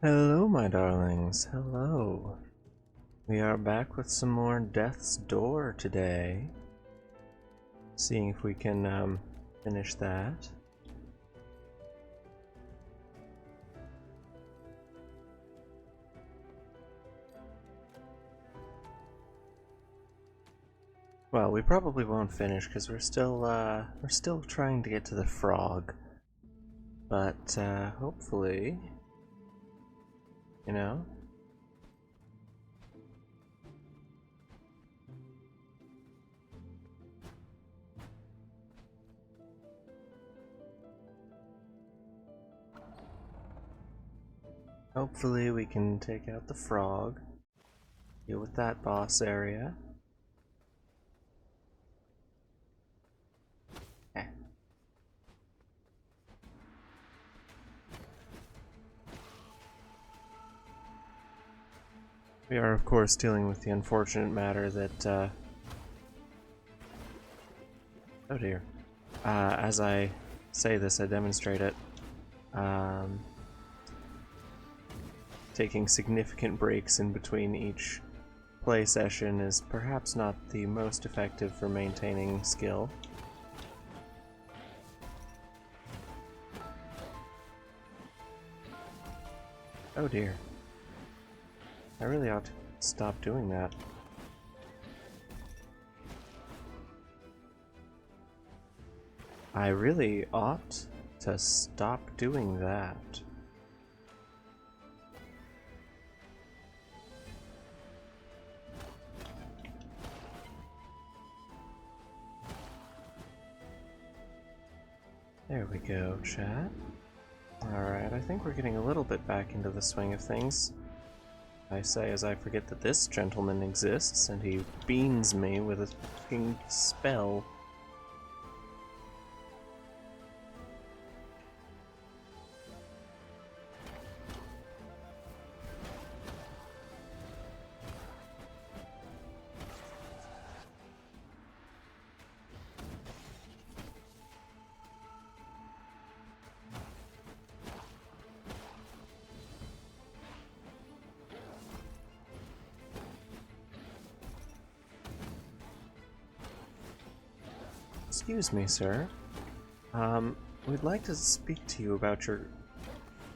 Hello, my darlings. Hello. We are back with some more Death's Door today. Seeing if we can finish that. Well, we probably won't finish because we're still trying to get to the frog. But hopefully, you know. Hopefully we can take out the frog, deal with that boss area. We are, of course, dealing with the unfortunate matter that, oh dear. As I say this, I demonstrate it. Taking significant breaks in between each play session is perhaps not the most effective for maintaining skill. Oh dear. I really ought to stop doing that. I really ought to stop doing that. There we go, chat. Alright, I think we're getting a little bit back into the swing of things. I say as I forget that this gentleman exists, and he beans me with a fucking spell. Excuse me, sir. We'd like to speak to you about your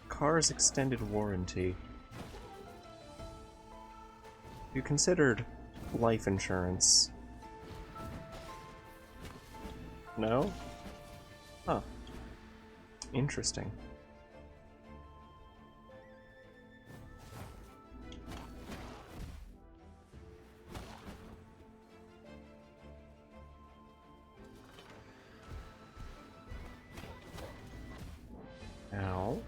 car's extended warranty. You considered life insurance? No? Huh. Interesting. Ow.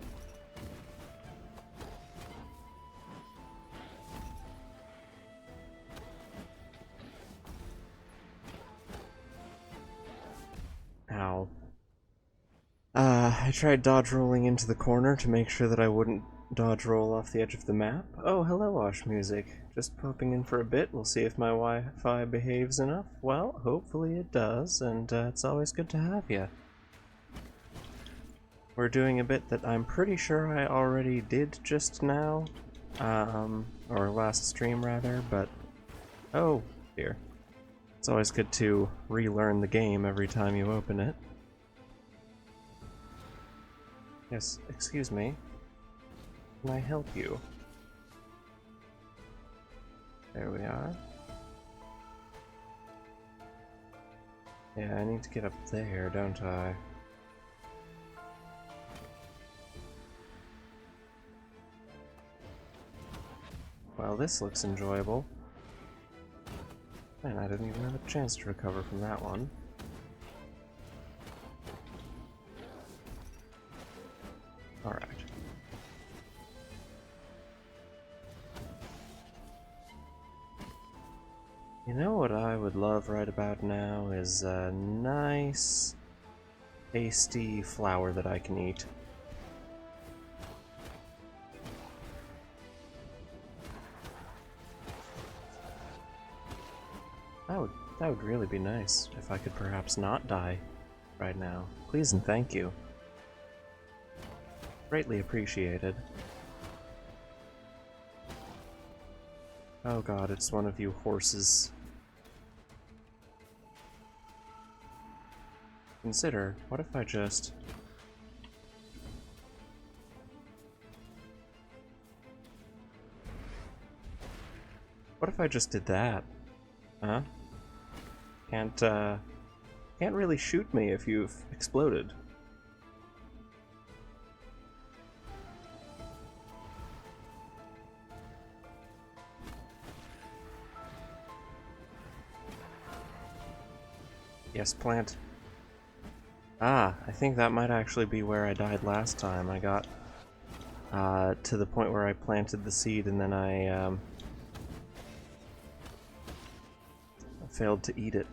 Ow. I tried dodge rolling into the corner to make sure that I wouldn't dodge roll off the edge of the map. Oh, hello, Osh Music. Just popping in for a bit. We'll see if my Wi-Fi behaves enough. Well, hopefully it does, and it's always good to have you. We're doing a bit that I'm pretty sure I already did just now, or last stream rather, but oh dear. It's always good to relearn the game every time you open it. Yes, excuse me. Can I help you? There we are. Yeah, I need to get up there, don't I? Well, this looks enjoyable. Man, I didn't even have a chance to recover from that one. Alright. You know what I would love right about now is a nice, tasty flower that I can eat. That would really be nice if I could perhaps not die right now. Please and thank you. Greatly appreciated. Oh god, it's one of you horses. Consider, what if I just... What if I just did that? Huh? Can't really shoot me if you've exploded. Yes, plant. Ah, I think that might actually be where I died last time. I got to the point where I planted the seed and then I failed to eat it.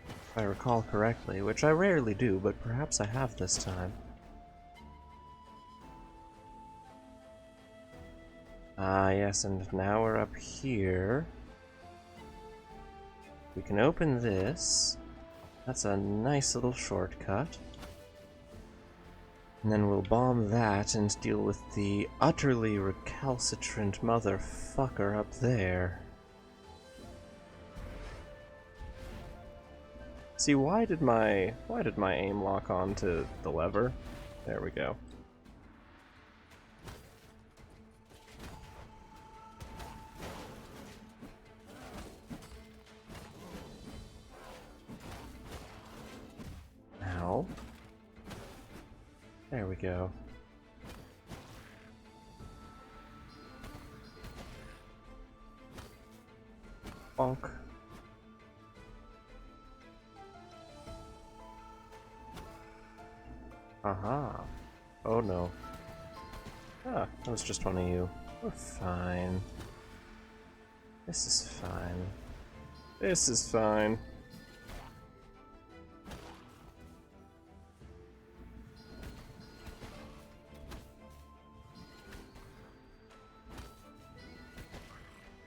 If I recall correctly, which I rarely do, but perhaps I have this time. Ah, yes, and now we're up here. We can open this. That's a nice little shortcut. And then we'll bomb that and deal with the utterly recalcitrant motherfucker up there. See, why did my aim lock onto the lever? There we go. Ow. There we go. Bonk. Aha. Oh no. Ah, that was just one of you. We're fine. This is fine. This is fine.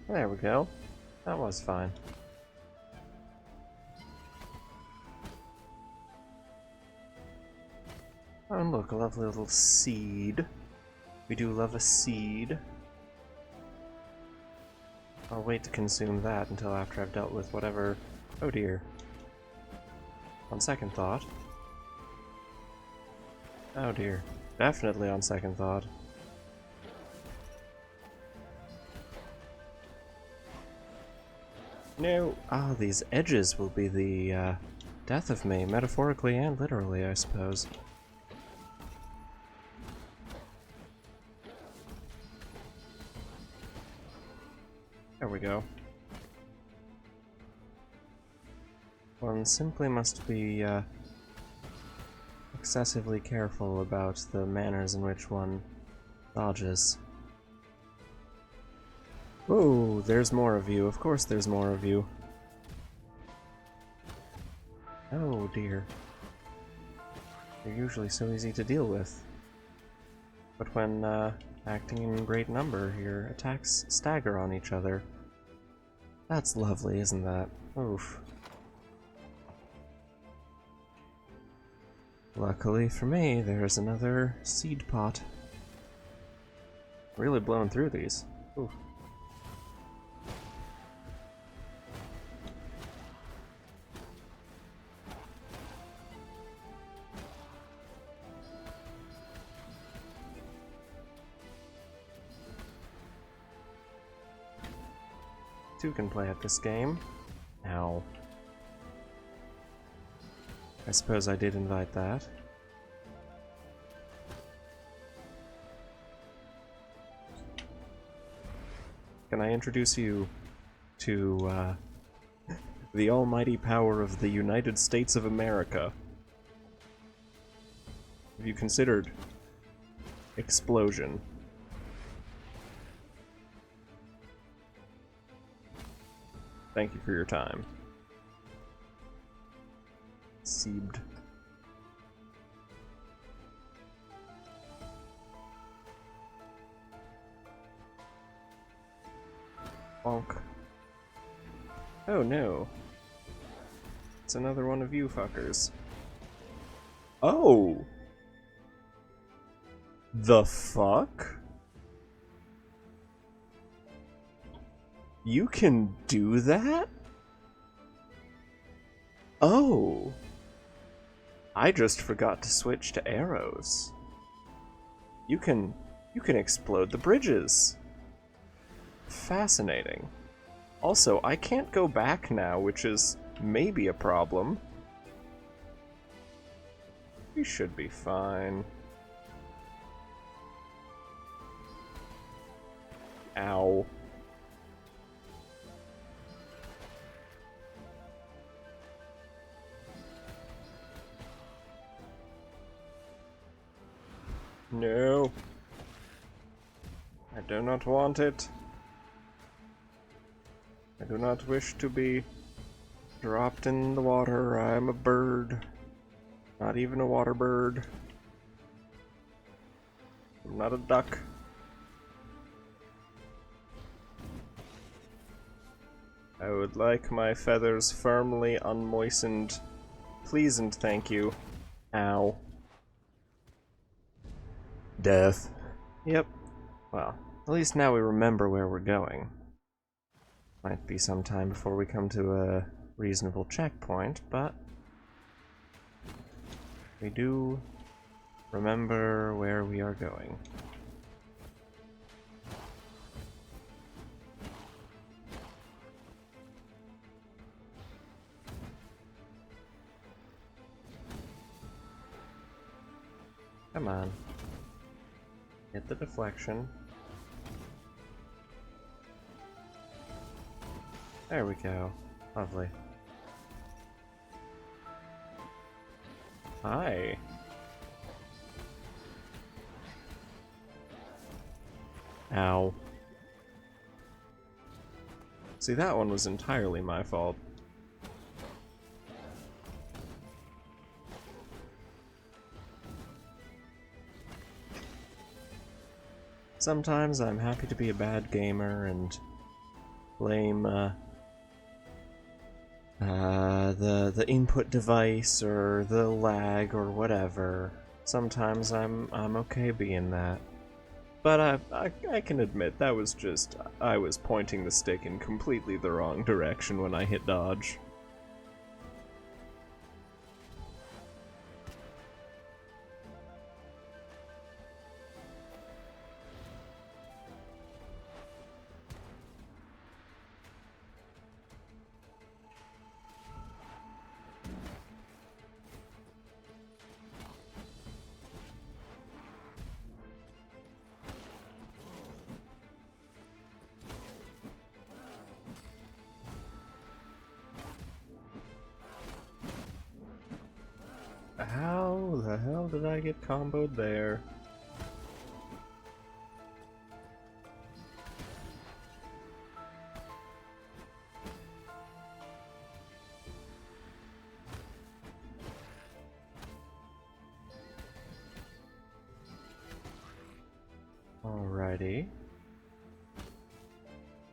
There we go. That was fine. Oh, and look, a lovely little seed. We do love a seed. I'll wait to consume that until after I've dealt with whatever... Oh dear. On second thought. Oh dear. Definitely on second thought. No! Ah, these edges will be the, death of me, metaphorically and literally, I suppose. There we go. One simply must be, excessively careful about the manners in which one dodges. Whoa, there's more of you. Of course there's more of you. Oh dear. You're usually so easy to deal with. But when, acting in great number, your attacks stagger on each other. That's lovely, isn't that? Oof. Luckily for me, there's another seed pot. Really blowing through these. Oof. Two can play at this game. Ow. I suppose I did invite that. Can I introduce you to, the almighty power of the United States of America? Have you considered explosion? Thank you for your time. Seed. Bonk. Oh no. It's another one of you fuckers. Oh! The fuck? You can do that? Oh! I just forgot to switch to arrows. You can explode the bridges. Fascinating. Also, I can't go back now, which is maybe a problem. We should be fine. Ow. No. I do not want it. I do not wish to be dropped in the water. I'm a bird. Not even a water bird. I'm not a duck. I would like my feathers firmly unmoistened. Please and thank you. Ow. Death. Yep. Well, at least now we remember where we're going. Might be some time before we come to a reasonable checkpoint, but we do remember where we are going. Come on. Hit the deflection. There we go. Lovely. Hi. Ow. See, that one was entirely my fault. Sometimes I'm happy to be a bad gamer and blame the input device or the lag or whatever. Sometimes I'm okay being that. But I can admit that was just I was pointing the stick in completely the wrong direction when I hit dodge. How the hell did I get comboed there? Alrighty.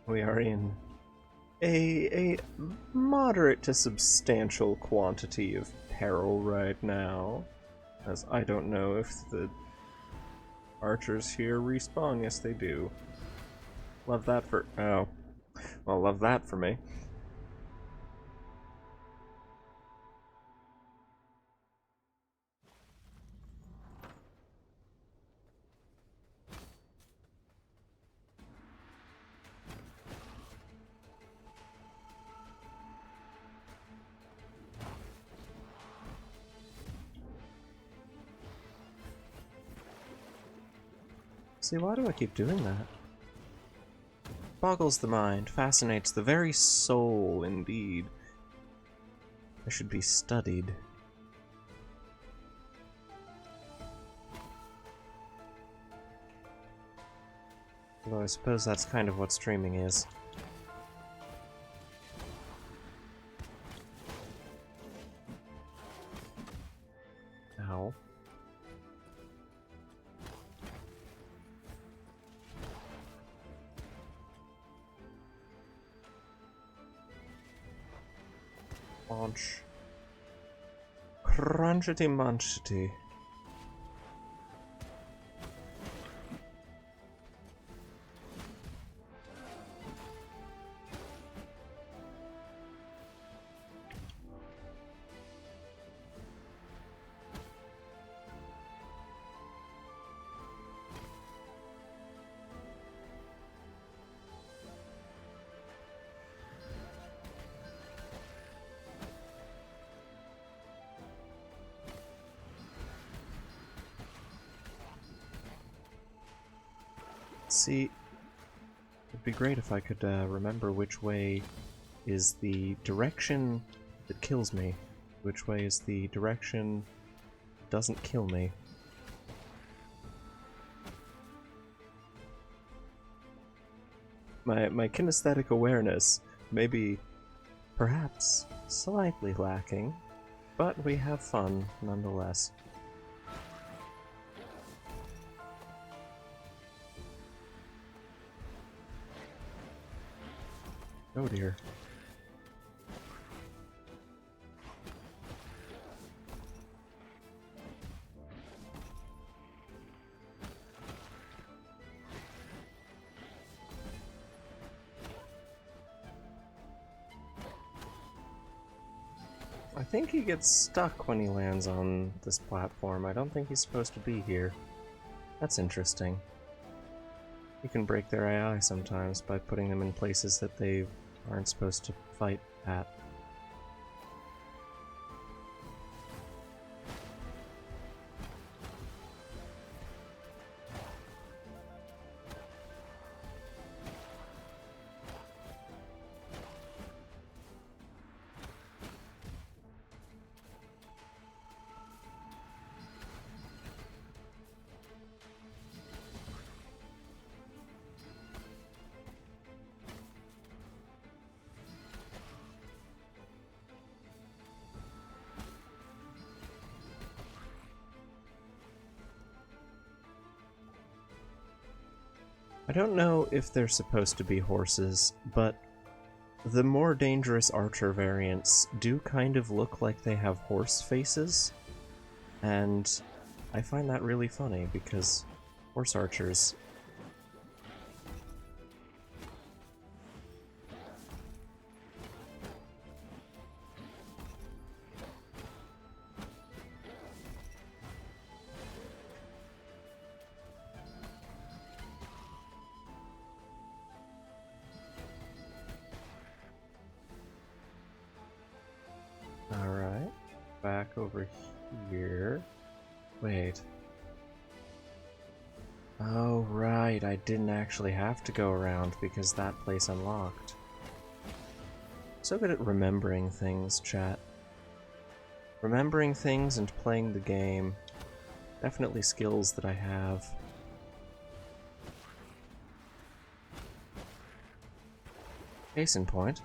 We are in a moderate to substantial quantity of peril right now, as I don't know if the archers here respawn. Yes, they do. Love that for... oh. Well, love that for me. See, why do I keep doing that? Boggles the mind, fascinates the very soul, indeed. I should be studied. Although I suppose that's kind of what streaming is. Ow. Launch. Crunchity munchity. See, it'd be great if I could remember which way is the direction that kills me, which way is the direction that doesn't kill me. My kinesthetic awareness may be perhaps slightly lacking, but we have fun nonetheless. Oh dear. I think he gets stuck when he lands on this platform. I don't think he's supposed to be here. That's interesting. You can break their AI sometimes by putting them in places that they aren't supposed to fight at. I don't know if they're supposed to be horses, but the more dangerous archer variants do kind of look like they have horse faces, and I find that really funny because horse archers... Alright, back over here. Wait. Oh, right, I didn't actually have to go around because that place unlocked. So good at remembering things, chat. Remembering things and playing the game. Definitely skills that I have. Case in point.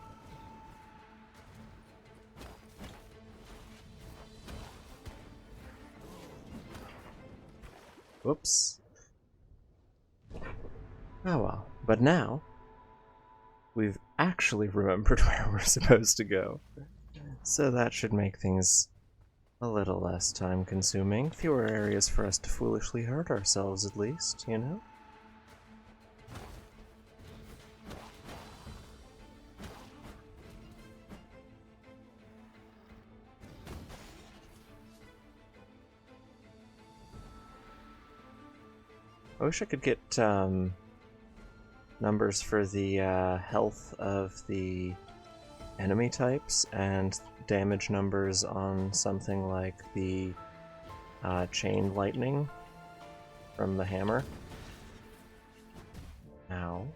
Whoops. Oh well. But now, we've actually remembered where we're supposed to go. So that should make things a little less time-consuming. Fewer areas for us to foolishly hurt ourselves, at least, you know? I wish I could get, numbers for the, health of the enemy types and damage numbers on something like the, chain lightning from the hammer. Ow.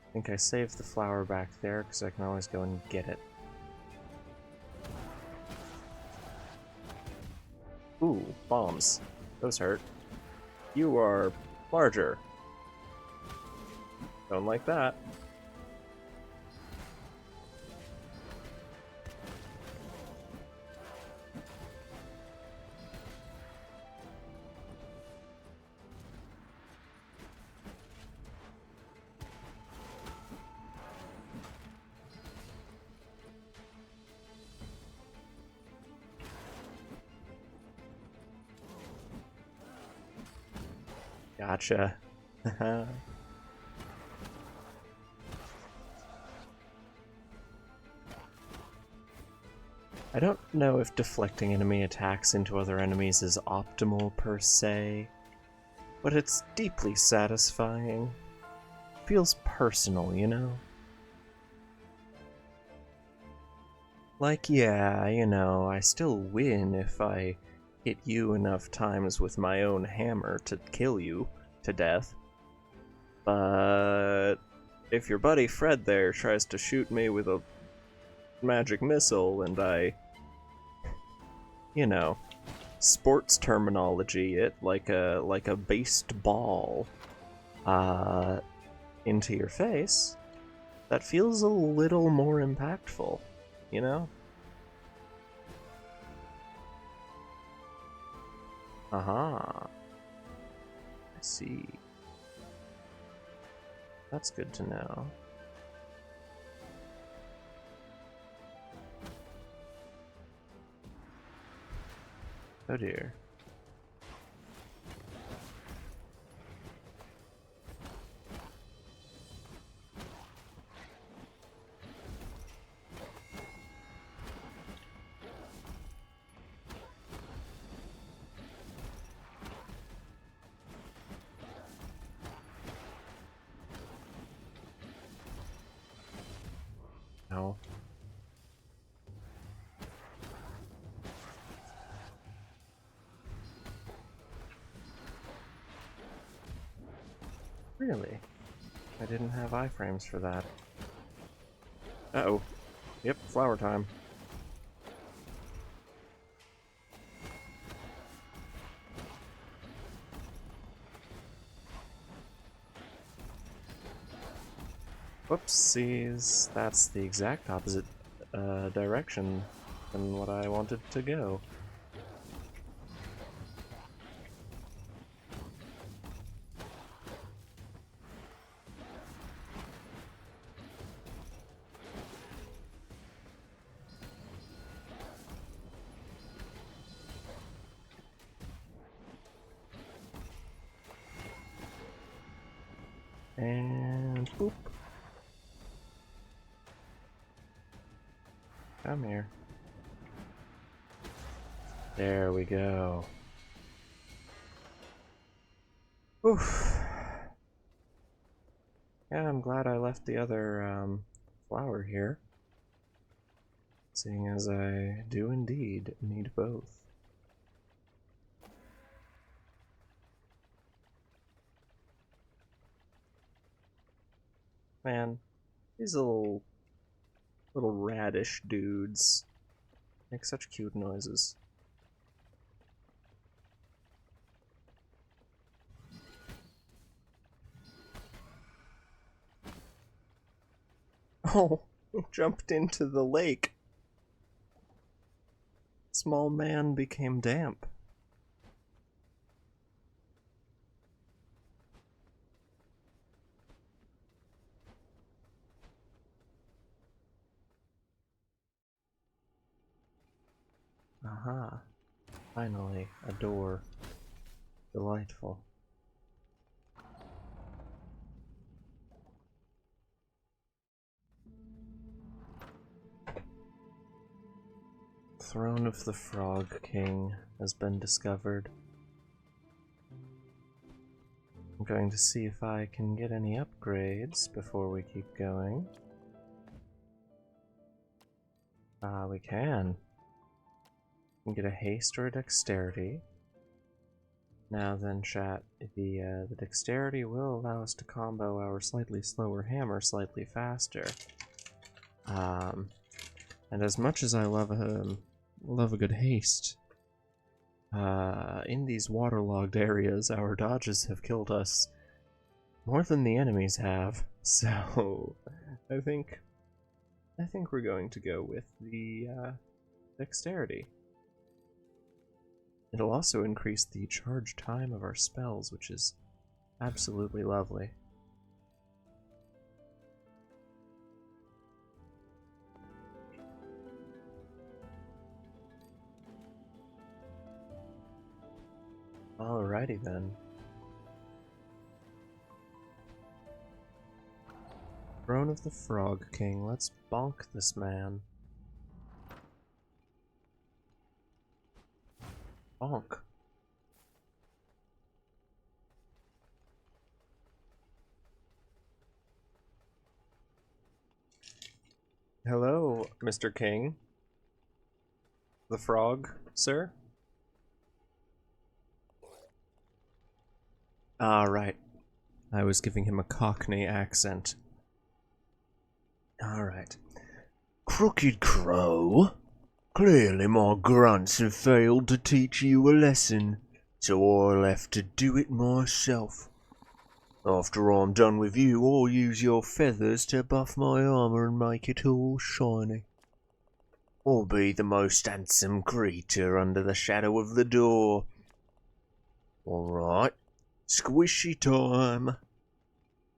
I think I saved the flower back there, because I can always go and get it. Ooh, bombs. Those hurt. You are larger. Don't like that. Gotcha. I don't know if deflecting enemy attacks into other enemies is optimal per se, but it's deeply satisfying. Feels personal, you know? Like, yeah, you know, I still win if I hit you enough times with my own hammer to kill you to death. But if your buddy Fred there tries to shoot me with a magic missile and I, you know, sports terminology it like a based ball into your face, that feels a little more impactful, you know? Aha. I see. That's good to know. Oh dear. No. Really? I didn't have iframes for that. Uh-oh. Yep, flower time. Whoopsies. That's the exact opposite direction than what I wanted to go. And boop. Come here. There we go. Oof. Yeah, I'm glad I left the other flower here, seeing as I do indeed need both. Man, these little radish dudes make such cute noises. Oh, jumped into the lake. Small man became damp. Aha. Finally, a door. Delightful. Throne of the Frog King has been discovered. I'm going to see if I can get any upgrades before we keep going. We can. We can get a haste or a dexterity. Now then, chat, the dexterity will allow us to combo our slightly slower hammer slightly faster. And as much as I love a good haste, in these waterlogged areas, our dodges have killed us more than the enemies have. So, I think we're going to go with the dexterity. It'll also increase the charge time of our spells, which is absolutely lovely. Alrighty then. Throne of the Frog King, let's bonk this man. Bonk. Hello, Mr. King. The frog, sir? Ah, right. I was giving him a Cockney accent. Alright. Crooked Crow, clearly my grunts have failed to teach you a lesson, so I'll have to do it myself. After I'm done with you, I'll use your feathers to buff my armor and make it all shiny. I'll be the most handsome creature under the shadow of the door. Alright, squishy time.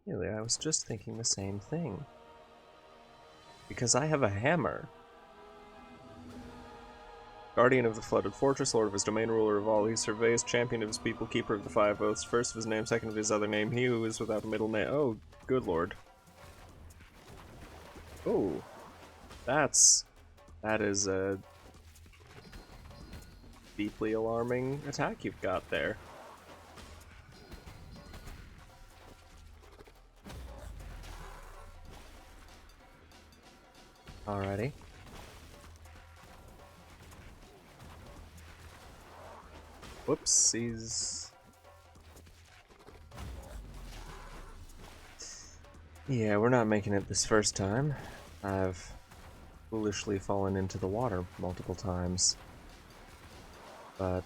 Really, I was just thinking the same thing. Because I have a hammer. Guardian of the flooded fortress, lord of his domain, ruler of all, he surveys, champion of his people, keeper of the five oaths, first of his name, second of his other name, he who is without a middle name. Oh, good lord. Oh, that is a deeply alarming attack you've got there. Alrighty. Whoopsies. Yeah, we're not making it this first time. I've foolishly fallen into the water multiple times. But,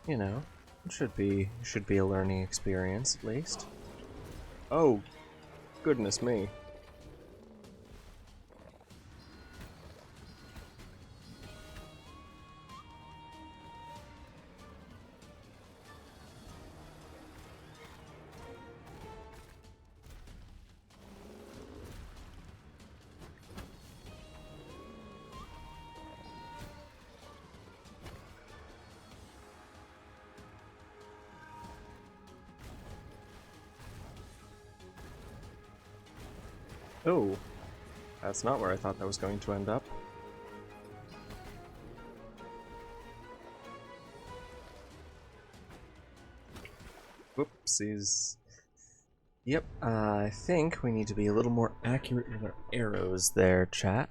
you know, it should be a learning experience at least. Oh, goodness me. Oh, that's not where I thought that was going to end up. Whoopsies. Yep, I think we need to be a little more accurate with our arrows there, chat.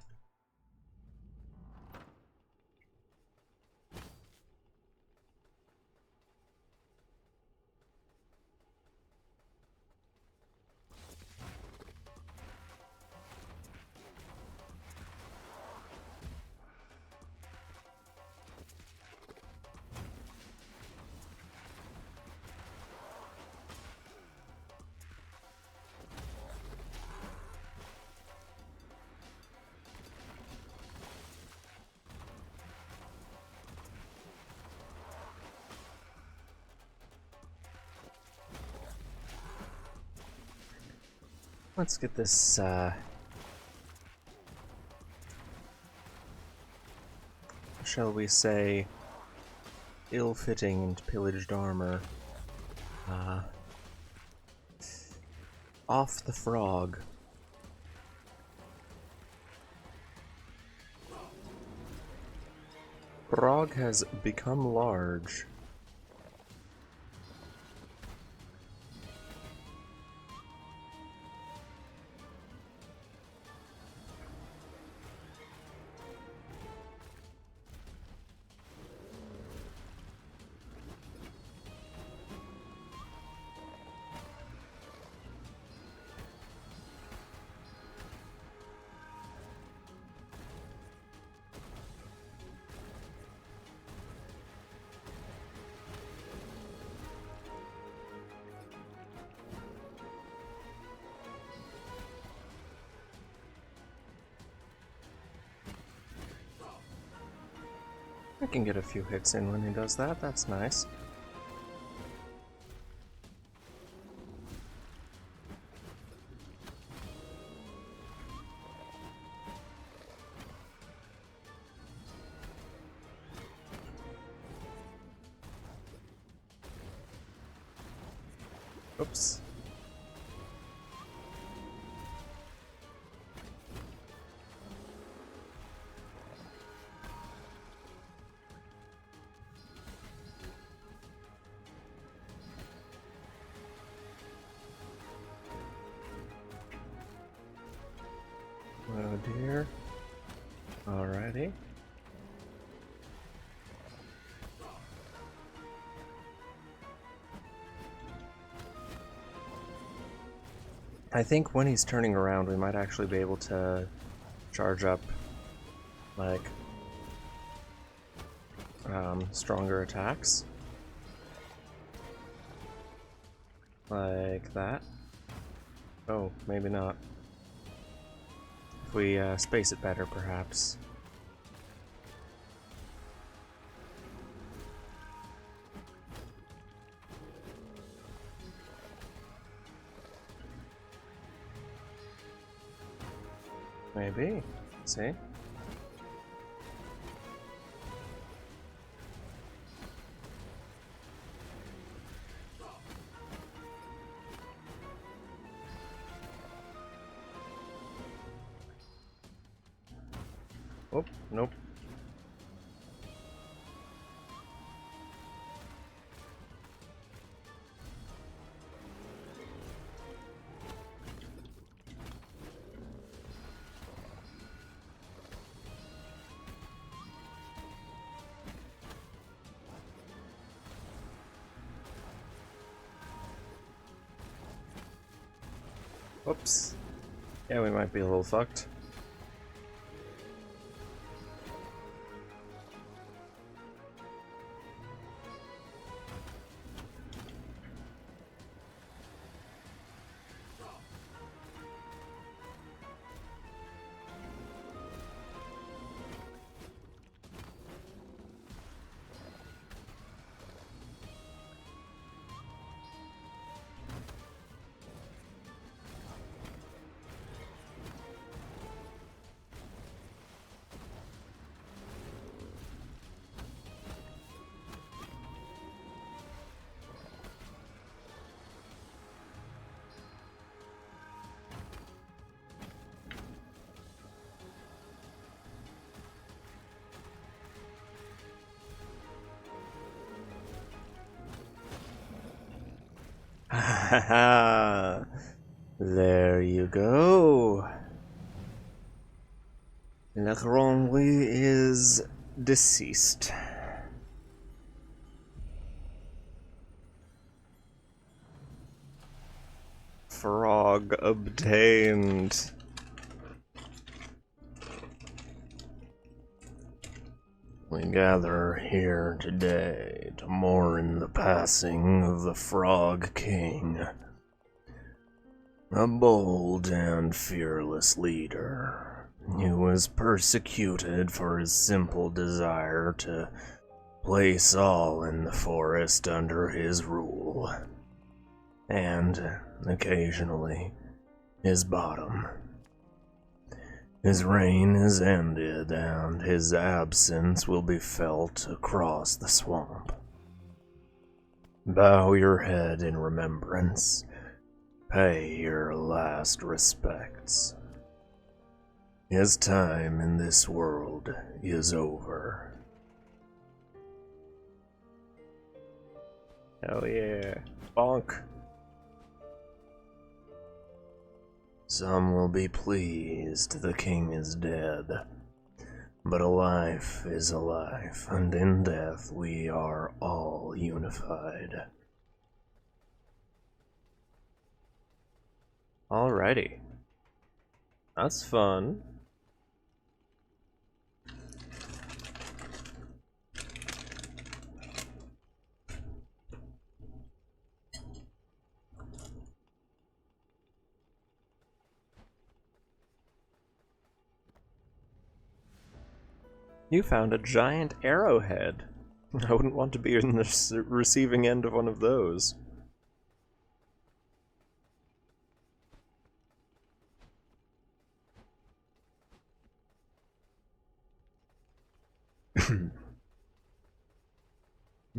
Let's get this, shall we say, ill-fitting and pillaged armor, off the frog. Frog has become large. I can get a few hits in when he does that, that's nice. Oops. Oh dear. Alrighty. I think when he's turning around, we might actually be able to charge up, like, stronger attacks. Like that. Oh, maybe not. If we space it better, perhaps. Maybe. See? Oh, nope. Whoops. Yeah, we might be a little fucked. There you go. Le Grenouille is deceased. Frog obtained. We gather here today to mourn the passing of the Frog King, a bold and fearless leader who was persecuted for his simple desire to place all in the forest under his rule, and, occasionally, his bottom. His reign is ended, and his absence will be felt across the swamp. Bow your head in remembrance. Pay your last respects. His time in this world is over. Hell yeah. Bonk. Some will be pleased the king is dead, but a life is a life, and in death we are all unified. Alrighty. That's fun. You found a giant arrowhead. I wouldn't want to be in the receiving end of one of those.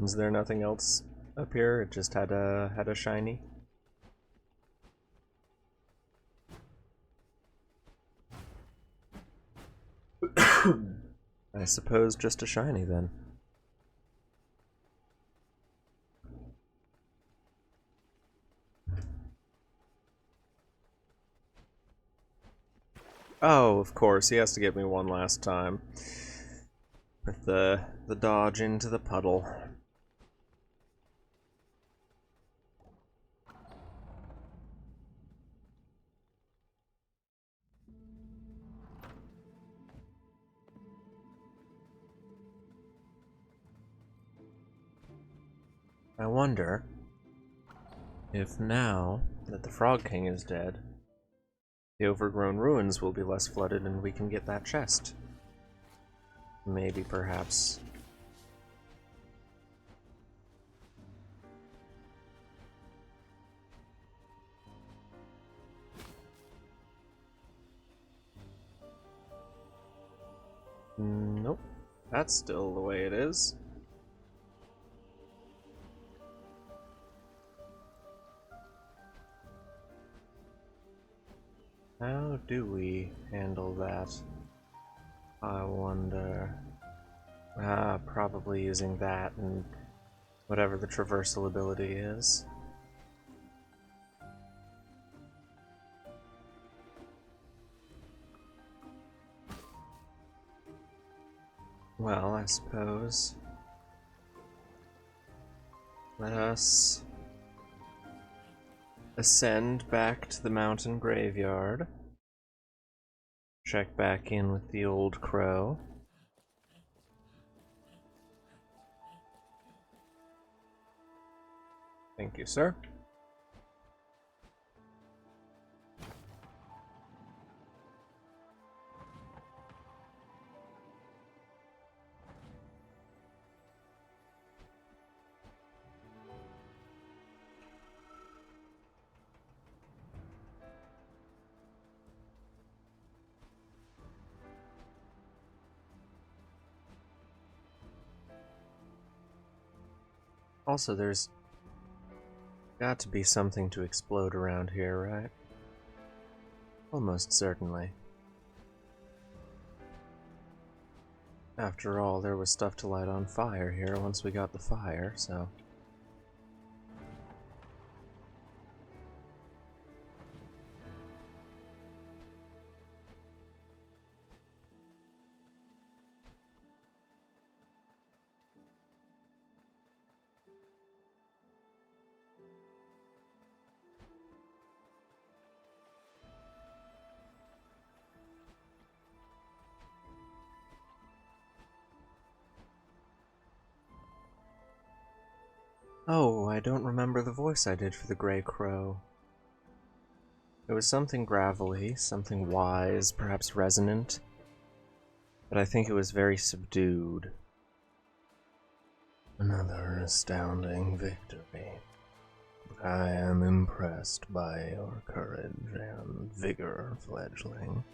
Is there nothing else up here? It just had a shiny. I suppose just a shiny then. Oh, of course, he has to get me one last time. With the dodge into the puddle. I wonder if now that the Frog King is dead, the overgrown ruins will be less flooded and we can get that chest. Maybe, perhaps. Nope. That's still the way it is. How do we handle that? I wonder. Probably using that and whatever the traversal ability is. Well, I suppose. Let us ascend back to the mountain graveyard. Check back in with the old crow. Thank you, sir. Also, there's got to be something to explode around here, right? Almost certainly. After all, there was stuff to light on fire here once we got the fire, so... Oh, I don't remember the voice I did for the Grey Crow. It was something gravelly, something wise, perhaps resonant, but I think it was very subdued. Another astounding victory. I am impressed by your courage and vigor, fledgling.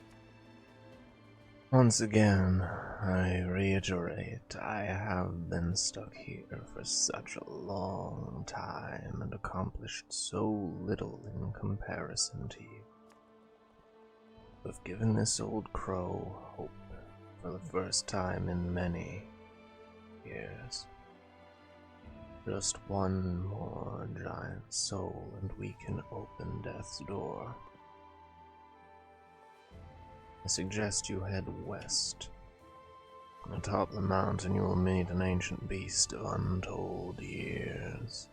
Once again, I reiterate, I have been stuck here for such a long time and accomplished so little in comparison to you. I've given this old crow hope for the first time in many years. Just one more giant soul and we can open death's door. I suggest you head west. Atop the mountain you will meet an ancient beast of untold years.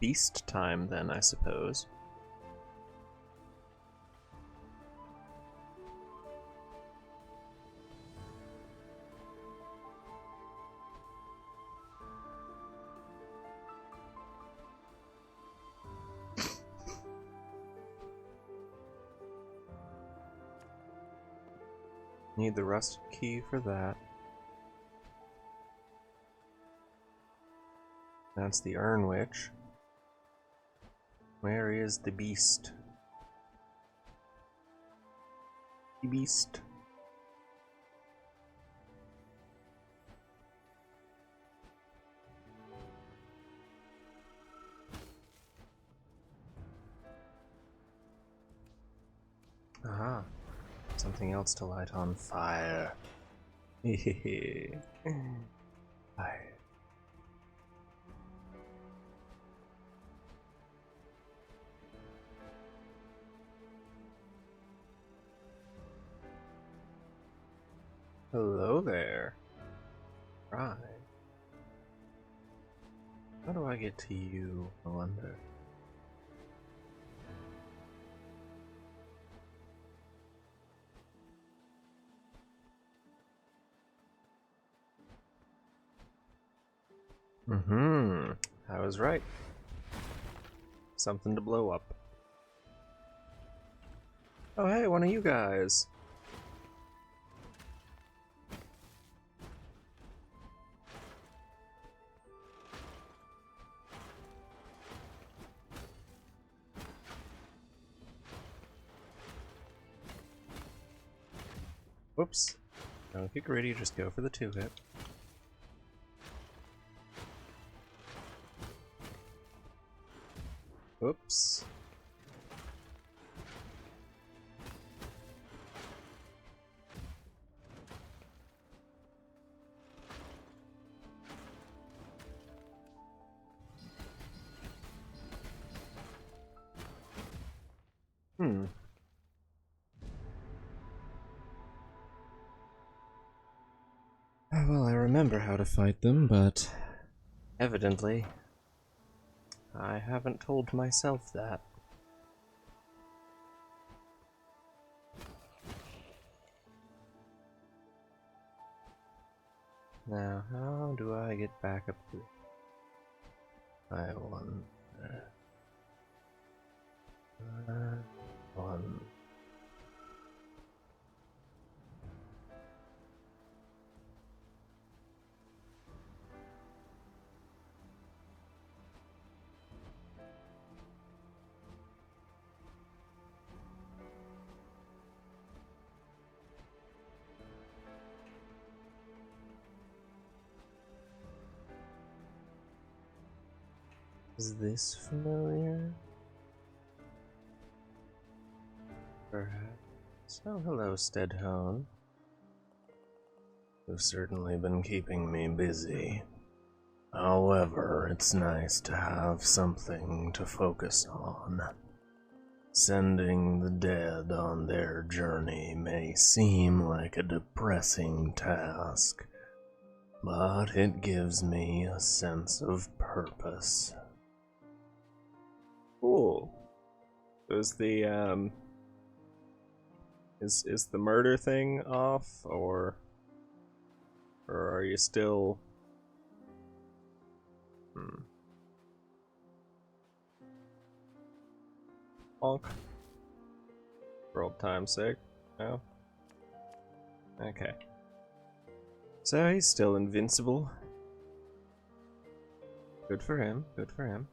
Beast time then, I suppose. Need the rusted key for that. That's the Urn Witch. Where is the beast? The beast. Aha. Something else to light on fire. Hehehe. Fire. Hello there. Right. How do I get to you, I wonder? I was right. Something to blow up. Oh hey, one of you guys. Whoops. Don't get greedy, just go for the 2-hit. Whoops. Well, I remember how to fight them, but evidently, I haven't told myself that. Now, how do I get back up to... I wonder... One... Is this familiar? Perhaps. Oh, hello, Stedhone. You've certainly been keeping me busy. However, it's nice to have something to focus on. Sending the dead on their journey may seem like a depressing task, but it gives me a sense of purpose. Cool. Is the is the murder thing off, or are you still Honk. For old time's sake. No? Okay. So he's still invincible. Good for him, good for him.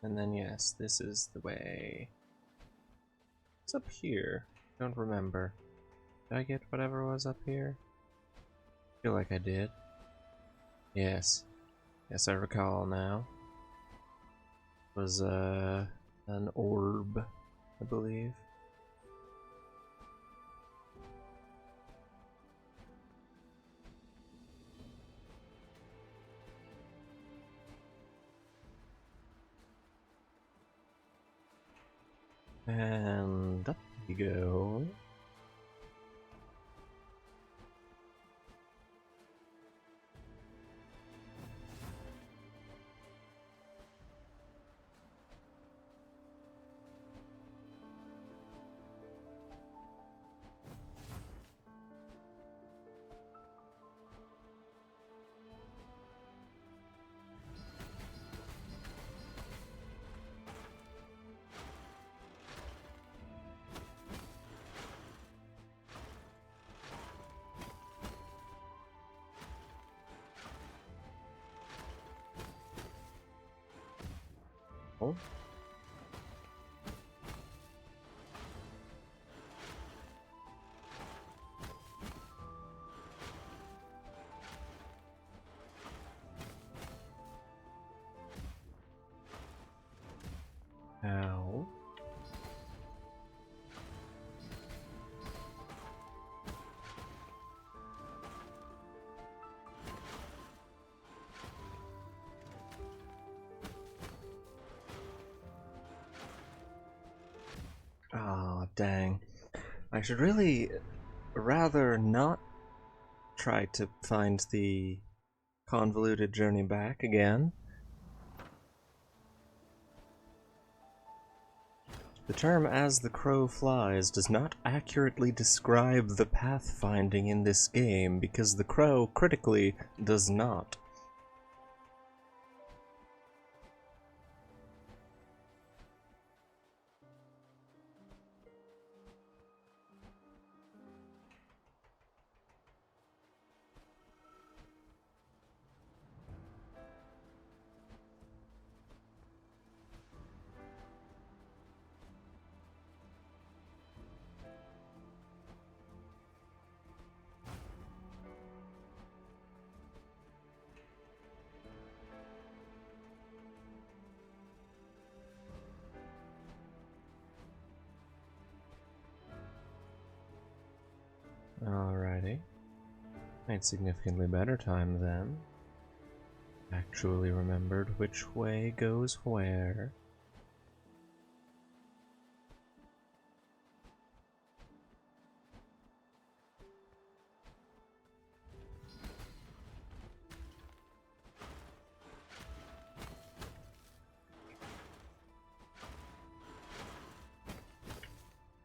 And then yes, this is the way. What's up here? Don't remember. Did I get whatever was up here? I feel like I did. Yes. Yes, I recall now. It was an orb, I believe. And up you go. Oh. Ow. dang. I should really rather not try to find the convoluted journey back again. The term "as the crow flies" does not accurately describe the pathfinding in this game, because the crow, critically, does not. Alrighty. Made significantly better time then. Actually remembered which way goes where.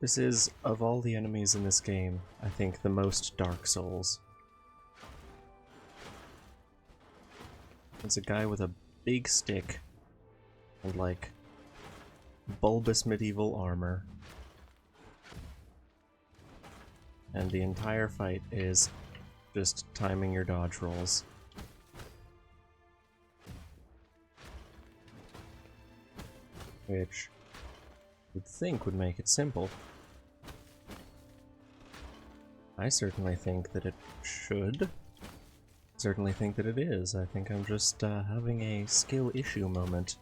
This is, of all the enemies in this game, I think the most Dark Souls. It's a guy with a big stick and, like, bulbous medieval armor. And the entire fight is just timing your dodge rolls. Which you'd think would make it simple. I certainly think that it should. Certainly think that it is. I think I'm just having a skill issue moment.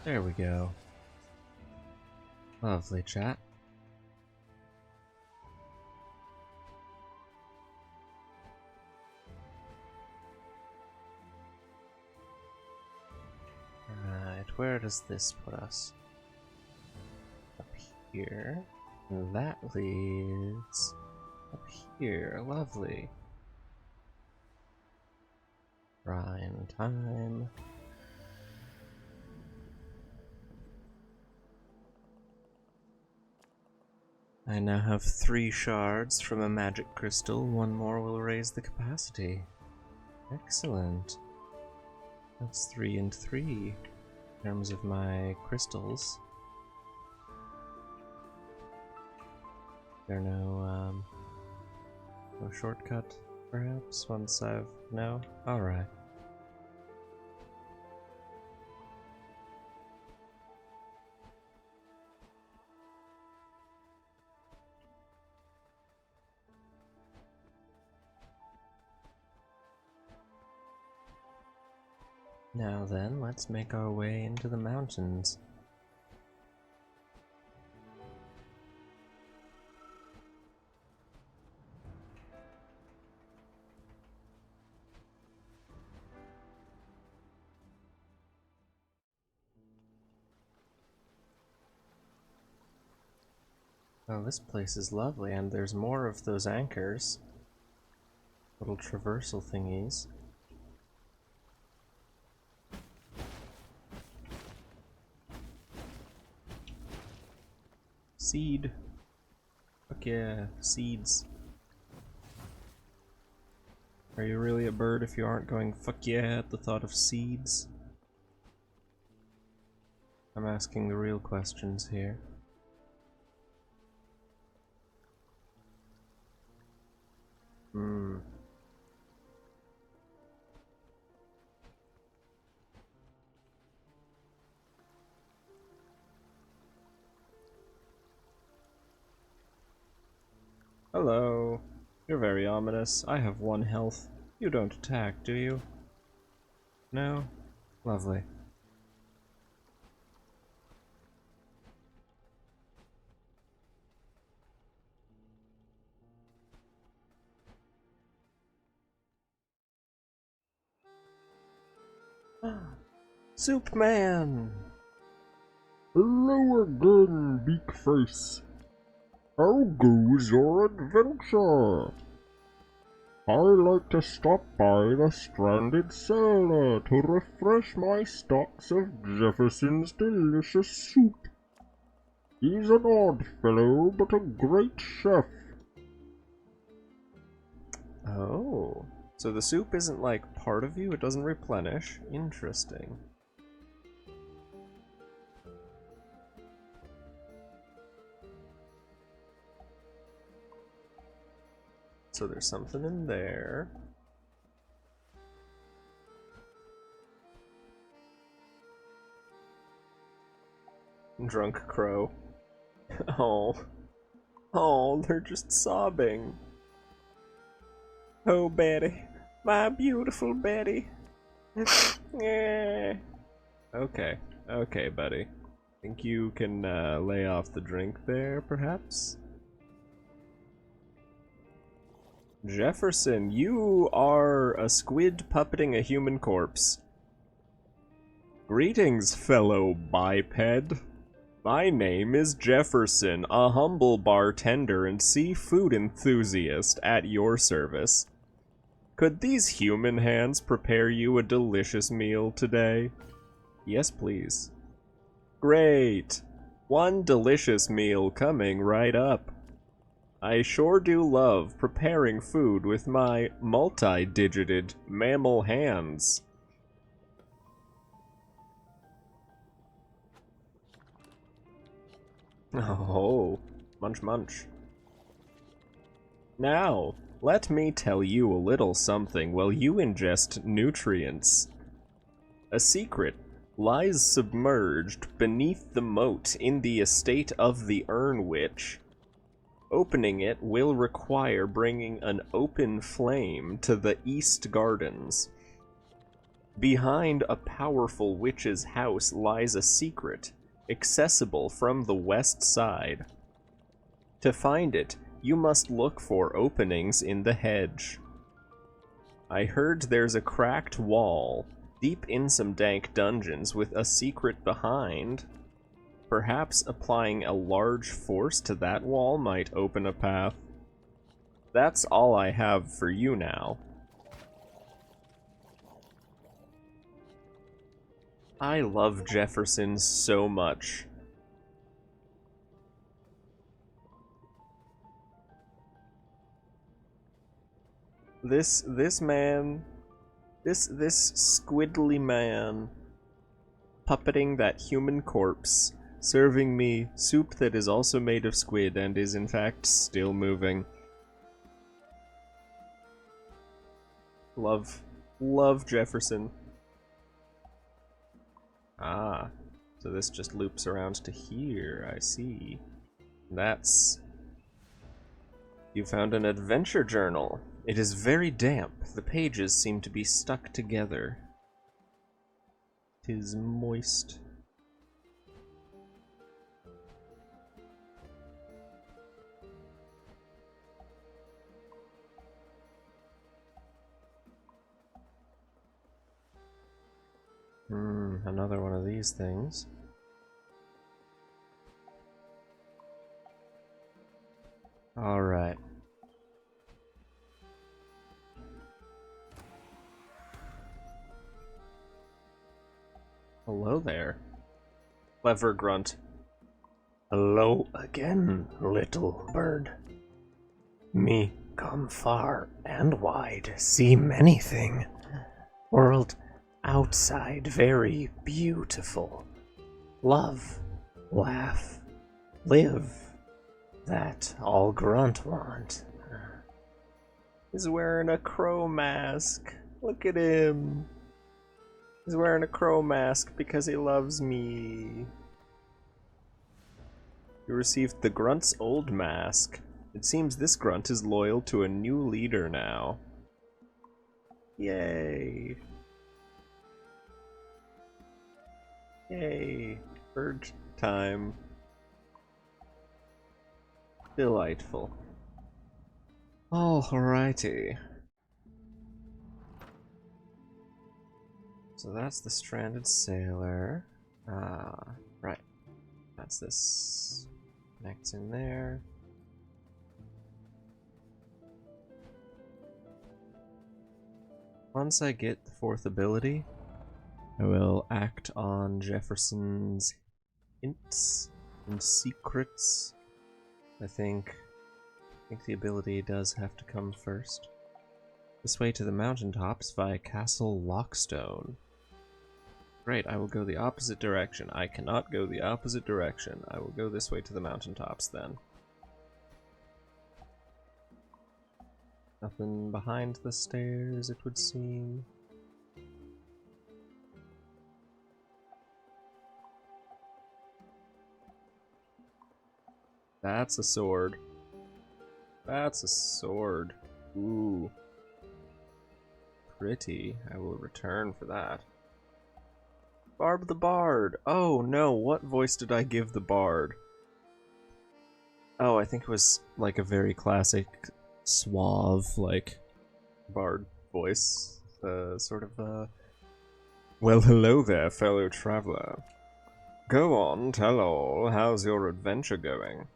There we go. Lovely, chat. Right, where does this put us? Up here. That leads up here. Lovely. Rhyme time. I now have 3 shards from a magic crystal. 1 more will raise the capacity. Excellent. That's 3 and 3 in terms of my crystals. There no shortcut, perhaps, once I've... No? Alright. Now then, let's make our way into the mountains. Oh, this place is lovely, and there's more of those anchors. Little traversal thingies. Seed. Fuck yeah, seeds. Are you really a bird if you aren't going fuck yeah at the thought of seeds? I'm asking the real questions here. Hello. You're very ominous. I have 1 health. You don't attack, do you? No? Lovely. Soup Man! Hello again, Beakface. How goes your adventure? I like to stop by the stranded sailor to refresh my stocks of Jefferson's delicious soup. He's an odd fellow, but a great chef. Oh, so the soup isn't like part of you? It doesn't replenish? Interesting. So there's something in there. Drunk crow. Oh. Oh, they're just sobbing. Oh, Betty. My beautiful Betty. Yeah. Okay. Okay, buddy. Think you can lay off the drink there, perhaps? Jefferson, you are a squid puppeting a human corpse. Greetings, fellow biped. My name is Jefferson, a humble bartender and seafood enthusiast at your service. Could these human hands prepare you a delicious meal today? Yes, please. Great! One delicious meal coming right up. I sure do love preparing food with my multi-digited mammal hands. Oh, munch munch. Now, let me tell you a little something while you ingest nutrients. A secret lies submerged beneath the moat in the estate of the Urn Witch. Opening it will require bringing an open flame to the East Gardens. Behind a powerful witch's house lies a secret, accessible from the west side. To find it, you must look for openings in the hedge. I heard there's a cracked wall, deep in some dank dungeons with a secret behind. Perhaps applying a large force to that wall might open a path. That's all I have for you now. I love Jefferson so much. This man, this squiddly man, puppeting that human corpse, serving me soup that is also made of squid and is in fact still moving. Love Jefferson. Ah, so this just loops around to here, I see. That's... You found an adventure journal. It is very damp. The pages seem to be stuck together. 'Tis moist. Another one of these things. Alright. Hello there. Clever grunt. Hello again, little bird. Me come far and wide, see many thing. World outside very beautiful. Love, laugh, live. That all grunt want. He's wearing a crow mask. Look at him. He's wearing a crow mask because he loves me. You received the grunt's old mask. It seems this grunt is loyal to a new leader now. Yay. Yay. Bird time. Delightful. Alrighty. So that's the stranded sailor. Right. That's this. Connects in there. Once I get the fourth ability, I will act on Jefferson's hints and secrets. I think the ability does have to come first. This way to the mountaintops via Castle Lockstone. Great, I will go the opposite direction. I cannot go the opposite direction. I will go this way to the mountaintops then. Nothing behind the stairs, it would seem. That's a sword. That's a sword. Ooh. Pretty. I will return for that. Barb the Bard! Oh no, what voice did I give the Bard? Oh, I think it was like a very classic, suave, like, Bard voice. Sort of, Well, hello there, fellow traveler. Go on, tell all, how's your adventure going?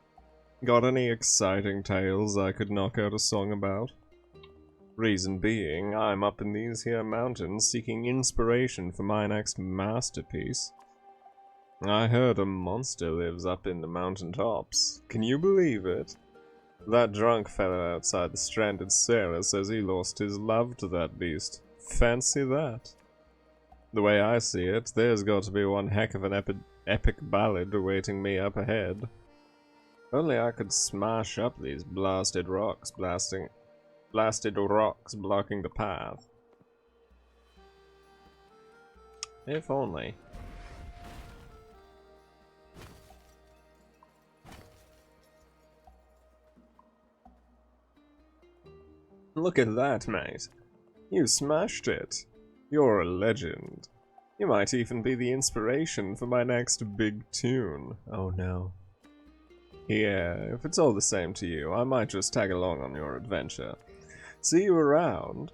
Got any exciting tales I could knock out a song about? Reason being, I'm up in these here mountains seeking inspiration for my next masterpiece. I heard a monster lives up in the mountain tops. Can you believe it? That drunk fellow outside the stranded sailor says he lost his love to that beast. Fancy that. The way I see it, there's got to be one heck of an epic ballad awaiting me up ahead. Only I could smash up these blasted rocks blocking the path. If only. Look at that, mate. You smashed it. You're a legend. You might even be the inspiration for my next big tune. Oh no. Yeah, if it's all the same to you, I might just tag along on your adventure. See you around.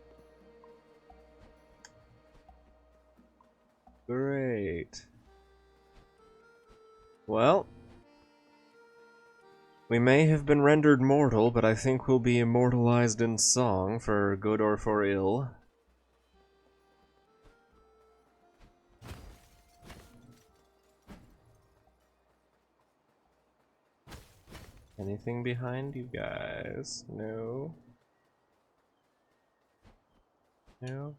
Great. Well, we may have been rendered mortal, but I think we'll be immortalized in song, for good or for ill. Anything behind you guys? No? No?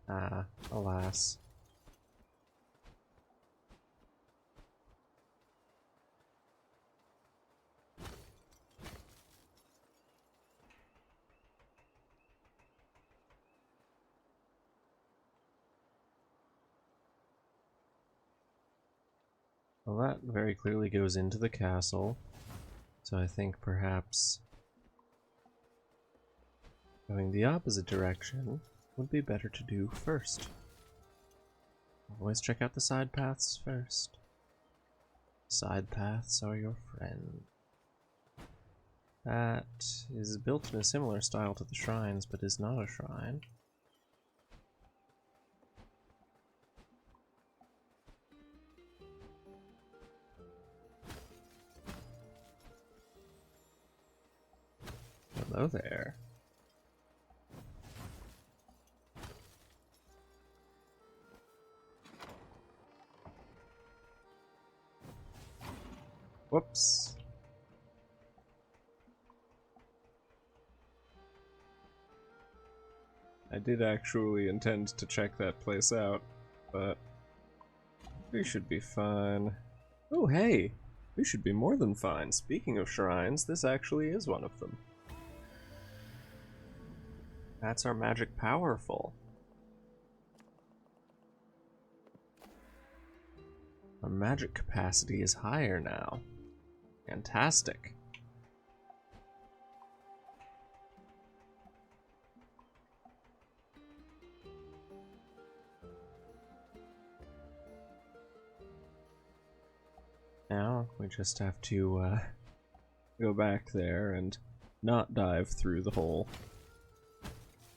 Ah, alas. Well, that very clearly goes into the castle, so I think perhaps going the opposite direction would be better to do first. Always check out the side paths first. Side paths are your friend. That is built in a similar style to the shrines, but is not a shrine. Hello there. Whoops. I did actually intend to check that place out, but we should be fine. Oh, hey! We should be more than fine. Speaking of shrines, this actually is one of them. That's our magic powerful. Our magic capacity is higher now. Fantastic. Now we just have to go back there and not dive through the hole,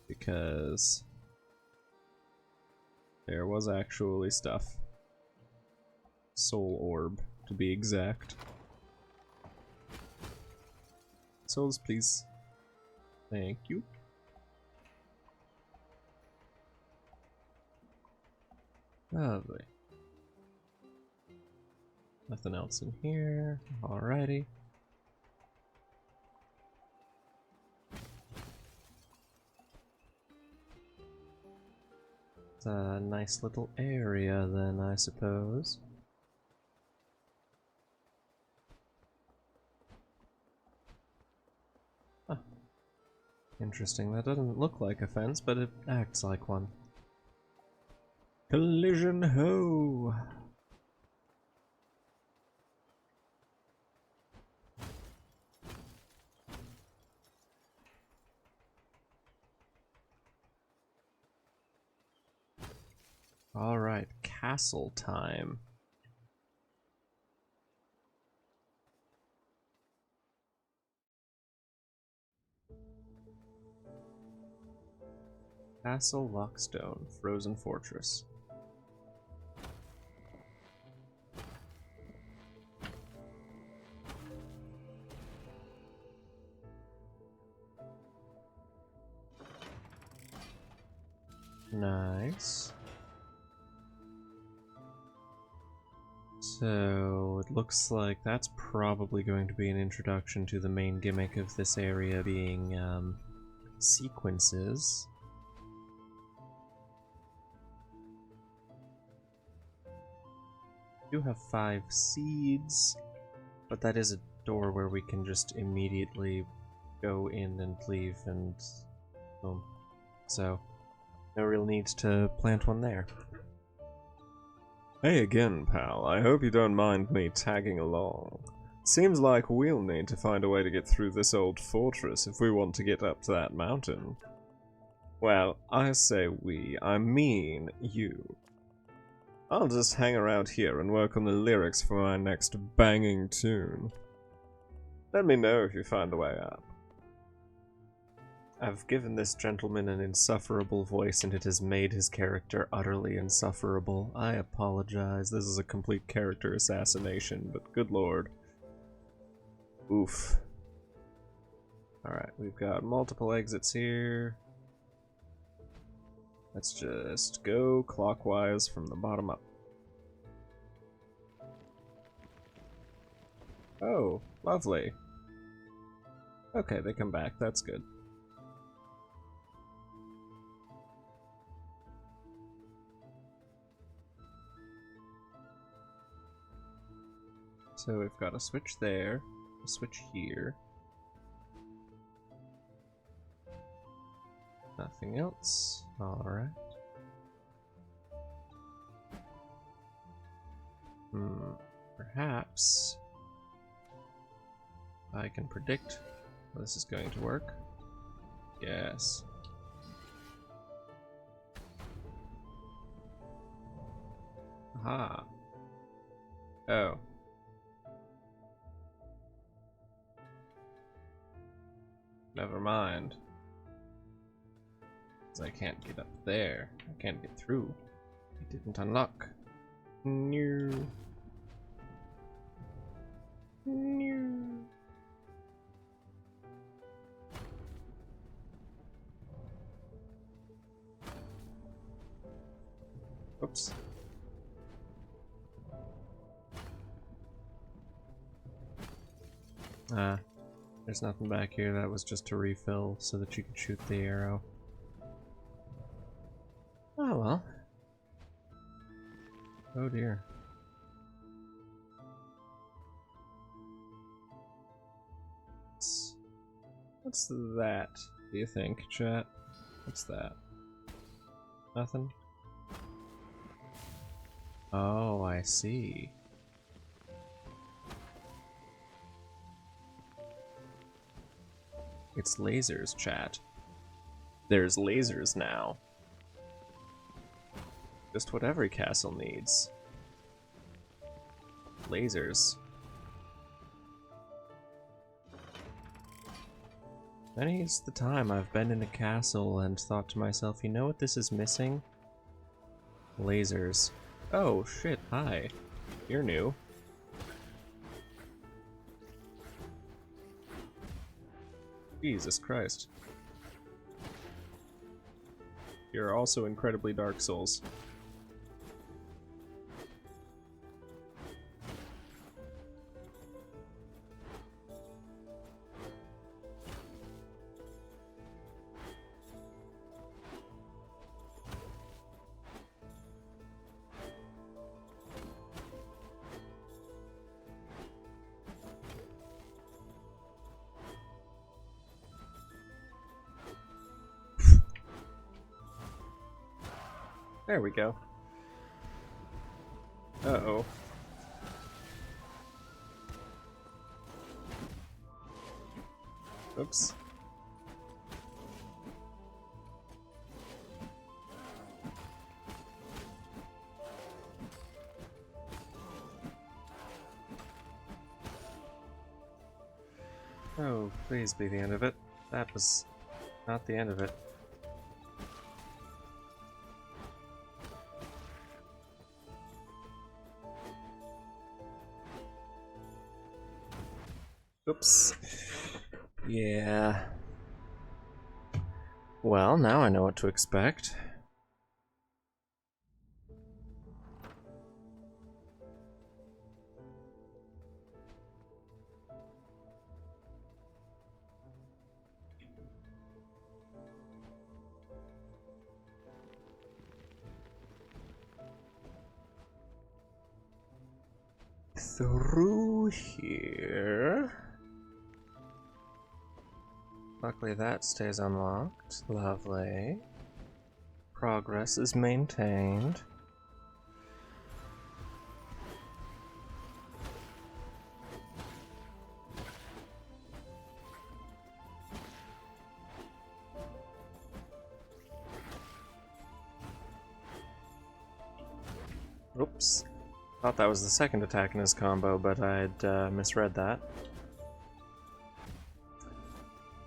because There was actually stuff. Soul orb, to be exact. Souls, please. Thank you. Lovely. Nothing else in here. Alrighty. It's a nice little area then, I suppose. Huh. Interesting. That doesn't look like a fence, but it acts like one. Collision ho! Alright, castle time. Castle Lockstone, Frozen Fortress. Nice. So, it looks like that's probably going to be an introduction to the main gimmick of this area being, sequences. We do have 5 seeds, but that is a door where we can just immediately go in and leave and boom. So, no real need to plant one there. Hey again, pal. I hope you don't mind me tagging along. Seems like we'll need to find a way to get through this old fortress if we want to get up to that mountain. Well, I say we, I mean you. I'll just hang around here and work on the lyrics for my next banging tune. Let me know if you find the way up. I've given this gentleman an insufferable voice and it has made his character utterly insufferable. I apologize, this is a complete character assassination, but good lord. Oof. Alright, we've got multiple exits here. Let's just go clockwise from the bottom up. Oh, lovely. Okay, they come back, that's good. So we've got a switch there, a switch here. Nothing else. Alright. Perhaps I can predict how this is going to work. Yes. Aha. Oh. Never mind. 'Cause I can't get up there. I can't get through. It didn't unlock. No. No. Oops. There's nothing back here. That was just to refill so that you could shoot the arrow. Oh well. Oh dear. What's that, do you think, chat? What's that? Nothing? Oh, I see. It's lasers, chat. There's lasers now. Just what every castle needs. Lasers. Many's the time I've been in a castle and thought to myself, you know what this is missing? Lasers. Oh, shit, hi. You're new. Jesus Christ. You're also incredibly Dark Souls. There we go. Uh-oh. Oops. Oh, please be the end of it. That was not the end of it. Oops. Yeah. Well, now I know what to expect. Through here. Luckily that stays unlocked. Lovely. Progress is maintained. Oops. Thought that was the second attack in his combo, but I'd misread that.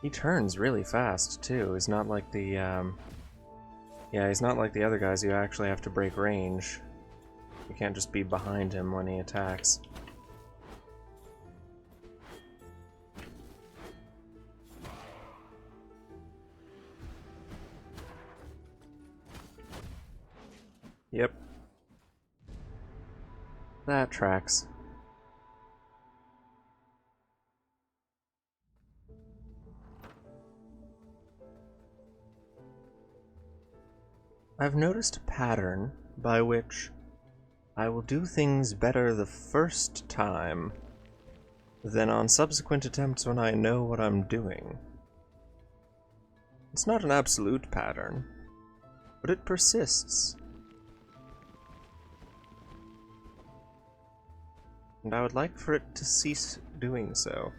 He turns really fast, too. He's not like the, yeah, he's not like the other guys. You actually have to break range. You can't just be behind him when he attacks. Yep. That tracks. I've noticed a pattern by which I will do things better the first time than on subsequent attempts when I know what I'm doing. It's not an absolute pattern, but it persists. And I would like for it to cease doing so.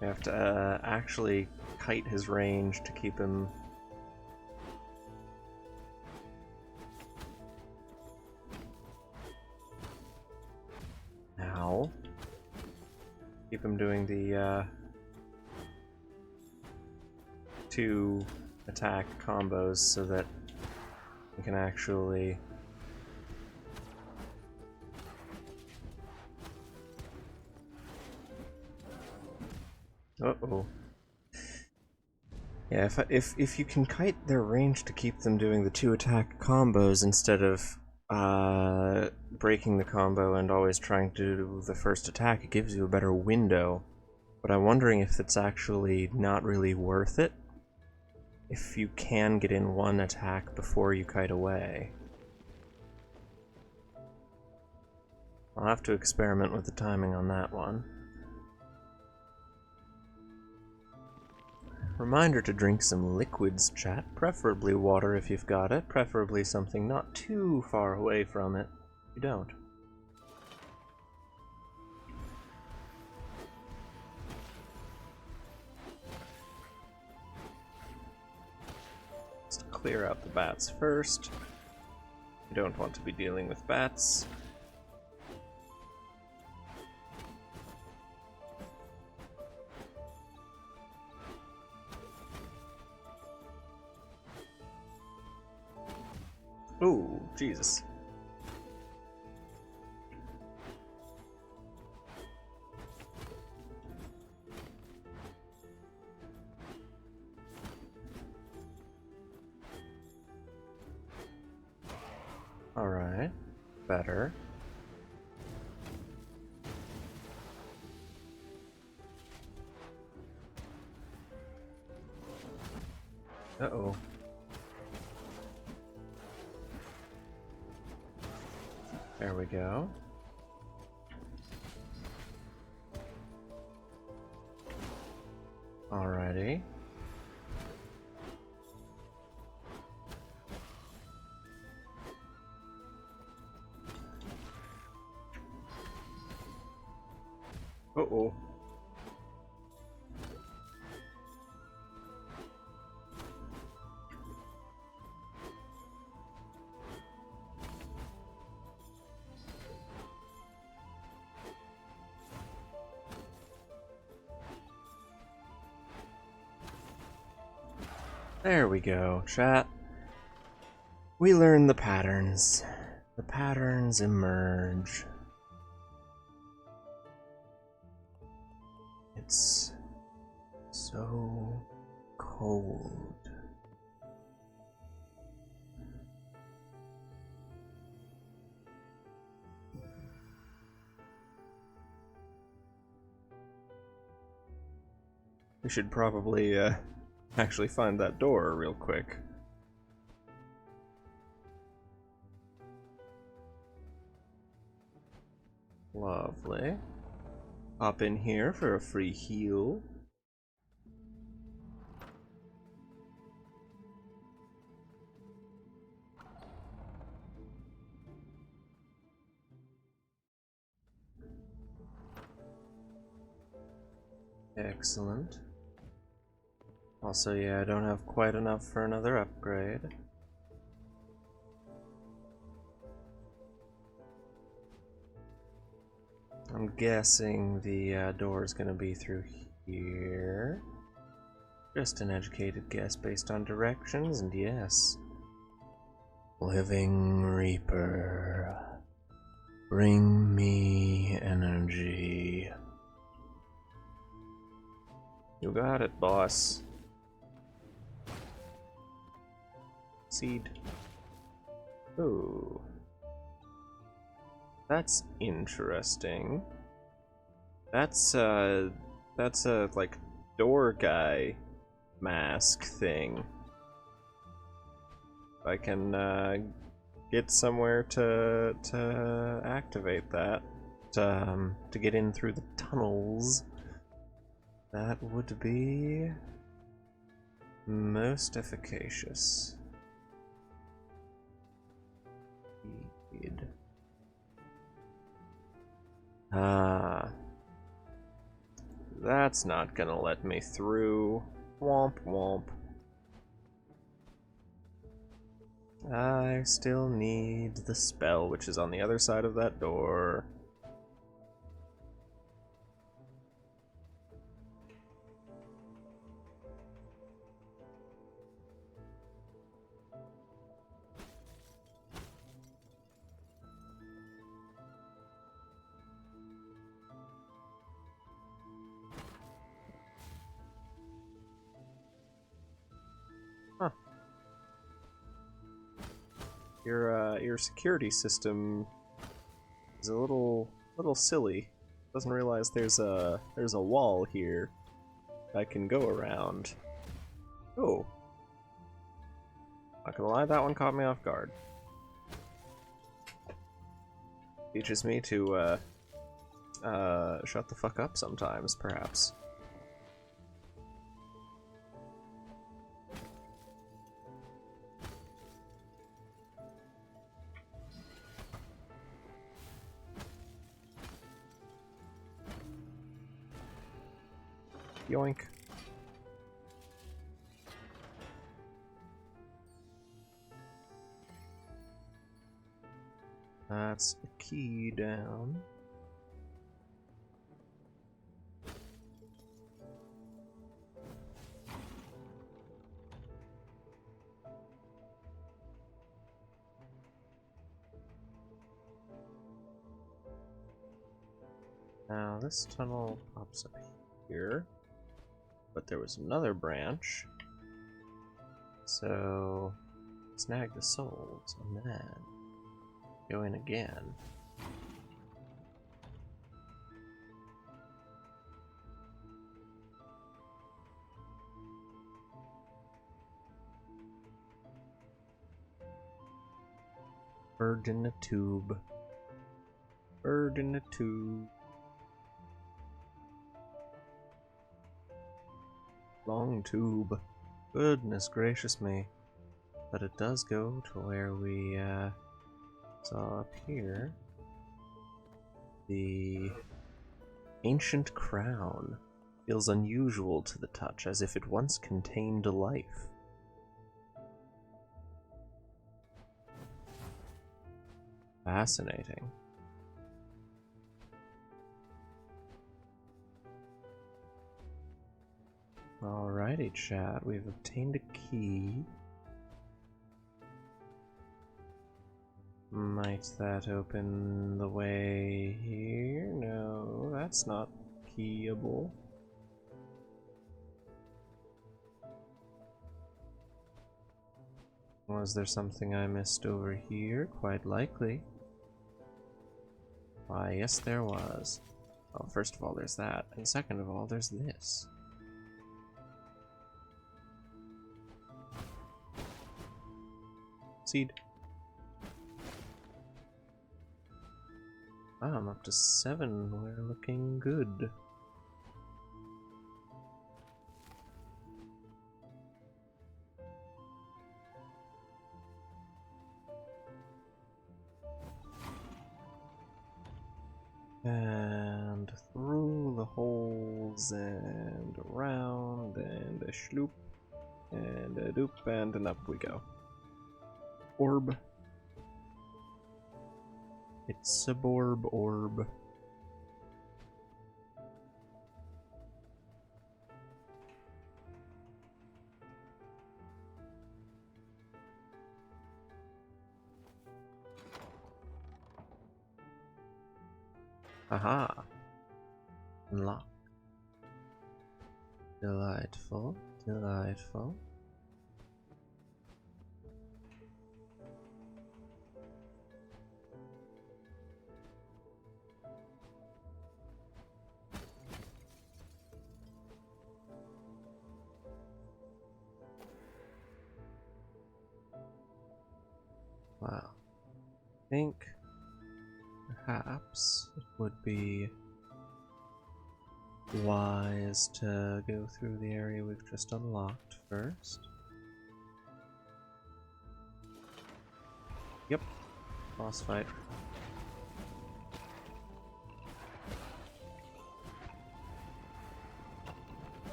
You have to actually kite his range to keep him... Ow. Keep him doing the, 2 attack combos so that he can actually... Uh-oh. Yeah, if you can kite their range to keep them doing the 2 attack combos instead of breaking the combo and always trying to do the first attack, it gives you a better window. But I'm wondering if it's actually not really worth it if you can get in 1 attack before you kite away. I'll have to experiment with the timing on that one. Reminder to drink some liquids, chat. Preferably water if you've got it. Preferably something not too far away from it if you don't. clear out the bats first. I don't want to be dealing with bats. Ooh, Jesus. Alright, better. Uh-oh. There we go. Alrighty. Uh-oh. There we go, chat. We learn the patterns. The patterns emerge. It's so cold. We should probably actually find that door real quick. Lovely. Hop in here for a free heal. Excellent. Also, yeah, I don't have quite enough for another upgrade. I'm guessing the door is going to be through here. Just an educated guess based on directions, and yes. Living Reaper. Bring me energy. You got it, boss. Seed. Ooh. That's interesting. That's a like door guy mask thing. If I can get somewhere to activate that, to get in through the tunnels, that would be most efficacious. Indeed. Ah. That's not gonna let me through. Womp womp. I still need the spell, which is on the other side of that door. Huh. Your security system is a little silly. Doesn't realize there's a wall here I can go around. Oh. Not gonna lie, that one caught me off guard. Teaches me to shut the fuck up sometimes, perhaps. Yoink. That's a key down. Now this tunnel pops up here, but there was another branch, so snag the souls and then go in again. Bird in a tube. Bird in a tube. Long tube. Goodness gracious me. But it does go to where we saw up here. The ancient crown feels unusual to the touch, as if it once contained life. Fascinating. Alrighty, chat. We've obtained a key. Might that open the way here? No, that's not keyable. Was there something I missed over here? Quite likely. Why, yes there was. Well, first of all, there's that, and second of all, there's this. Seed. Ah, I'm up to 7. We're looking good. And through the holes and around and a shloop and a doop and up we go. Orb. It's a borb orb. Aha! Unlock. Delightful, delightful. Wow. I think perhaps it would be wise to go through the area we've just unlocked first. Yep, boss fight.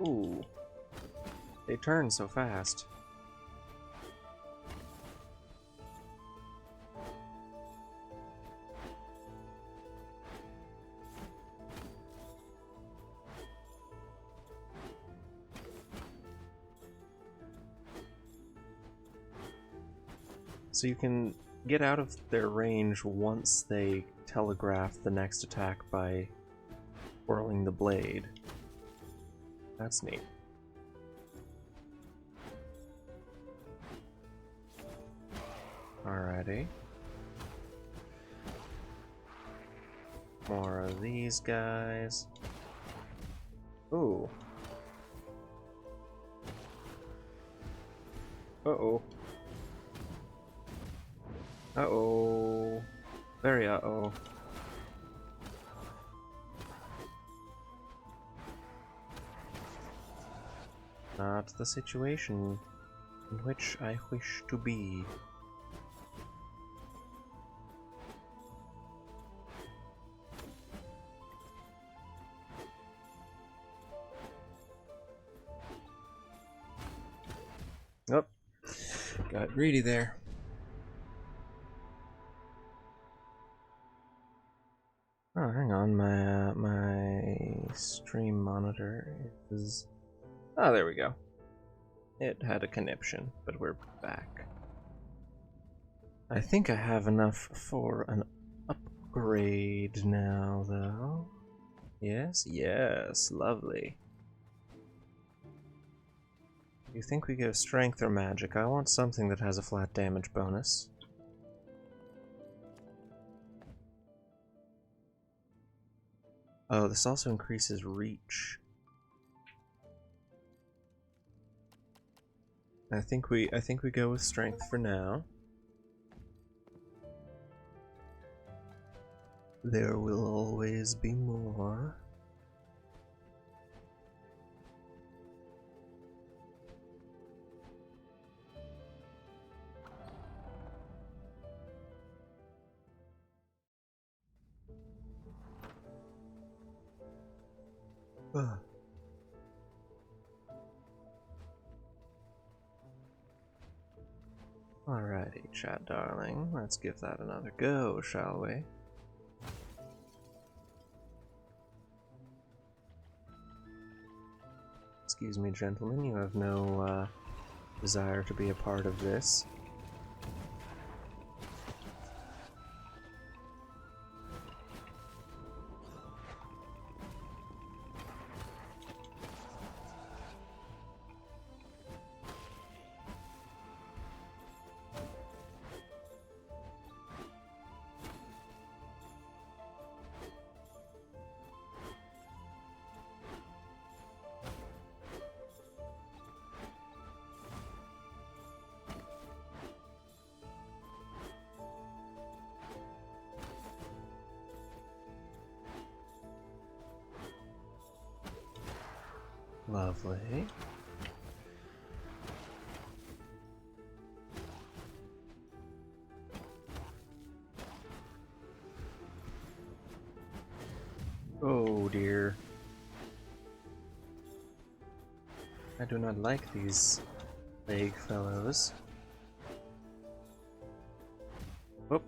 Ooh, they turn so fast. So you can get out of their range once they telegraph the next attack by whirling the blade. That's neat. Alrighty. More of these guys. Ooh. Uh-oh. Uh-oh. Very uh-oh. Not the situation in which I wish to be. Oh, got greedy there. Oh, hang on, my stream monitor is... Oh, there we go. It had a conniption, but we're back. I think I have enough for an upgrade now, though. Yes, yes, lovely. You think we go strength or magic? I want something that has a flat damage bonus. Oh, this also increases reach. I think we go with strength for now. There will always be more. Ugh. Alrighty, chat darling, let's give that another go, shall we? Excuse me, gentlemen, you have no desire to be a part of this. Lovely. Oh dear. I do not like these plague fellows. Oh.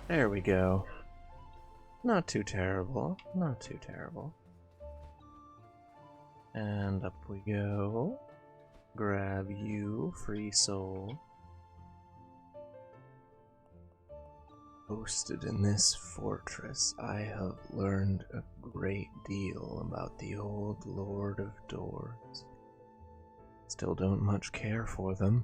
There we go. Not too terrible. Not too terrible. And up we go. Grab you, free soul. Posted in this fortress, I have learned a great deal about the old Lord of Doors. Still don't much care for them.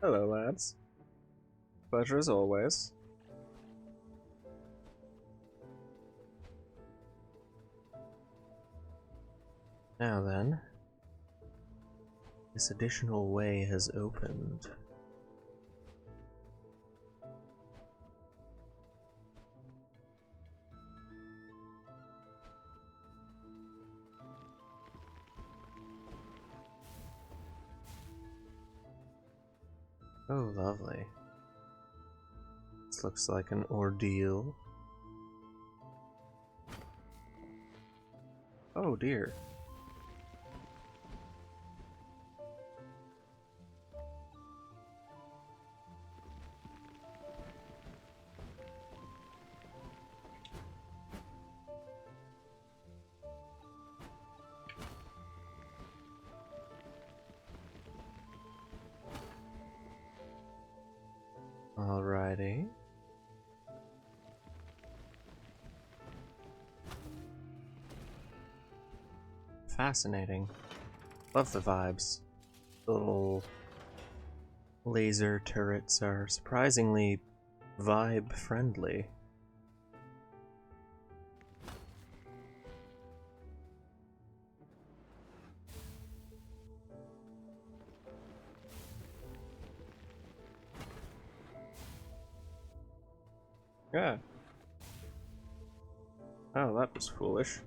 Hello, lads. Pleasure as always. Now then, this additional way has opened. Oh, lovely. This looks like an ordeal. Oh dear. Alrighty. fascinating. Love the vibes. The little laser turrets are surprisingly vibe friendly. Yeah. Oh, that was foolish.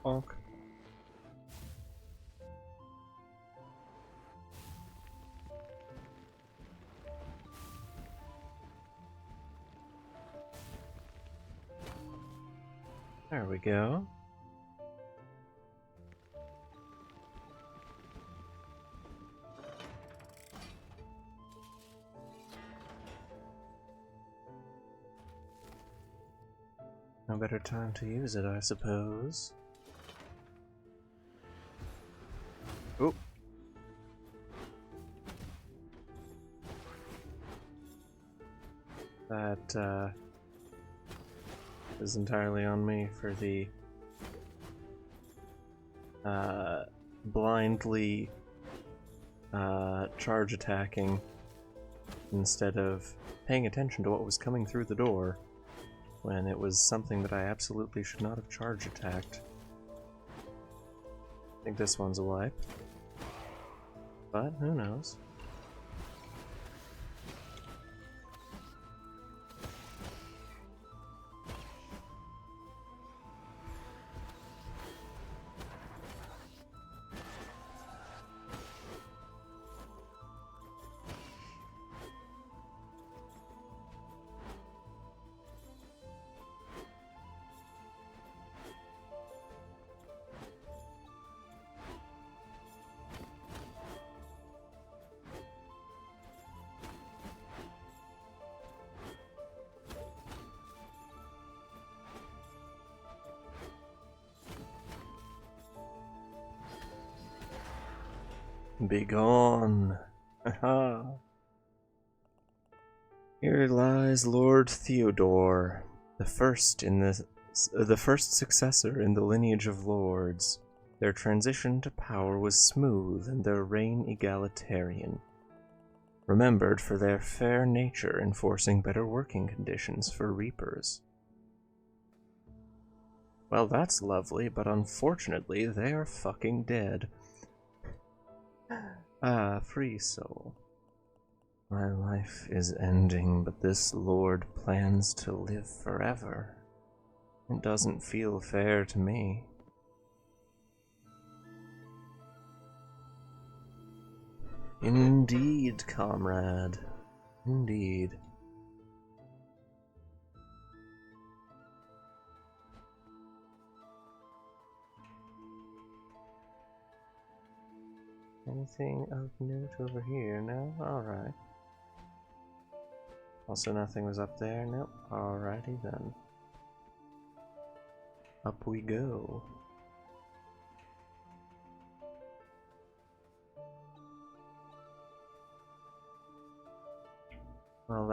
Honk. There we go. No better time to use it, I suppose. Oop. That, is entirely on me for the, blindly, charge attacking instead of paying attention to what was coming through the door when it was something that I absolutely should not have charge attacked. I think this one's a wipe, but who knows. Begone! Aha! Here lies Lord Theodore, the first successor in the lineage of lords. Their transition to power was smooth and their reign egalitarian, remembered for their fair nature enforcing better working conditions for reapers. Well, that's lovely, but unfortunately they are fucking dead. Ah, free soul. My life is ending, but this lord plans to live forever. It doesn't feel fair to me. Indeed, comrade. Indeed. Anything of note over here? No? Alright. Also nothing was up there? Nope. Alrighty then. Up we go. Well,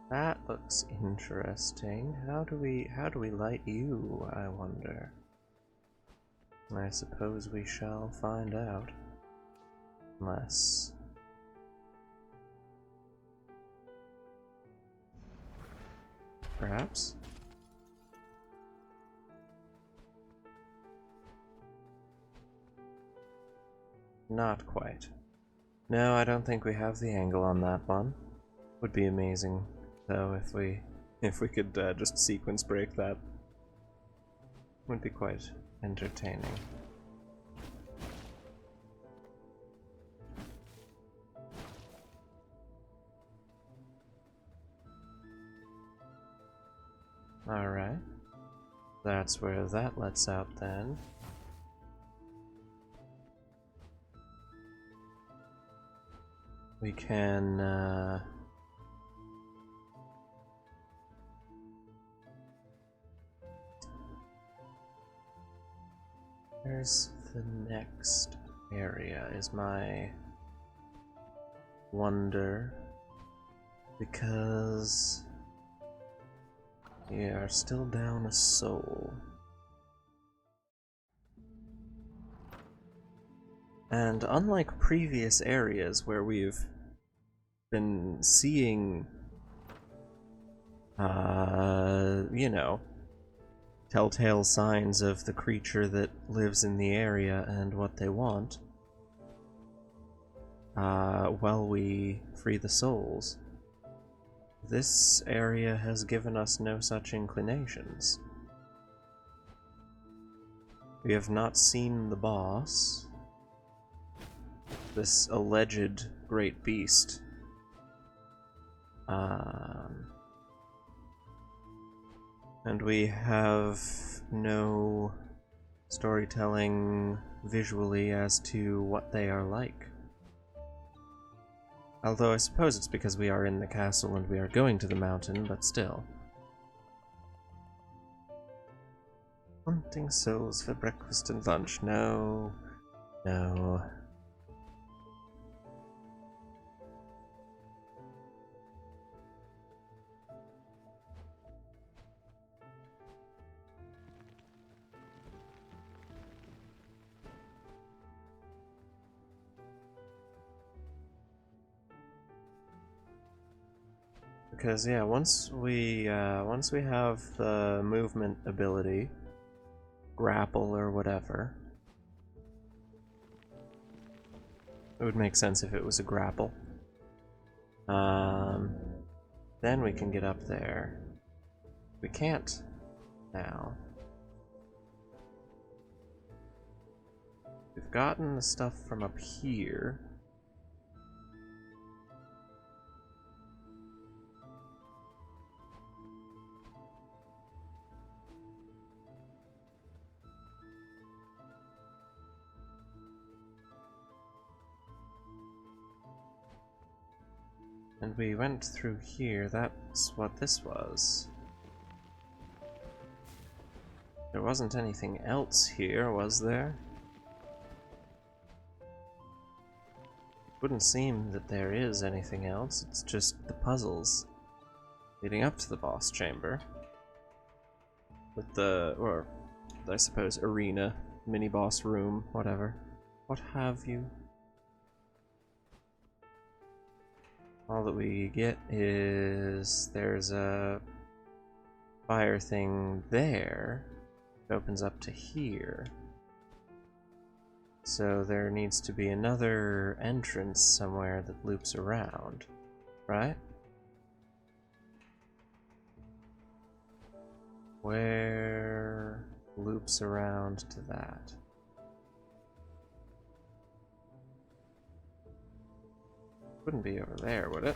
that looks interesting. How do we light you, I wonder? I suppose we shall find out. Unless... perhaps? Not quite. No, I don't think we have the angle on that one. Would be amazing, though, if we could just sequence break that. Would be quite entertaining. Alright. That's where that lets out then. We can Where's the next area is my wonder, because we are still down a soul. And unlike previous areas where we've been seeing, you know, telltale signs of the creature that lives in the area and what they want, while we free the souls, this area has given us no such inclinations. We have not seen the boss, this alleged great beast. And we have no storytelling visually as to what they are like. Although I suppose it's because we are in the castle and we are going to the mountain, but still. Hunting souls for breakfast and lunch. No. No. Because yeah, once we have the movement ability, grapple or whatever, it would make sense if it was a grapple. Then we can get up there. We can't now. We've gotten the stuff from up here. And we went through here, that's what this was. There wasn't anything else here, was there? It wouldn't seem that there is anything else, it's just the puzzles leading up to the boss chamber. With the, or I suppose, arena, mini-boss room, whatever. What have you? All that we get is there's a fire thing there that opens up to here. So there needs to be another entrance somewhere that loops around, right? Where loops around to that? Wouldn't be over there, would it?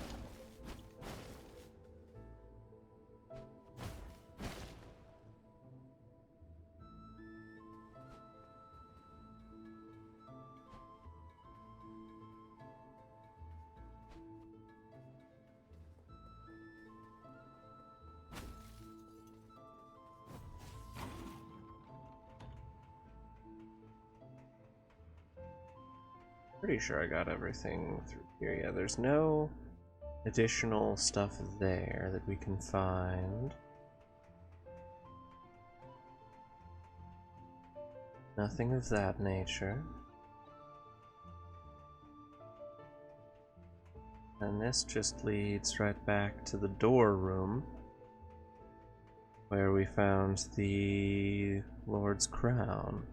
Pretty sure I got everything through here. Yeah, there's no additional stuff there that we can find. Nothing of that nature. And this just leads right back to the door room, where we found the Lord's Crown.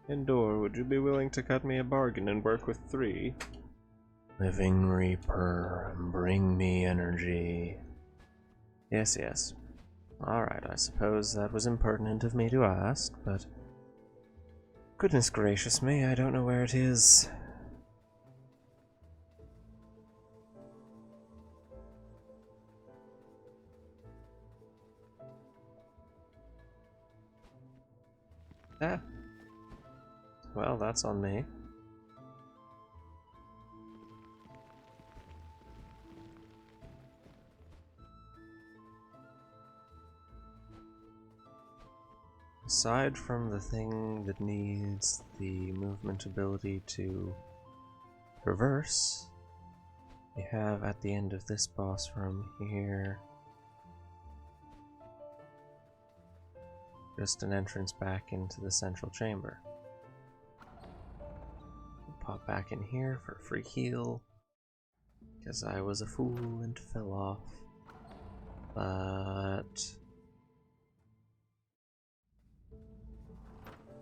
Indoor, would you be willing to cut me a bargain and work with 3? Living Reaper, bring me energy. Yes, yes. Alright, I suppose that was impertinent of me to ask, but goodness gracious me, I don't know where it is. Ah. Well, that's on me. aside from the thing that needs the movement ability to reverse, we have at the end of this boss room here just an entrance back into the central chamber. We'll pop back in here for a free heal, because I was a fool and fell off. But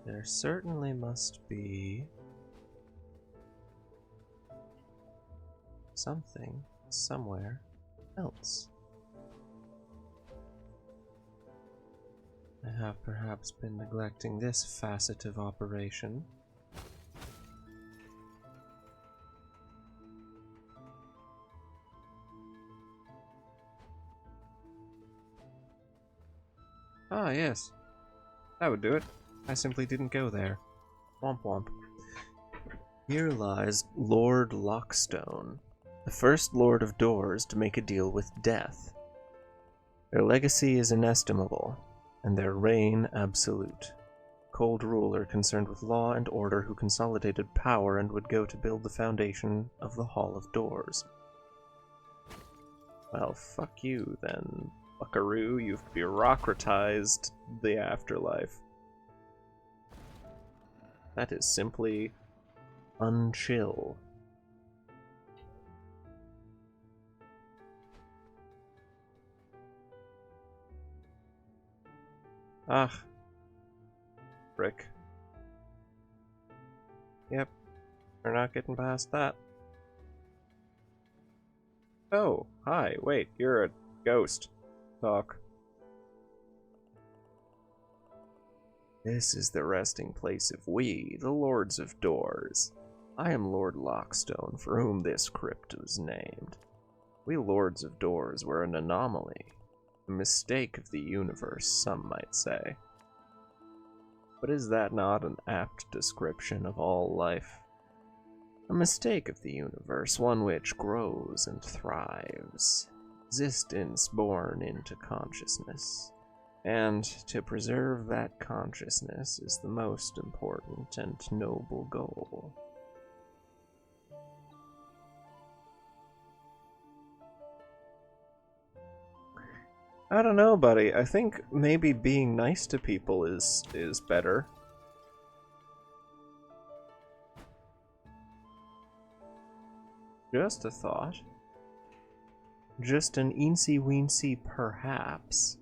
there certainly must be something somewhere else. I have perhaps been neglecting this facet of operation. Ah, yes. That would do it. I simply didn't go there. Womp womp. Here lies Lord Lockstone, the first Lord of Doors to make a deal with death. Their legacy is inestimable, and their reign absolute. Cold ruler concerned with law and order who consolidated power and would go to build the foundation of the Hall of Doors. Well, fuck you then, buckaroo. You've bureaucratized the afterlife. That is simply unchill. Ah. Frick. Yep. We're not getting past that. Oh, hi. Wait, you're a ghost. Talk. This is the resting place of we, the Lords of Doors. I am Lord Lockstone, for whom this crypt was named. We Lords of Doors were an anomaly. A mistake of the universe, some might say. But is that not an apt description of all life? A mistake of the universe, one which grows and thrives, existence born into consciousness. And to preserve that consciousness is the most important and noble goal. I don't know, buddy. I think maybe being nice to people is better. Just a thought. Just an eensy-weensy perhaps.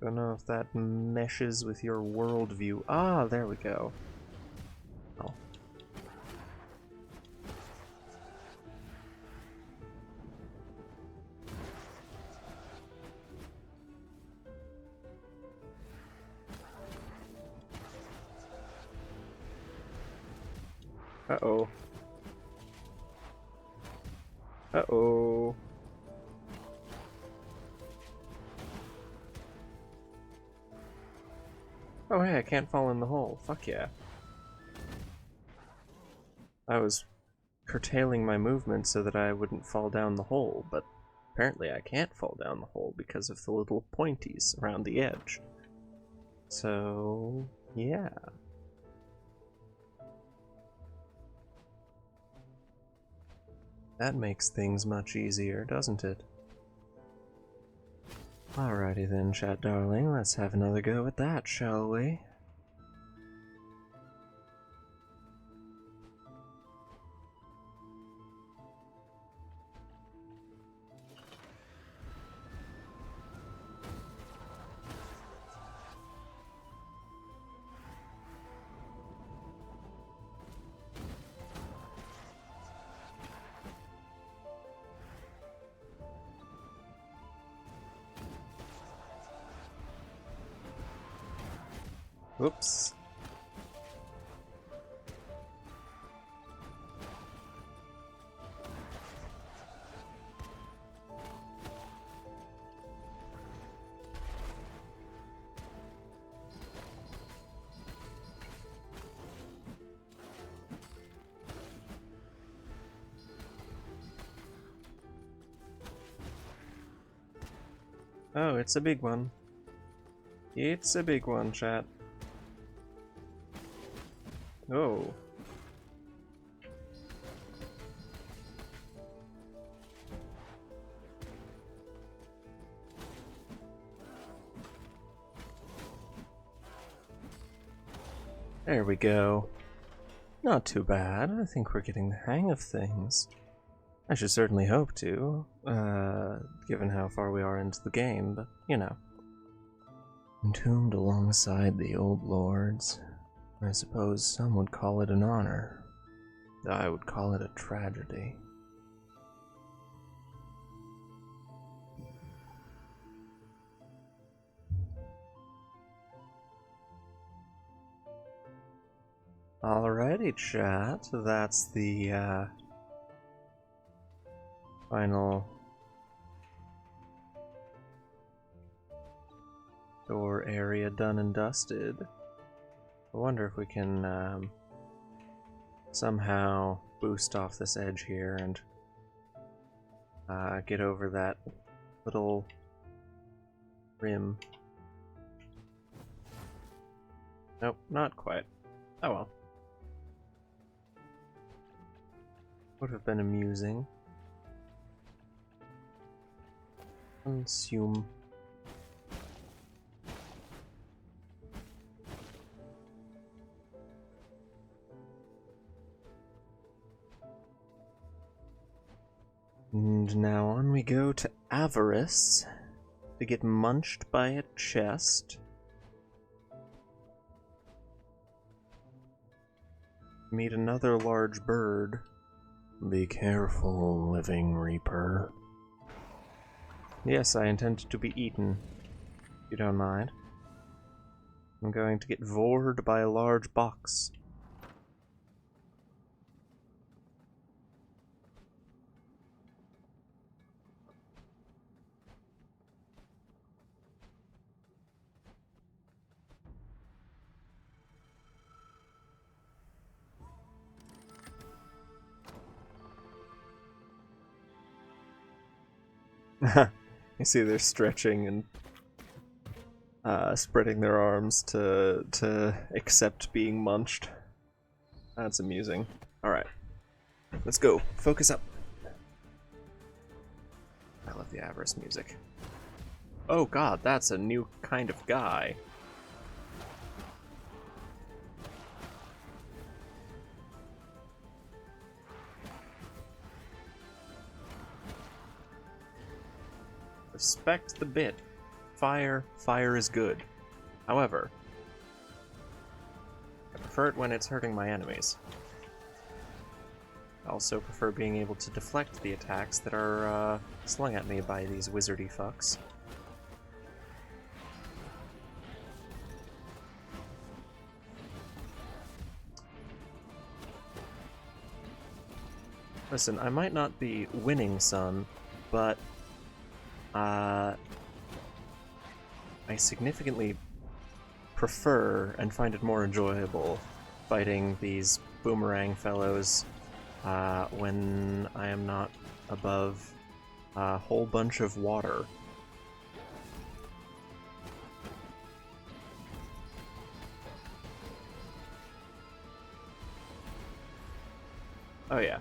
Don't know if that meshes with your worldview. Ah, there we go. Oh. Uh-oh. Uh-oh. Oh hey, I can't fall in the hole. Fuck yeah. I was curtailing my movement so that I wouldn't fall down the hole, but apparently I can't fall down the hole because of the little pointies around the edge. So, yeah. That makes things much easier, doesn't it? Alrighty then, chat darling, let's have another go at that, shall we? Oops. Oh, it's a big one. It's a big one, chat. Oh. There we go. Not too bad. I think we're getting the hang of things. I should certainly hope to, given how far we are into the game, but, you know. Entombed alongside the old lords. I suppose some would call it an honor. I would call it a tragedy. Alrighty, chat. That's the, final door area done and dusted. I wonder if we can, somehow boost off this edge here and get over that little rim. Nope, not quite. Oh well. Would have been amusing. Consume. And now on we go to Avarice to get munched by a chest. Meet another large bird. Be careful, living reaper. Yes, I intend to be eaten, if you don't mind. I'm going to get vored by a large box. You see they're stretching and spreading their arms to accept being munched. That's amusing. Alright. Let's go. Focus up. I love the Avarice music. Oh god, that's a new kind of guy. Respect the bit. Fire is good. However, I prefer it when it's hurting my enemies. I also prefer being able to deflect the attacks that are slung at me by these wizardy fucks. Listen, I might not be winning, son, but I significantly prefer and find it more enjoyable fighting these boomerang fellows when I am not above a whole bunch of water. Oh yeah.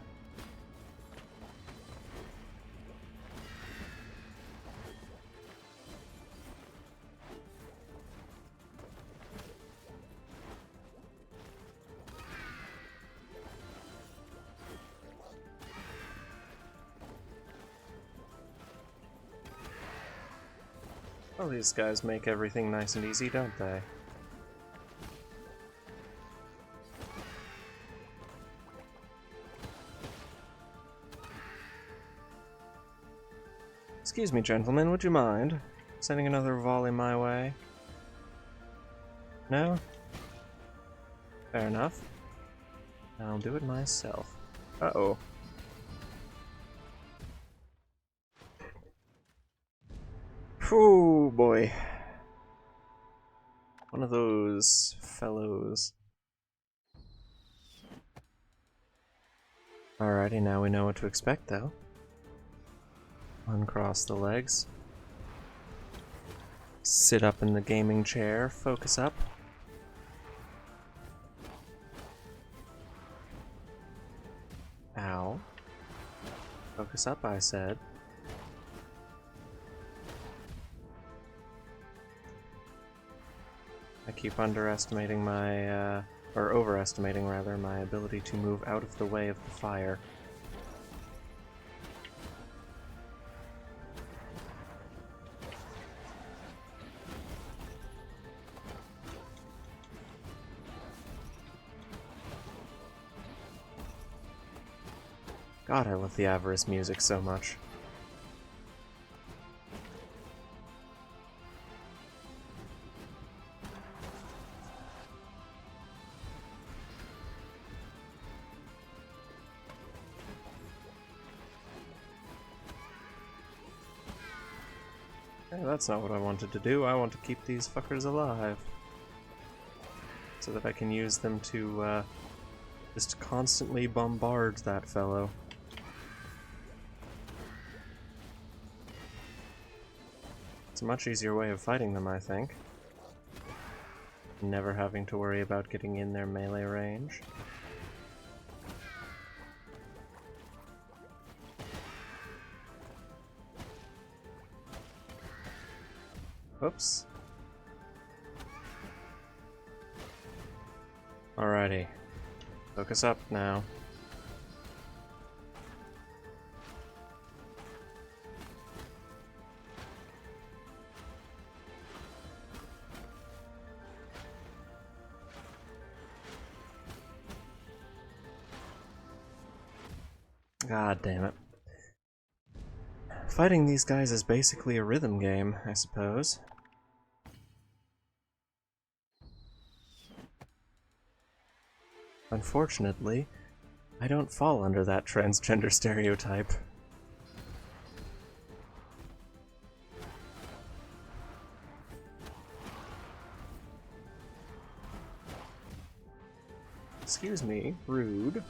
Well, these guys make everything nice and easy, don't they? Excuse me, gentlemen, would you mind sending another volley my way? No? Fair enough. I'll do it myself. Uh-oh. Oh boy. One of those fellows. Alrighty, now we know what to expect though. Uncross the legs. Sit up in the gaming chair, focus up. Ow. Focus up, I said. I keep underestimating my, or overestimating rather, my ability to move out of the way of the fire. God, I love the Avarice music so much. Hey, that's not what I wanted to do. I want to keep these fuckers alive. So that I can use them to, just constantly bombard that fellow. It's a much easier way of fighting them, I think. Never having to worry about getting in their melee range. Whoops. Alrighty. Focus up now. God damn it. Fighting these guys is basically a rhythm game, I suppose. Unfortunately, I don't fall under that transgender stereotype. Excuse me, rude.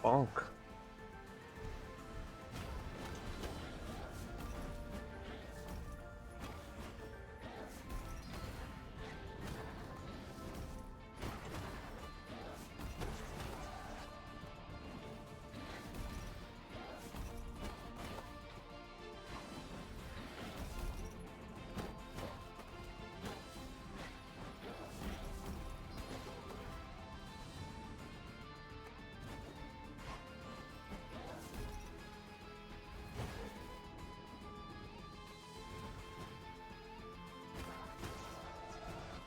Bonk.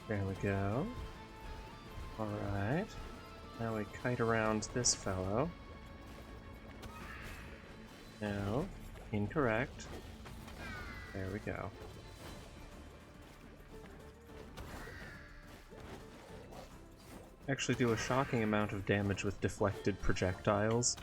There we go. Alright. Now we kite around this fellow. No. Incorrect. There we go. Actually do a shocking amount of damage with deflected projectiles.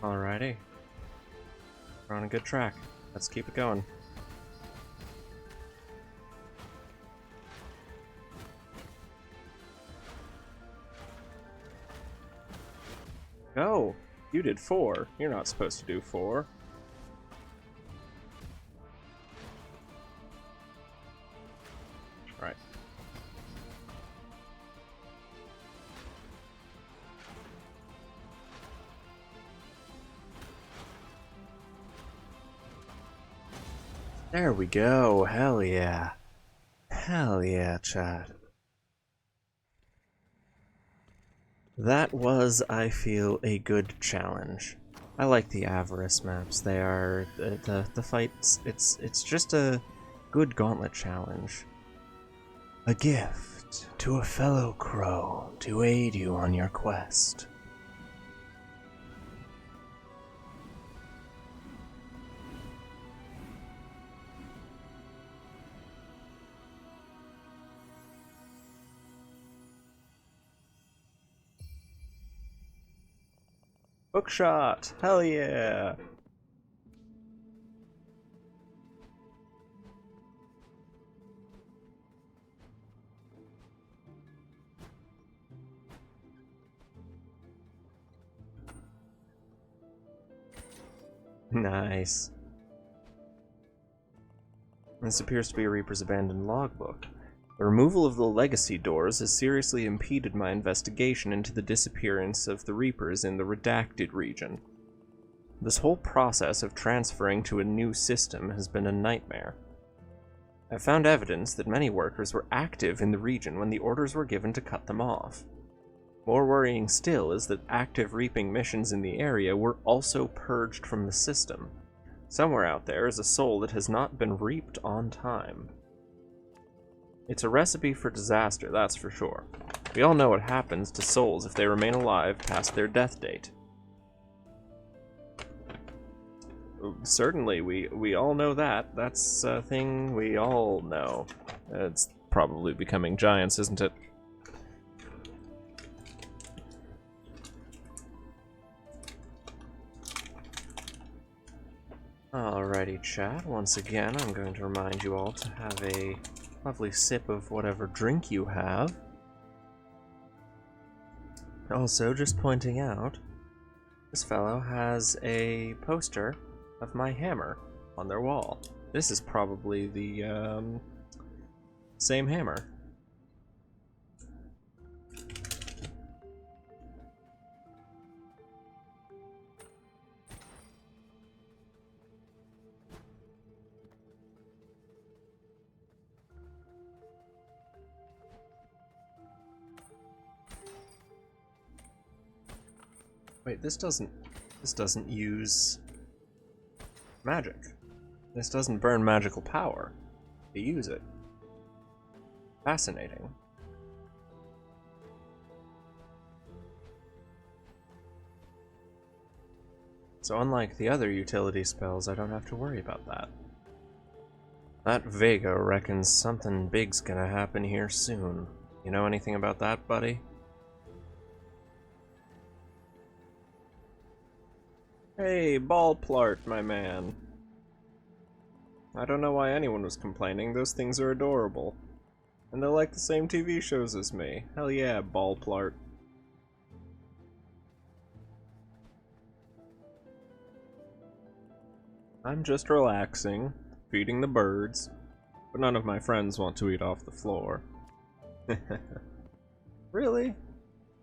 Alrighty. We're on a good track. Let's keep it going. Go! You did 4. You're not supposed to do 4. Right. There we go. Hell yeah. Hell yeah, chat. That was, I feel, a good challenge. I like the Avarice maps. They are the fights. It's just a good gauntlet challenge. A gift to a fellow crow to aid you on your quest. Hookshot! Hell yeah! Nice. This appears to be a Reaper's abandoned logbook. The removal of the legacy doors has seriously impeded my investigation into the disappearance of the Reapers in the Redacted region. This whole process of transferring to a new system has been a nightmare. I found evidence that many workers were active in the region when the orders were given to cut them off. More worrying still is that active reaping missions in the area were also purged from the system. Somewhere out there is a soul that has not been reaped on time. It's a recipe for disaster, that's for sure. We all know what happens to souls if they remain alive past their death date. Certainly, we all know that. That's a thing we all know. It's probably becoming giants, isn't it? Alrighty, chat. Once again, I'm going to remind you all to have a lovely sip of whatever drink you have. Also, just pointing out, this fellow has a poster of my hammer on their wall. This is probably the same hammer. Wait, this doesn't use magic. This doesn't burn magical power to use it. Fascinating. So unlike the other utility spells, I don't have to worry about that. That Vega reckons something big's gonna happen here soon. You know anything about that, buddy? Hey, Ballplart, my man. I don't know why anyone was complaining. Those things are adorable. And they're like the same TV shows as me. Hell yeah, Ballplart. I'm just relaxing, feeding the birds, but none of my friends want to eat off the floor. Really?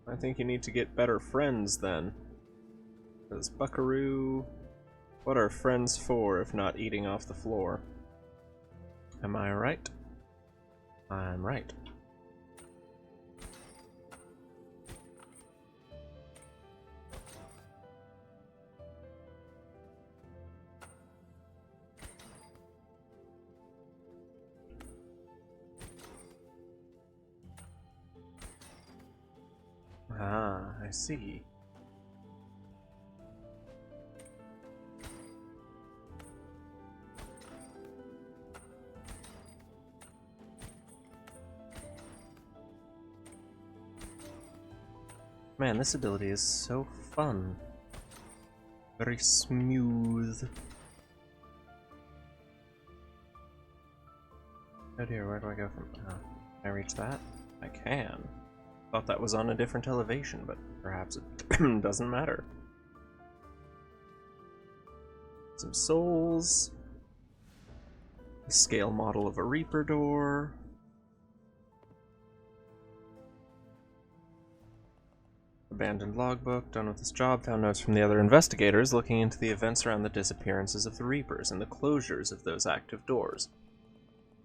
I think you need to get better friends then. Because Buckaroo, what are friends for if not eating off the floor? Am I right? I'm right. Ah, I see. Man, this ability is so fun. Very smooth. Oh dear, where do I go from? Oh, can I reach that? I can. Thought that was on a different elevation, but perhaps it doesn't matter. Some souls. A scale model of a Reaper door. Abandoned logbook, done with this job, found notes from the other investigators looking into the events around the disappearances of the Reapers and the closures of those active doors.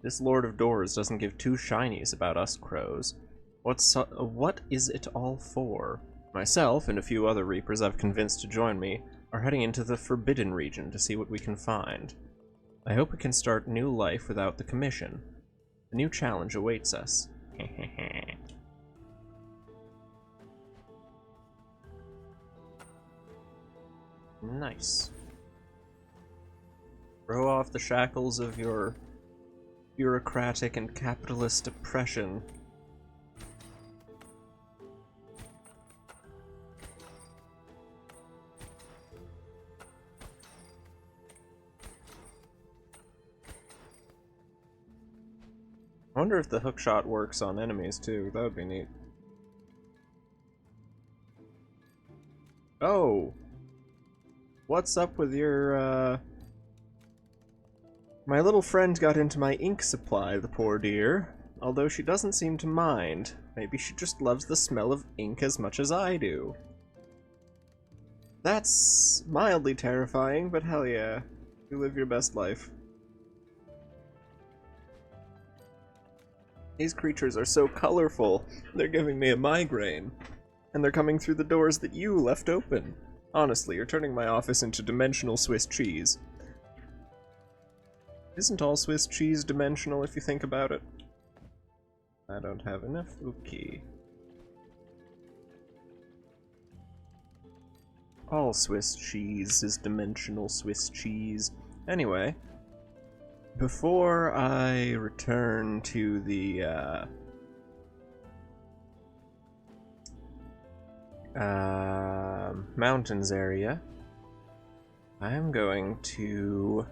This Lord of Doors doesn't give two shinies about us crows. What is it all for? Myself and a few other Reapers I've convinced to join me are heading into the Forbidden region to see what we can find. I hope we can start new life without the Commission. A new challenge awaits us. Nice. Throw off the shackles of your bureaucratic and capitalist oppression. wonder if the hookshot works on enemies too. That would be neat. Oh! What's up with your, My little friend got into my ink supply, the poor dear. Although she doesn't seem to mind. Maybe she just loves the smell of ink as much as I do. That's mildly terrifying, but hell yeah. You live your best life. These creatures are so colorful. They're giving me a migraine. And they're coming through the doors that you left open. Honestly, you're turning my office into dimensional Swiss cheese. Isn't all Swiss cheese dimensional if you think about it? I don't have enough. Okay. All Swiss cheese is dimensional Swiss cheese. Anyway, before I return to the mountains area, I am going to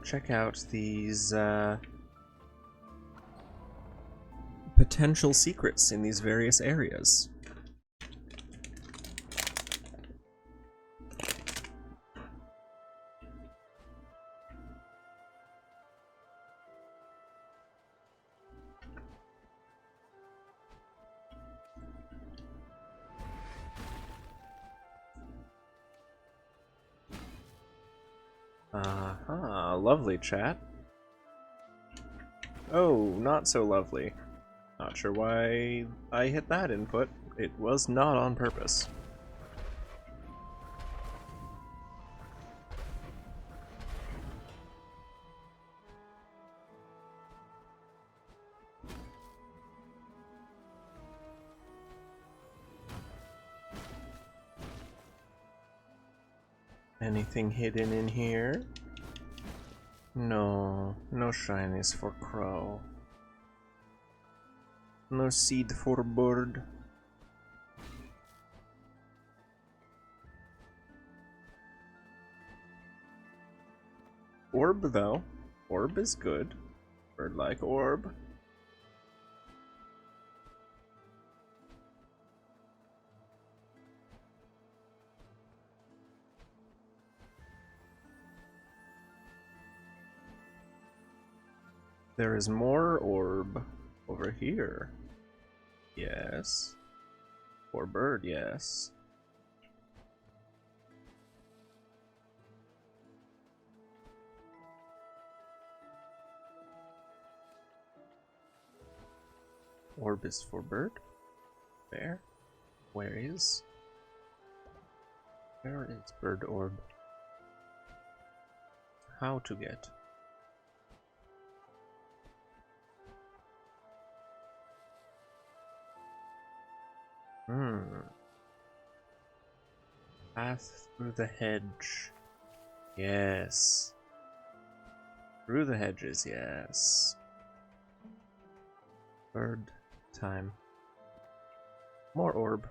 check out these potential secrets in these various areas. Aha, lovely chat. Oh, not so lovely. Not sure why I hit that input. It was not on purpose. Anything hidden in here? No, no shinies for crow. No seed for bird. Orb though. Orb is good. Bird-like orb. There is more orb over here. Yes. Or bird, yes. Orb is for bird. Where? Where is bird orb? How to get? Path through the hedge. Yes. Through the hedges, yes. Bird time. More orb.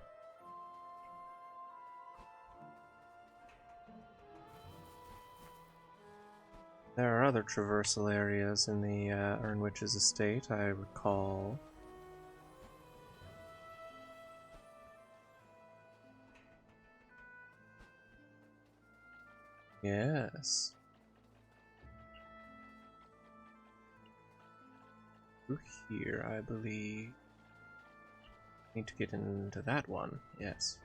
There are other traversal areas in the Urnwitch's estate, I recall. Yes. Through here, I believe. Need to get into that one. Yes.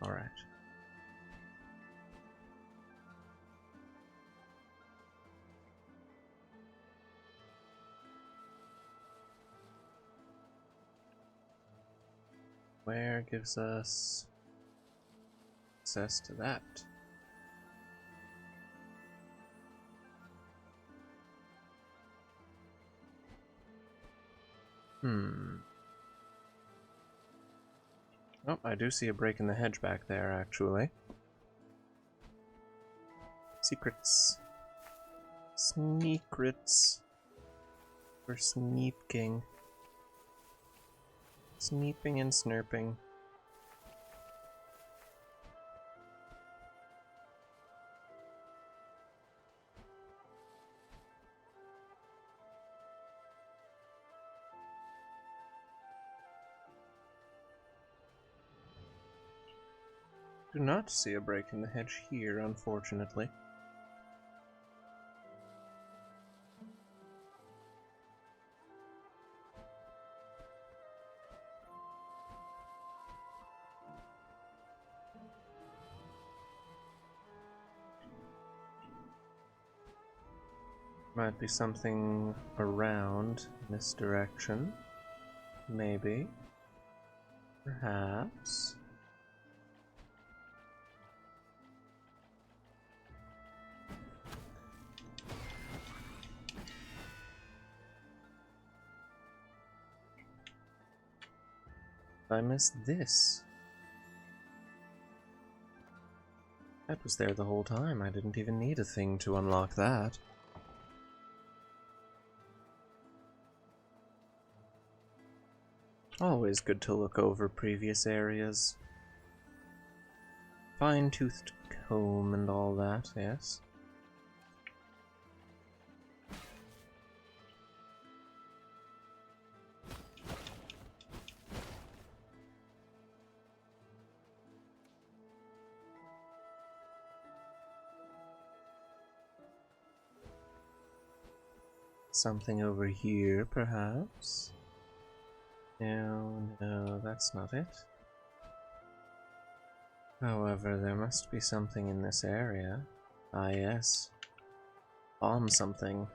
Alright. Where gives us access to that? Oh, I do see a break in the hedge back there, actually. Secrets. Sneakrits. We're sneaking. Sneeping and snurping. Do not see a break in the hedge here, unfortunately. Might be something around this direction. Maybe. Perhaps. I missed this. That was there the whole time. I didn't even need a thing to unlock that. Always good to look over previous areas. Fine-toothed comb and all that, yes. Something over here, perhaps? No, that's not it. However, there must be something in this area. Ah, yes. Bomb something.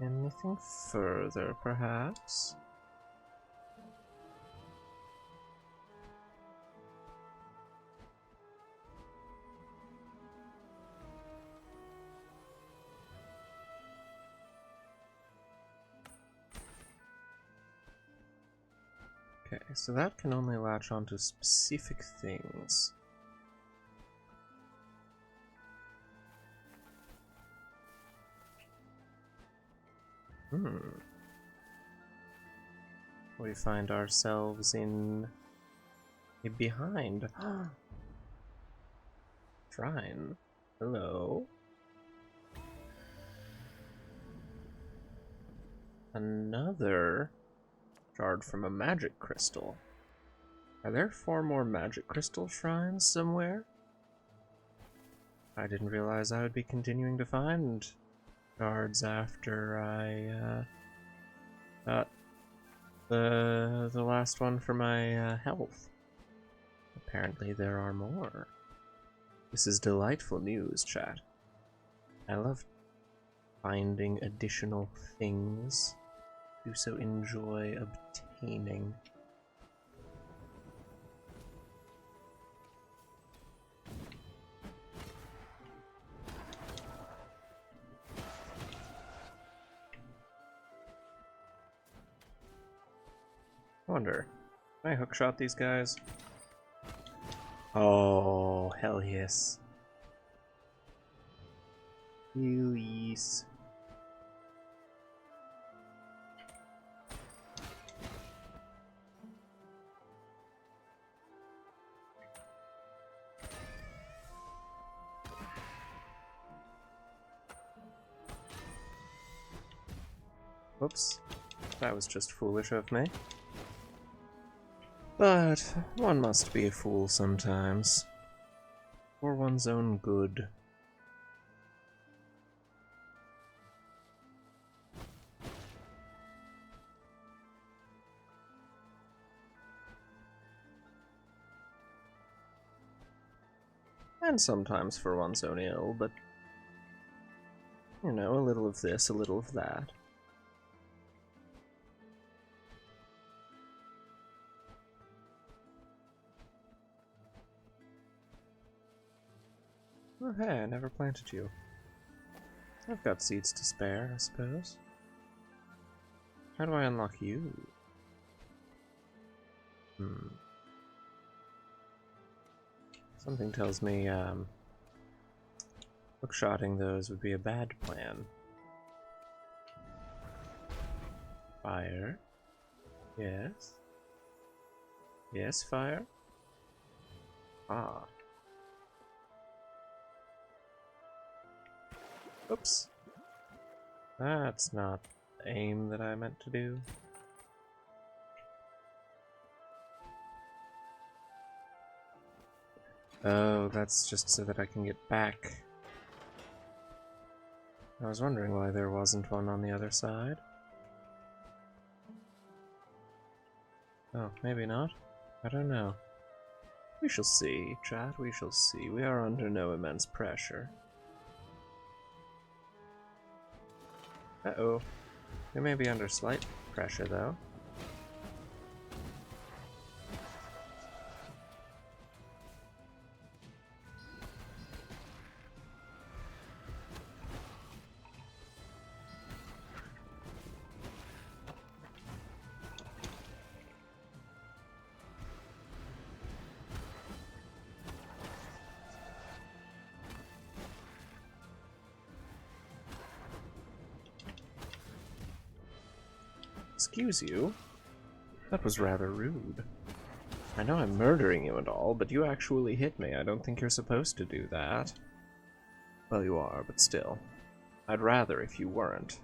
Anything further, perhaps? Okay, so that can only latch onto specific things. We find ourselves in a behind. Shrine. Hello. Another shard from a magic crystal. Are there 4 more magic crystal shrines somewhere? I didn't realize I would be continuing to find shards after I got the last one for my health. Apparently there are more. This is delightful news, chat. I love finding additional things to so enjoy obtaining. I wonder, can I hookshot these guys? Oh, hell yes. Hell yes. Whoops. That was just foolish of me. But one must be a fool sometimes. For one's own good. And sometimes for one's own ill, but you know, a little of this, a little of that. Oh hey, I never planted you. I've got seeds to spare, I suppose. How do I unlock you? Something tells me, hookshotting those would be a bad plan. Fire. Yes. Yes, fire. Ah. Oops. That's not the aim that I meant to do. Oh, that's just so that I can get back. I was wondering why there wasn't one on the other side. Oh, maybe not? I don't know. We shall see, chat, we shall see. We are under no immense pressure. Uh-oh. We may be under slight pressure, though. Excuse you? That was rather rude. I know I'm murdering you and all, but you actually hit me. I don't think you're supposed to do that. Well, you are, but still. I'd rather if you weren't.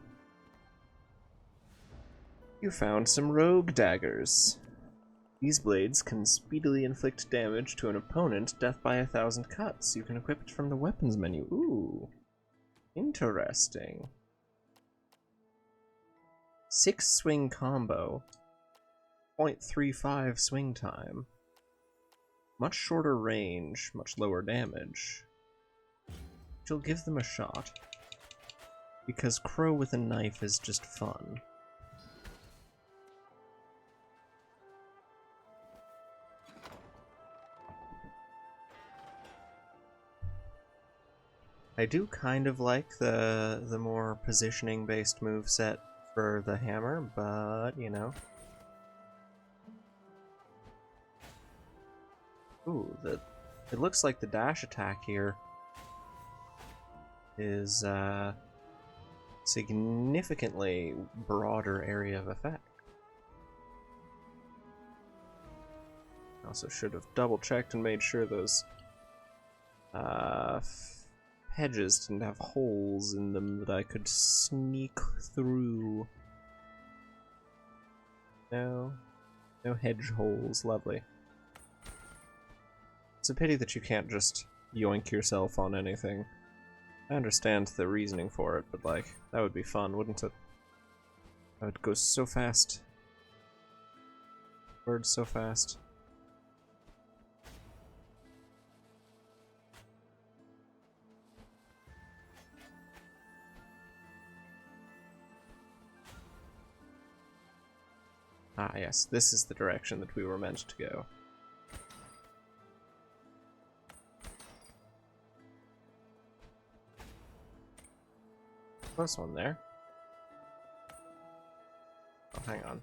You found some rogue daggers. These blades can speedily inflict damage to an opponent, death by 1,000 cuts. You can equip it from the weapons menu. Ooh. Interesting. 6 swing combo. 0.35 swing time. Much shorter range, much lower damage. She'll give them a shot. Because Crow with a knife is just fun. I do kind of like the more positioning based moveset for the hammer, but you know. Ooh, it looks like the dash attack here is significantly broader area of effect. Also should have double checked and made sure those hedges didn't have holes in them that I could sneak through. No. No hedge holes. Lovely. It's a pity that you can't just yoink yourself on anything. I understand the reasoning for it, but like, that would be fun, wouldn't it? That would go so fast. Words so fast. Ah, yes, this is the direction that we were meant to go. Close one there. Oh, hang on.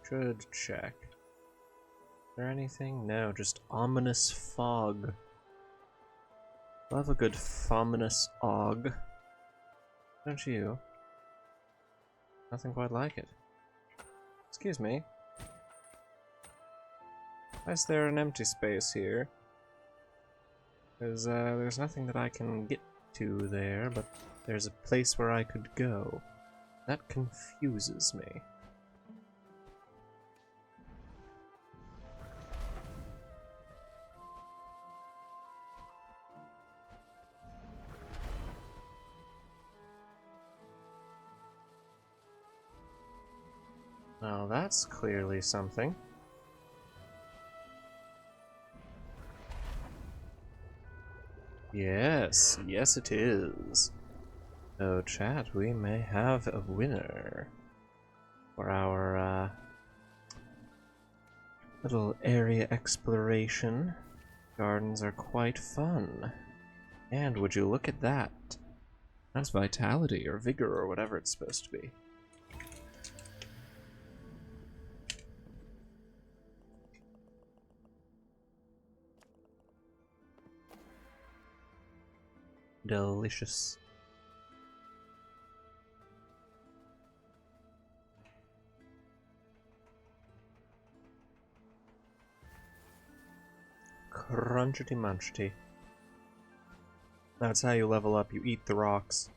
Should check. Is there anything? No, just ominous fog. Love a good ominous og. Don't you? Nothing quite like it. Excuse me. Why is there an empty space here? There's nothing that I can get to there, but there's a place where I could go. That confuses me. Well, that's clearly something. Yes, yes it is. So chat, we may have a winner for our little area exploration. Gardens are quite fun. And would you look at that? That's vitality or vigor or whatever it's supposed to be. Delicious. Crunchity munchity. That's how you level up, you eat the rocks.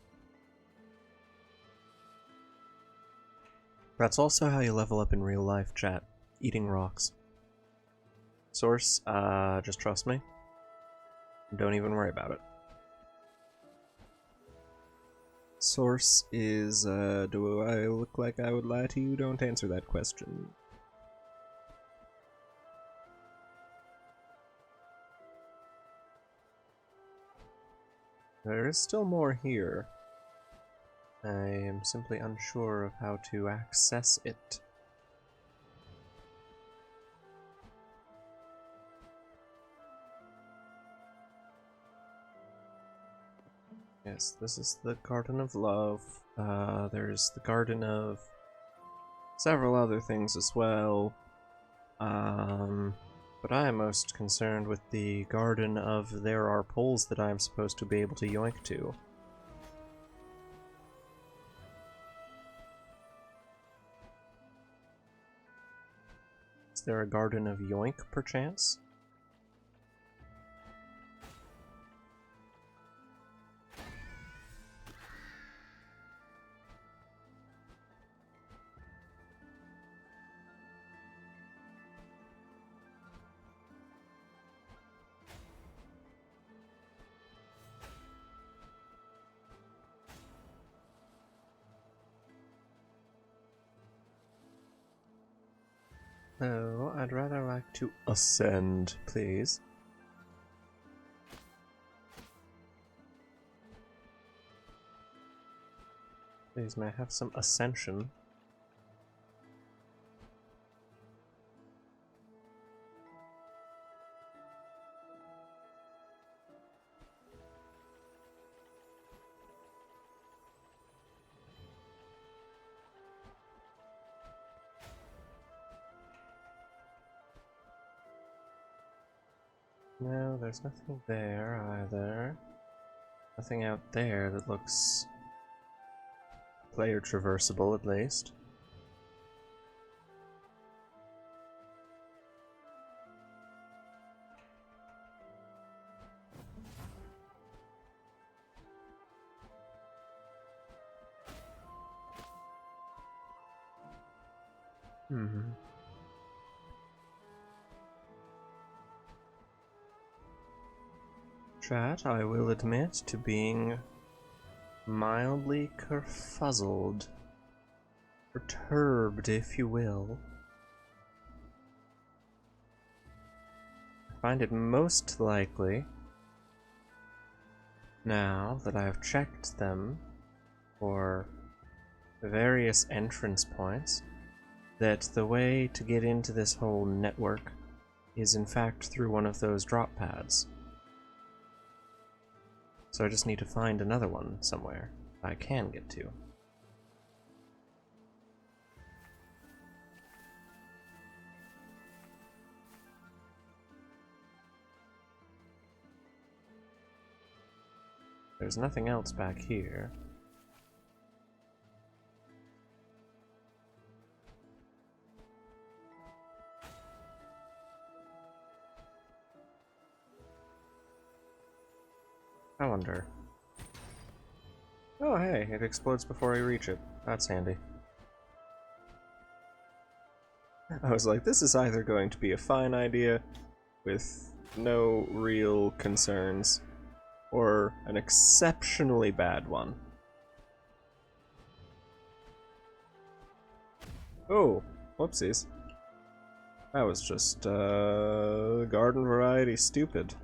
That's also how you level up in real life, chat. Eating rocks. Source, just trust me. Don't even worry about it. Source is, do I look like I would lie to you? Don't answer that question. There is still more here. I am simply unsure of how to access it. Yes, this is the Garden of Love. There's the Garden of several other things as well. But I am most concerned with the Garden of there are poles that I am supposed to be able to yoink to. Is there a Garden of Yoink, perchance? Oh, I'd rather like to ascend, please. Please, may I have some ascension? No, there's nothing there either. Nothing out there that looks player traversable, at least. Chat, I will admit to being mildly kerfuzzled. Perturbed, if you will. I find it most likely, now that I have checked them for various entrance points, that the way to get into this whole network is in fact through one of those drop pads. So I just need to find another one somewhere I can get to. There's nothing else back here. I wonder. Oh hey, it explodes before I reach it. That's handy. I was like, this is either going to be a fine idea with no real concerns, or an exceptionally bad one. Oh, whoopsies. That was just, garden variety stupid.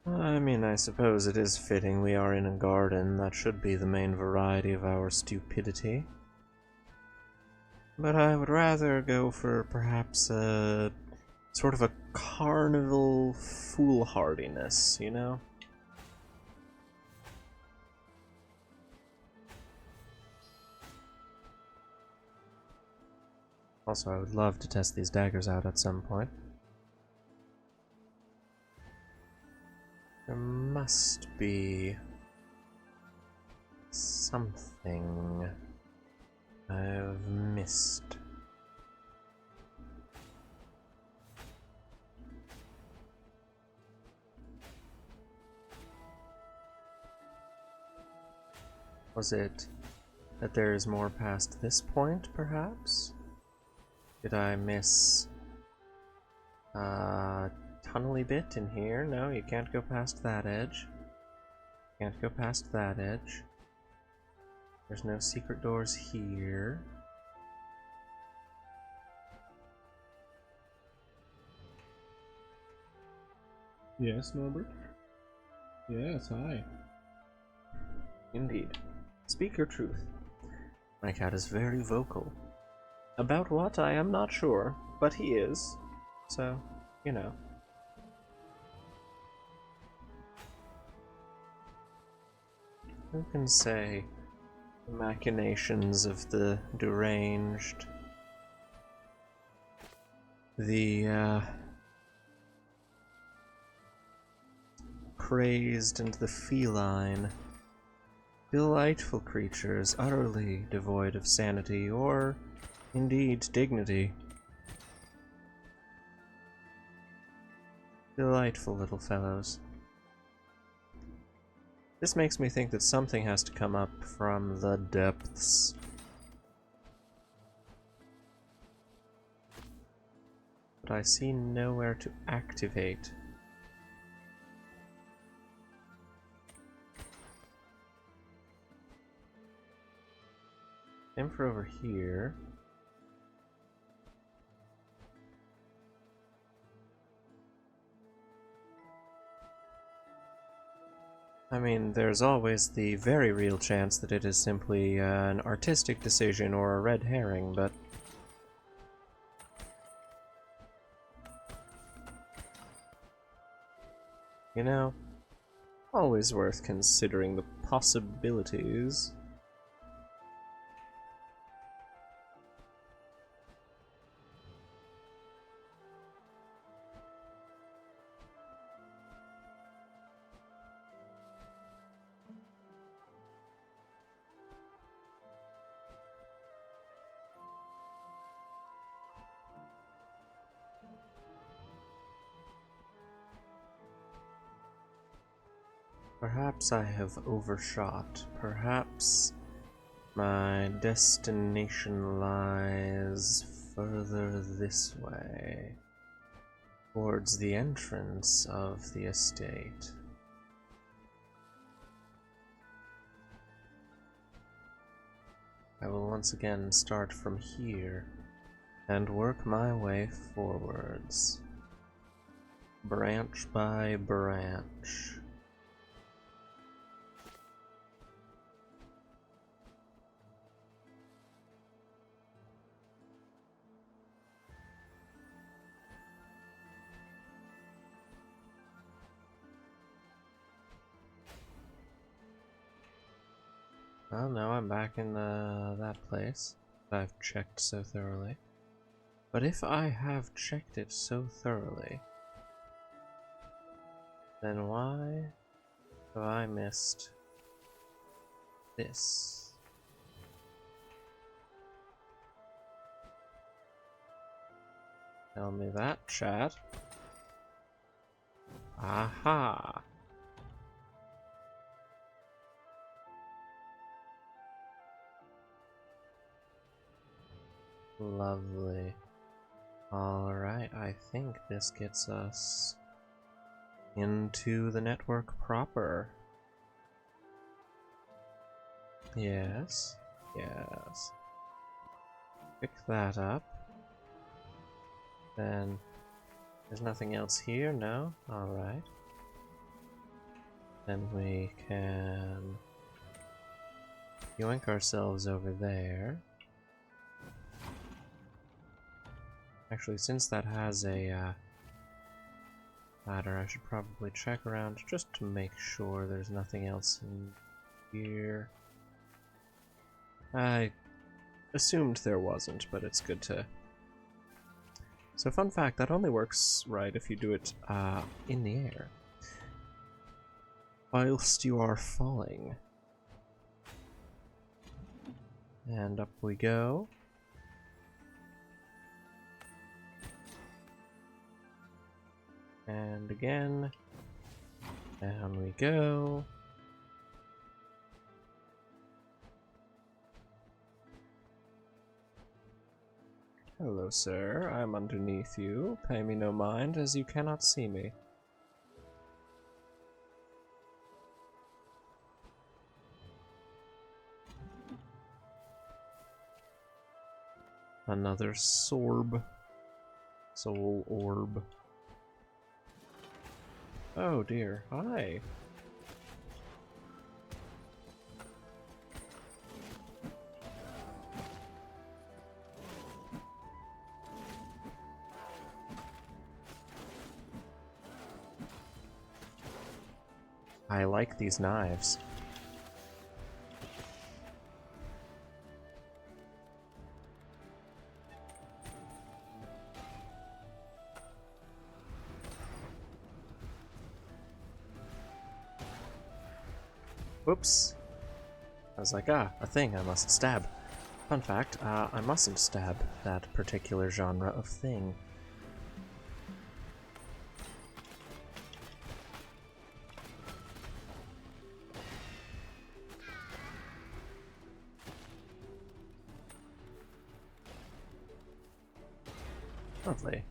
I mean, I suppose it is fitting we are in a garden. That should be the main variety of our stupidity. But I would rather go for perhaps a sort of a carnival foolhardiness, you know? Also, I would love to test these daggers out at some point. There must be something I've missed. Was it that there is more past this point, perhaps? Did I miss a tunnely bit in here? No, you can't go past that edge. Can't go past that edge. There's no secret doors here. Yes, Norbert? Yes, hi. Indeed. Speak your truth. My cat is very vocal. About what, I am not sure, but he is. So, you know. Who can say the machinations of the deranged, the crazed and the feline, delightful creatures utterly devoid of sanity or indeed dignity. Delightful little fellows. This makes me think that something has to come up from the depths. But I see nowhere to activate. Aim for over here. I mean, there's always the very real chance that it is simply an artistic decision or a red herring, but... you know, always worth considering the possibilities. Perhaps I have overshot. Perhaps my destination lies further this way, towards the entrance of the estate. I will once again start from here and work my way forwards, branch by branch. Well, now I'm back in that place that I've checked so thoroughly. But if I have checked it so thoroughly, then why have I missed this? Tell me that, chat. Aha! Lovely. Alright, I think this gets us into the network proper. Yes, yes. Pick that up. Then, there's nothing else here, no? Alright. Then we can yoink ourselves over there. Actually, since that has a ladder, I should probably check around just to make sure there's nothing else in here. I assumed there wasn't, but it's good to So fun fact, that only works right if you do it in the air. Whilst you are falling. And up we go. And again. Down we go. Hello, sir. I'm underneath you. Pay me no mind, as you cannot see me. Another sorb. Soul orb. Oh dear. Hi. I like these knives. Whoops. I was like, a thing I must stab. Fun fact, I mustn't stab that particular genre of thing. Lovely.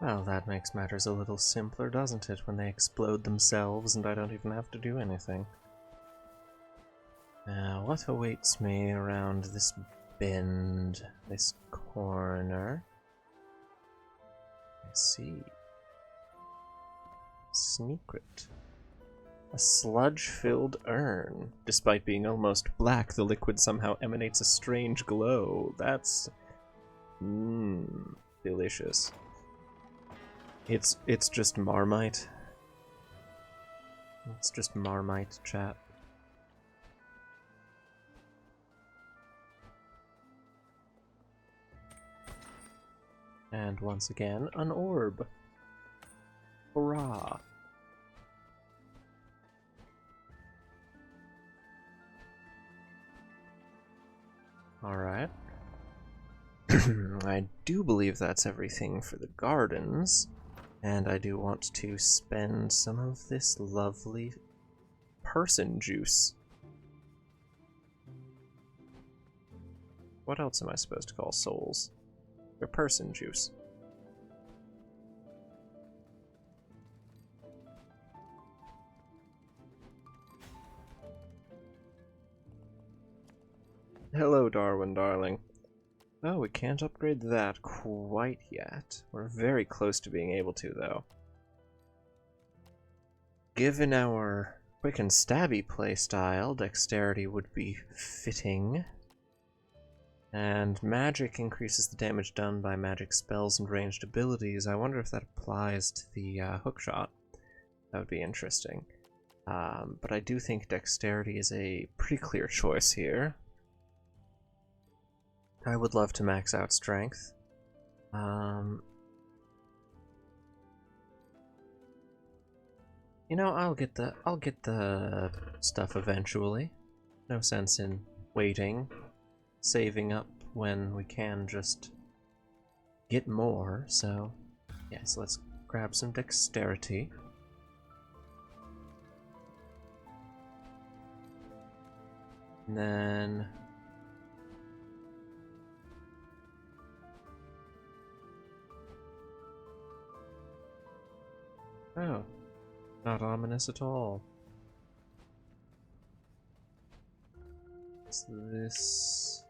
Well, that makes matters a little simpler, doesn't it, when they explode themselves and I don't even have to do anything. Now, what awaits me around this bend, this corner? I see. Secret. A sludge-filled urn. Despite being almost black, the liquid somehow emanates a strange glow. That's... delicious. It's just Marmite. It's just Marmite, chat. And once again, an orb. Hurrah! Alright. I do believe that's everything for the gardens. And I do want to spend some of this lovely person juice. What else am I supposed to call souls? They're person juice. Hello, Darwin, darling. Oh, we can't upgrade that quite yet. We're very close to being able to, though. Given our quick and stabby playstyle, dexterity would be fitting. And magic increases the damage done by magic spells and ranged abilities. I wonder if that applies to the hookshot. That would be interesting. But I do think dexterity is a pretty clear choice here. I would love to max out strength. You know, I'll get the stuff eventually. No sense in waiting, saving up when we can just get more. So, yes, let's grab some dexterity. And then oh, not ominous at all. So this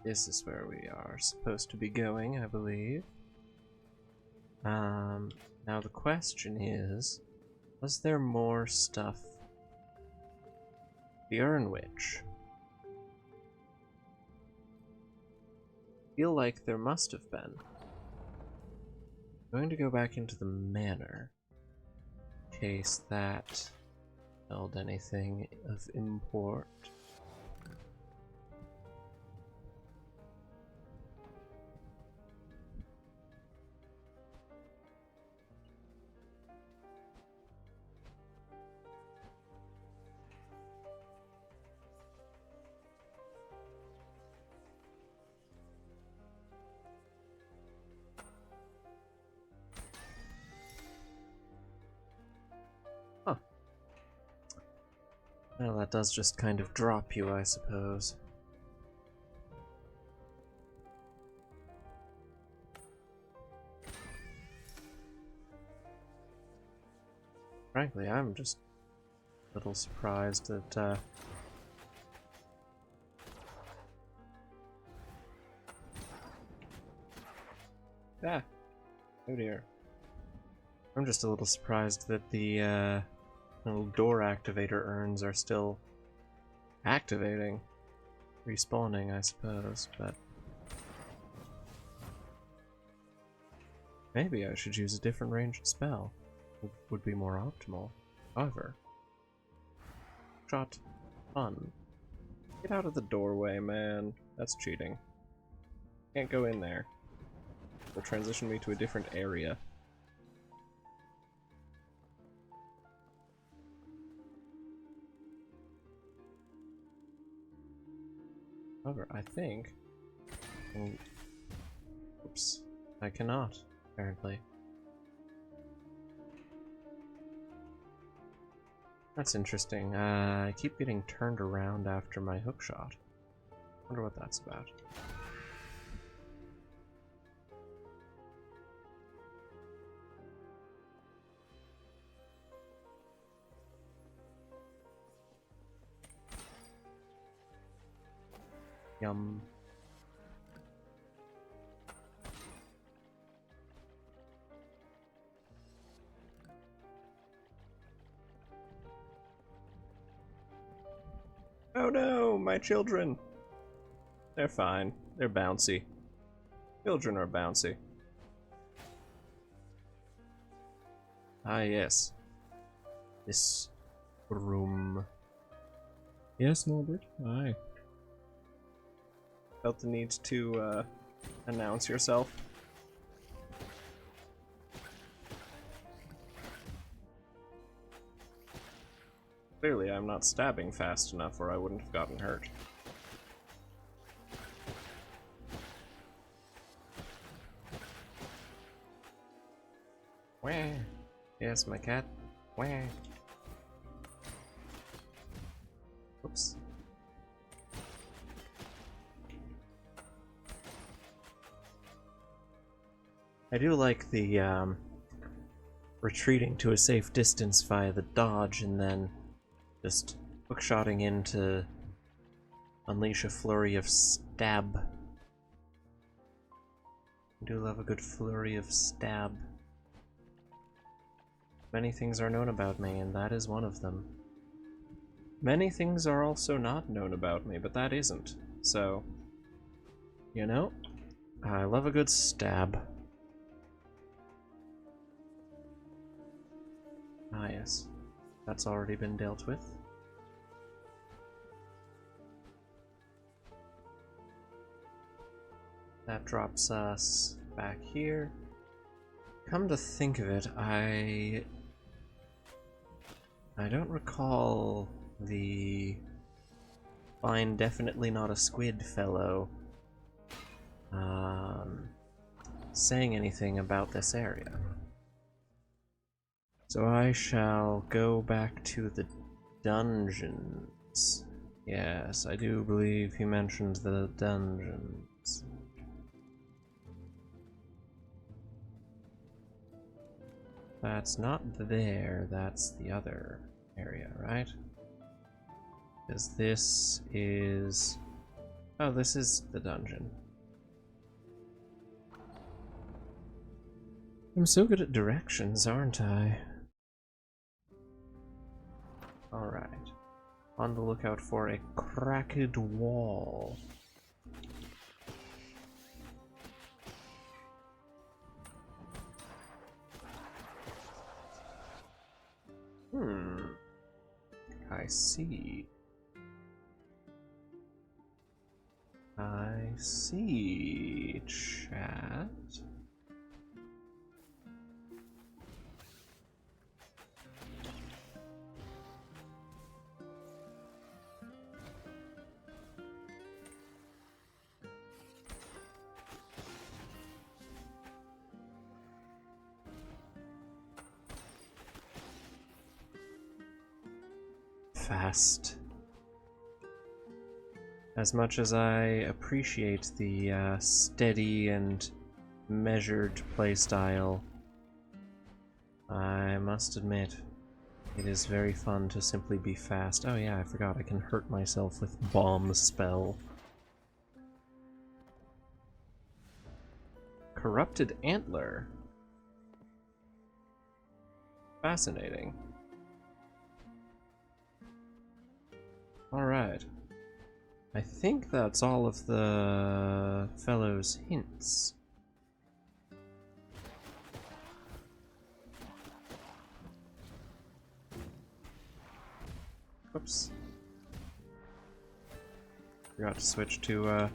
is where we are supposed to be going, I believe. Now the question is, was there more stuff? The Urn Witch. Feel like there must have been. I'm going to go back into the manor. In case that held anything of import. Well, that does just kind of drop you, I suppose. Frankly, I'm just a little surprised that, Ah! Oh dear. I'm just a little surprised that the, little door activator urns are still activating. Respawning, I suppose, but... Maybe I should use a different ranged spell. Would be more optimal. However... Shot. Fun. Get out of the doorway, man. That's cheating. Can't go in there. Will transition me to a different area. However, I think... Oops. I cannot, apparently. That's interesting. I keep getting turned around after my hookshot. Wonder what that's about. Yum. Oh no, my children! They're fine. They're bouncy. Children are bouncy. Ah, yes. This room. Yes, Norbert? Aye. Felt the need to, announce yourself. Clearly, I'm not stabbing fast enough or I wouldn't have gotten hurt. Wah. Yes, my cat. Wah. Oops. I do like the, retreating to a safe distance via the dodge and then just hookshotting in to unleash a flurry of stab. I do love a good flurry of stab. Many things are known about me, and that is one of them. Many things are also not known about me, but that isn't. So, you know, I love a good stab. Ah, yes. That's already been dealt with. That drops us back here. Come to think of it, I don't recall the fine, definitely not a squid fellow saying anything about this area. So I shall go back to the dungeons. Yes, I do believe he mentioned the dungeons. That's not there, that's the other area, right? Because this is... Oh, this is the dungeon. I'm so good at directions, aren't I? Alright. On the lookout for a cracked wall. I see. I see, chat. fast. As much as I appreciate the steady and measured playstyle, I must admit, it is very fun to simply be fast. Oh yeah, I forgot I can hurt myself with Bomb Spell. Corrupted Antler. Fascinating. Alright. I think that's all of the fellow's hints. Oops. Forgot to switch to,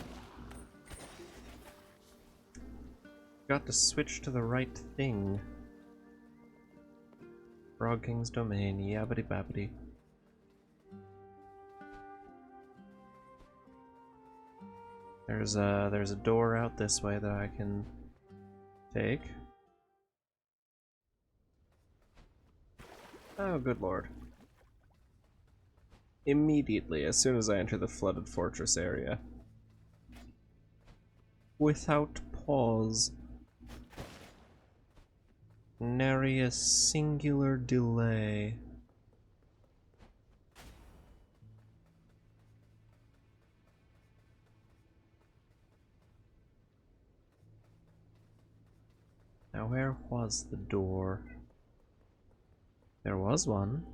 Forgot to switch to the right thing. Frog King's Domain, yabbity babbity. There's a door out this way that I can take. Oh, good lord. Immediately, as soon as I enter the flooded fortress area. Without pause. Nary a singular delay. Now where was the door? There was one.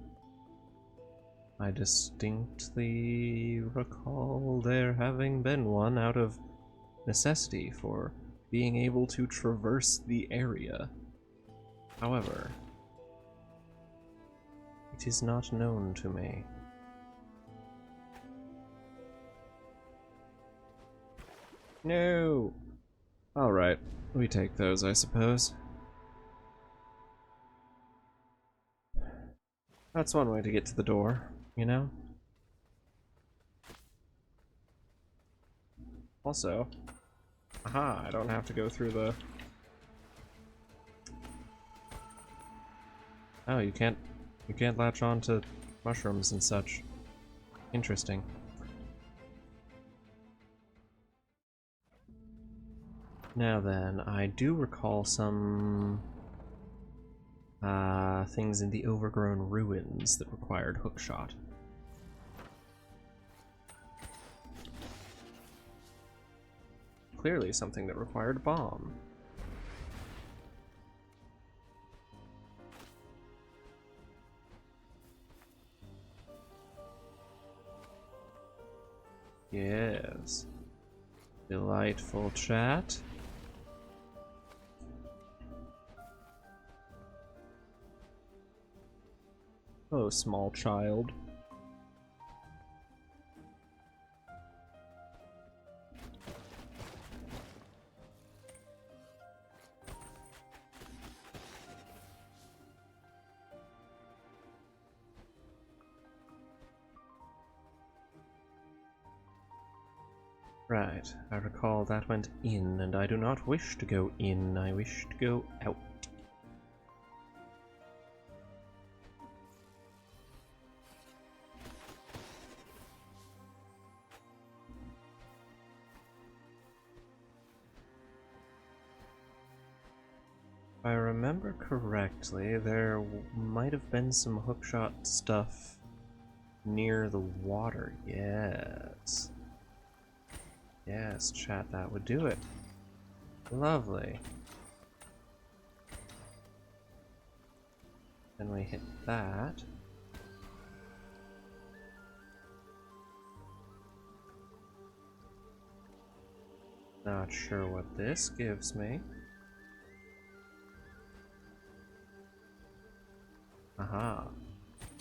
I distinctly recall there having been one out of necessity for being able to traverse the area. However, it is not known to me. No! Alright, we take those, I suppose. That's one way to get to the door, you know? Also, aha, I don't have to go through the... Oh, you can't latch on to mushrooms and such. Interesting. Now then, I do recall some things in the overgrown ruins that required hookshot. Clearly something that required bomb. Yes. Delightful chat. Oh, small child. Right, I recall that went in, and I do not wish to go in, I wish to go out. If I remember correctly, there might have been some hookshot stuff near the water. Yes. Yes, chat, that would do it. Lovely. Then we hit that. Not sure what this gives me. Aha.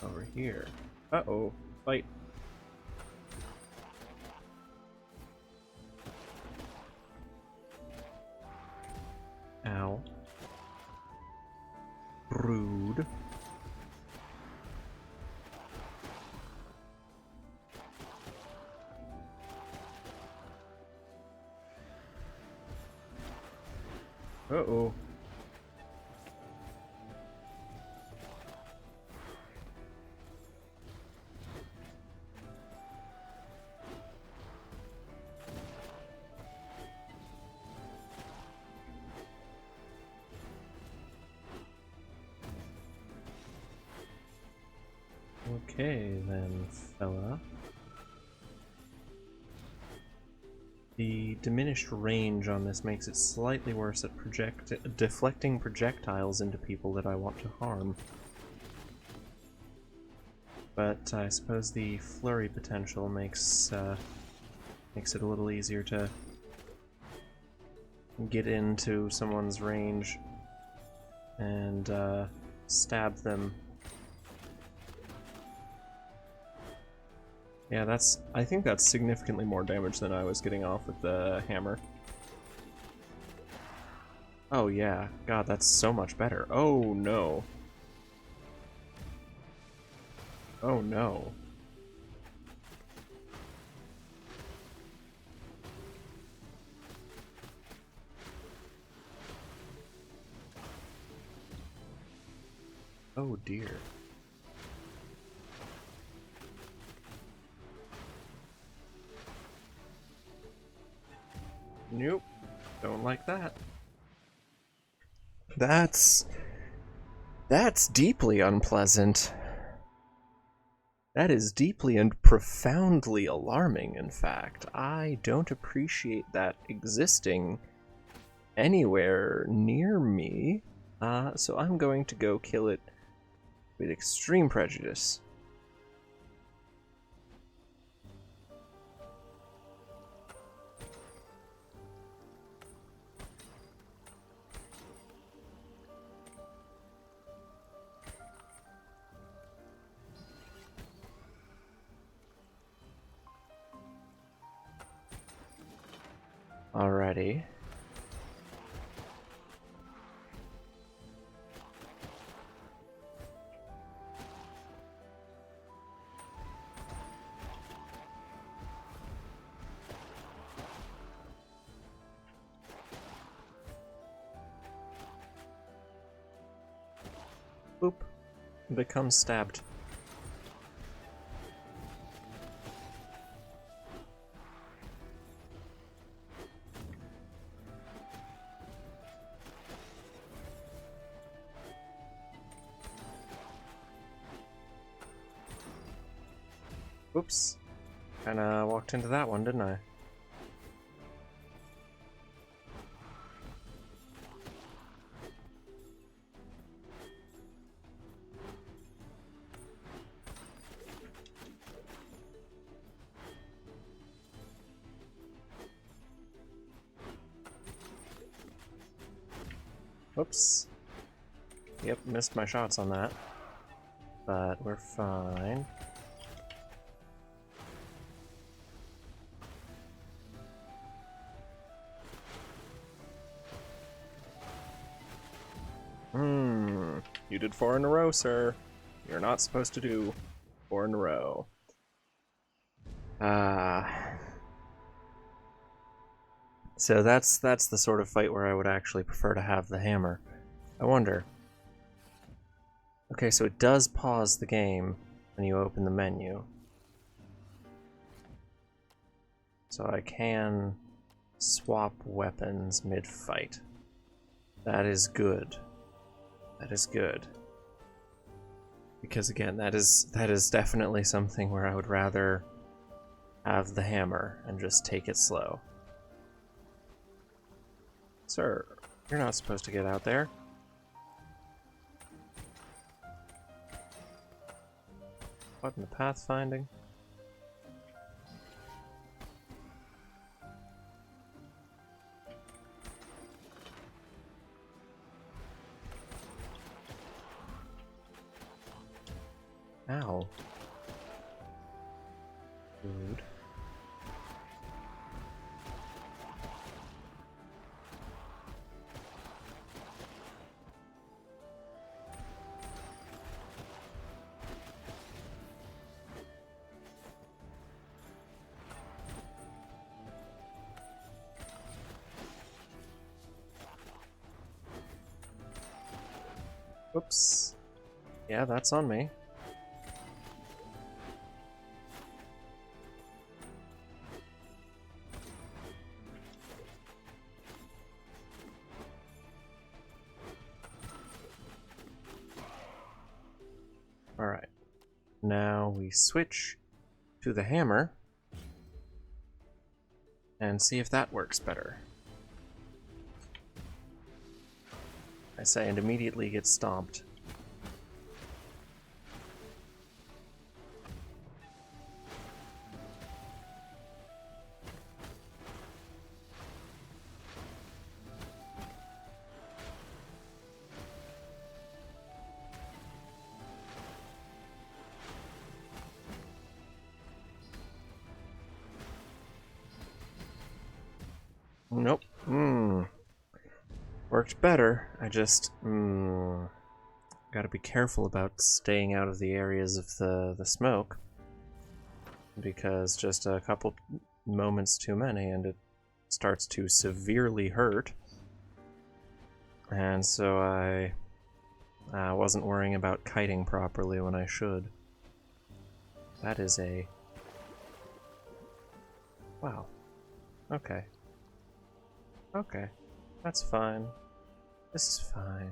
Over here. Uh-oh. Fight. Ow. Rude. Uh-oh. Okay then, fella. The diminished range on this makes it slightly worse at deflecting projectiles into people that I want to harm. But I suppose the flurry potential makes it a little easier to get into someone's range and stab them. Yeah, I think that's significantly more damage than I was getting off with the hammer. Oh yeah, God, that's so much better. Oh no. Oh no. Oh dear. Nope. Don't like that. That's deeply unpleasant. That is deeply and profoundly alarming, in fact. I don't appreciate that existing anywhere near me. So I'm going to go kill it with extreme prejudice. Alrighty. Boop. Become stabbed. Whoops. Kinda walked into that one, didn't I? Whoops. Yep, missed my shots on that. But we're fine. You did 4 in a row, sir. You're not supposed to do 4 in a row. So that's the sort of fight where I would actually prefer to have the hammer. I wonder. Okay, so it does pause the game when you open the menu. So I can swap weapons mid-fight. That is good. That is good. Because again, that is definitely something where I would rather have the hammer and just take it slow. Sir, you're not supposed to get out there. What in the pathfinding? Ow. Rude. Oops. Yeah, that's on me. now we switch to the hammer and see if that works better. I say, and immediately get stomped. Nope. Worked better. I just gotta be careful about staying out of the areas of the smoke, because just a couple moments too many and it starts to severely hurt. And so I wasn't worrying about kiting properly when I should. That is a... Wow. Okay. Okay. That's fine. This is fine.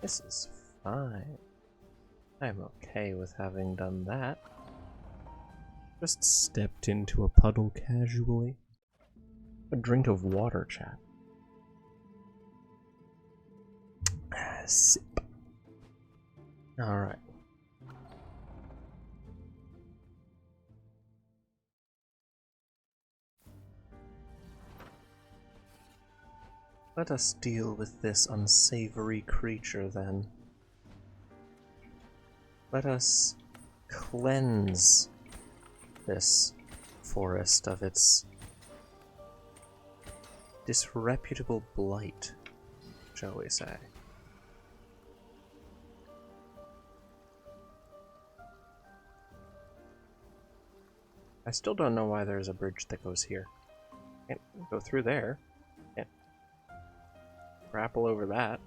This is fine. I'm okay with having done that. Just stepped into a puddle casually. A drink of water, chat. Sip. Alright. Let us deal with this unsavory creature, then. Let us cleanse this forest of its disreputable blight, shall we say. I still don't know why there's a bridge that goes here. Can't go through there. Can't grapple over that.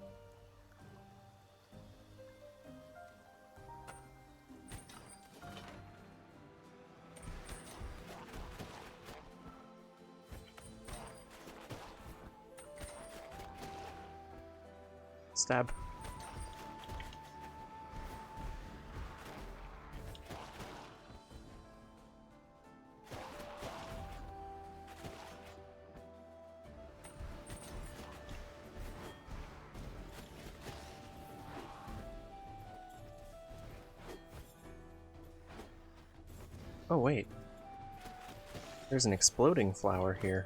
Stab. Oh wait. There's an exploding flower here.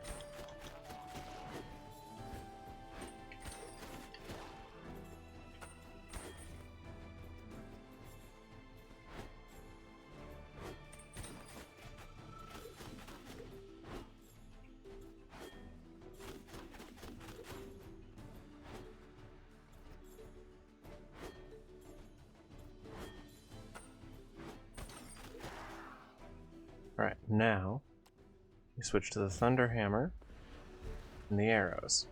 Alright, now we switch to the Thunder Hammer and the arrows.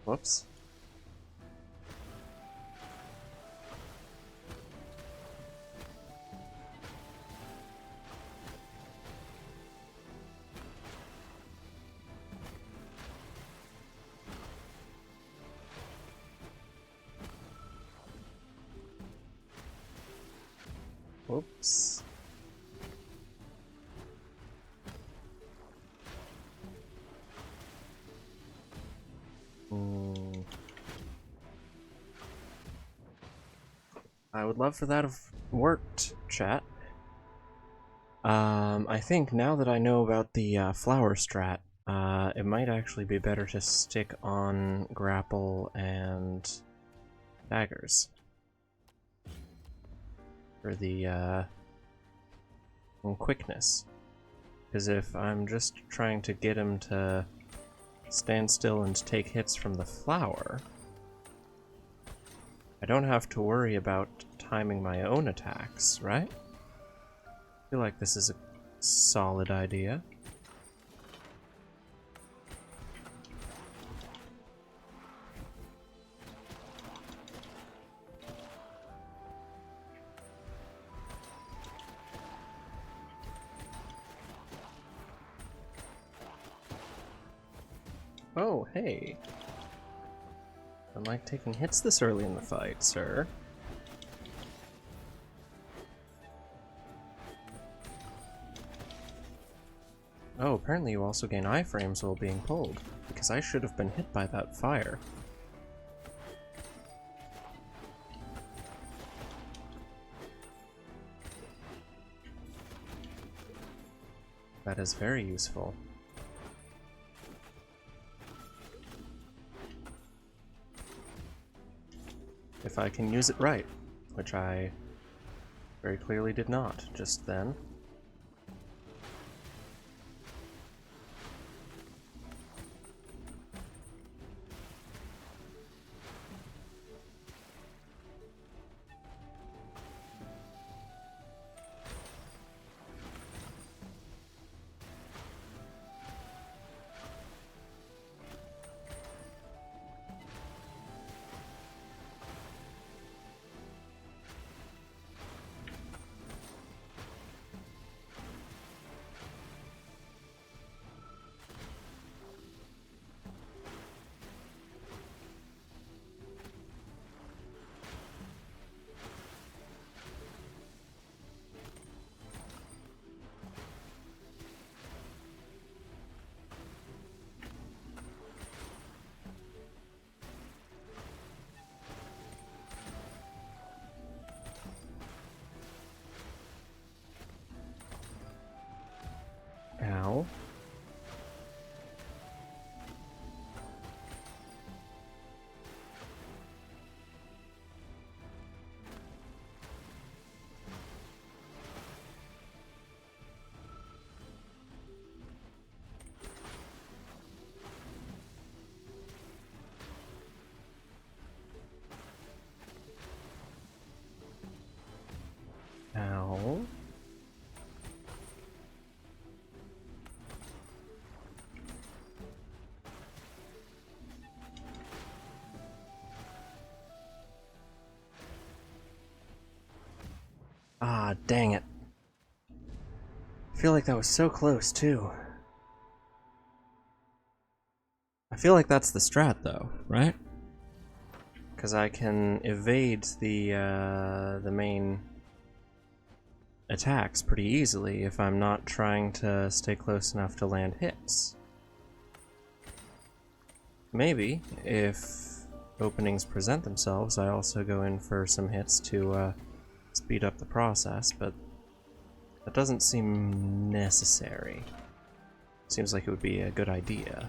Whoops. Whoops. I would love for that to have worked, chat. I think now that I know about the flower strat, it might actually be better to stick on grapple and daggers for the quickness. Because if I'm just trying to get him to stand still and take hits from the flower, I don't have to worry about timing my own attacks, right? I feel like this is a solid idea. Oh, hey. A Don't like taking hits this early in the fight, sir. Oh, apparently you also gain iframes while being pulled, because I should have been hit by that fire. That is very useful. If I can use it right, which I very clearly did not just then. Ow. Ow. Ah, dang it. I feel like that was so close, too. I feel like that's the strat, though, right? Because I can evade the main attacks pretty easily if I'm not trying to stay close enough to land hits. Maybe, if openings present themselves, I also go in for some hits to speed up the process, but that doesn't seem necessary. Seems like it would be a good idea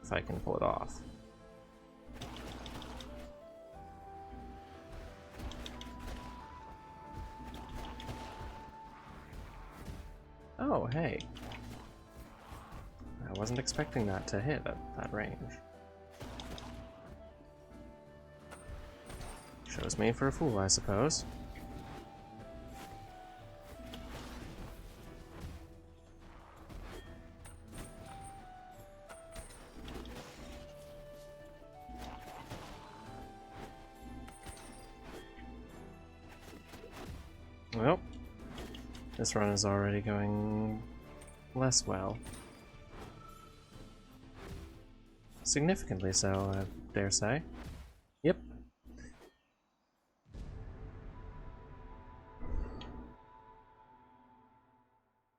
if I can pull it off. Oh, hey. I wasn't expecting that to hit at that range. Shows me for a fool, I suppose. Well, this run is already going less well. Significantly so, I dare say. Yep.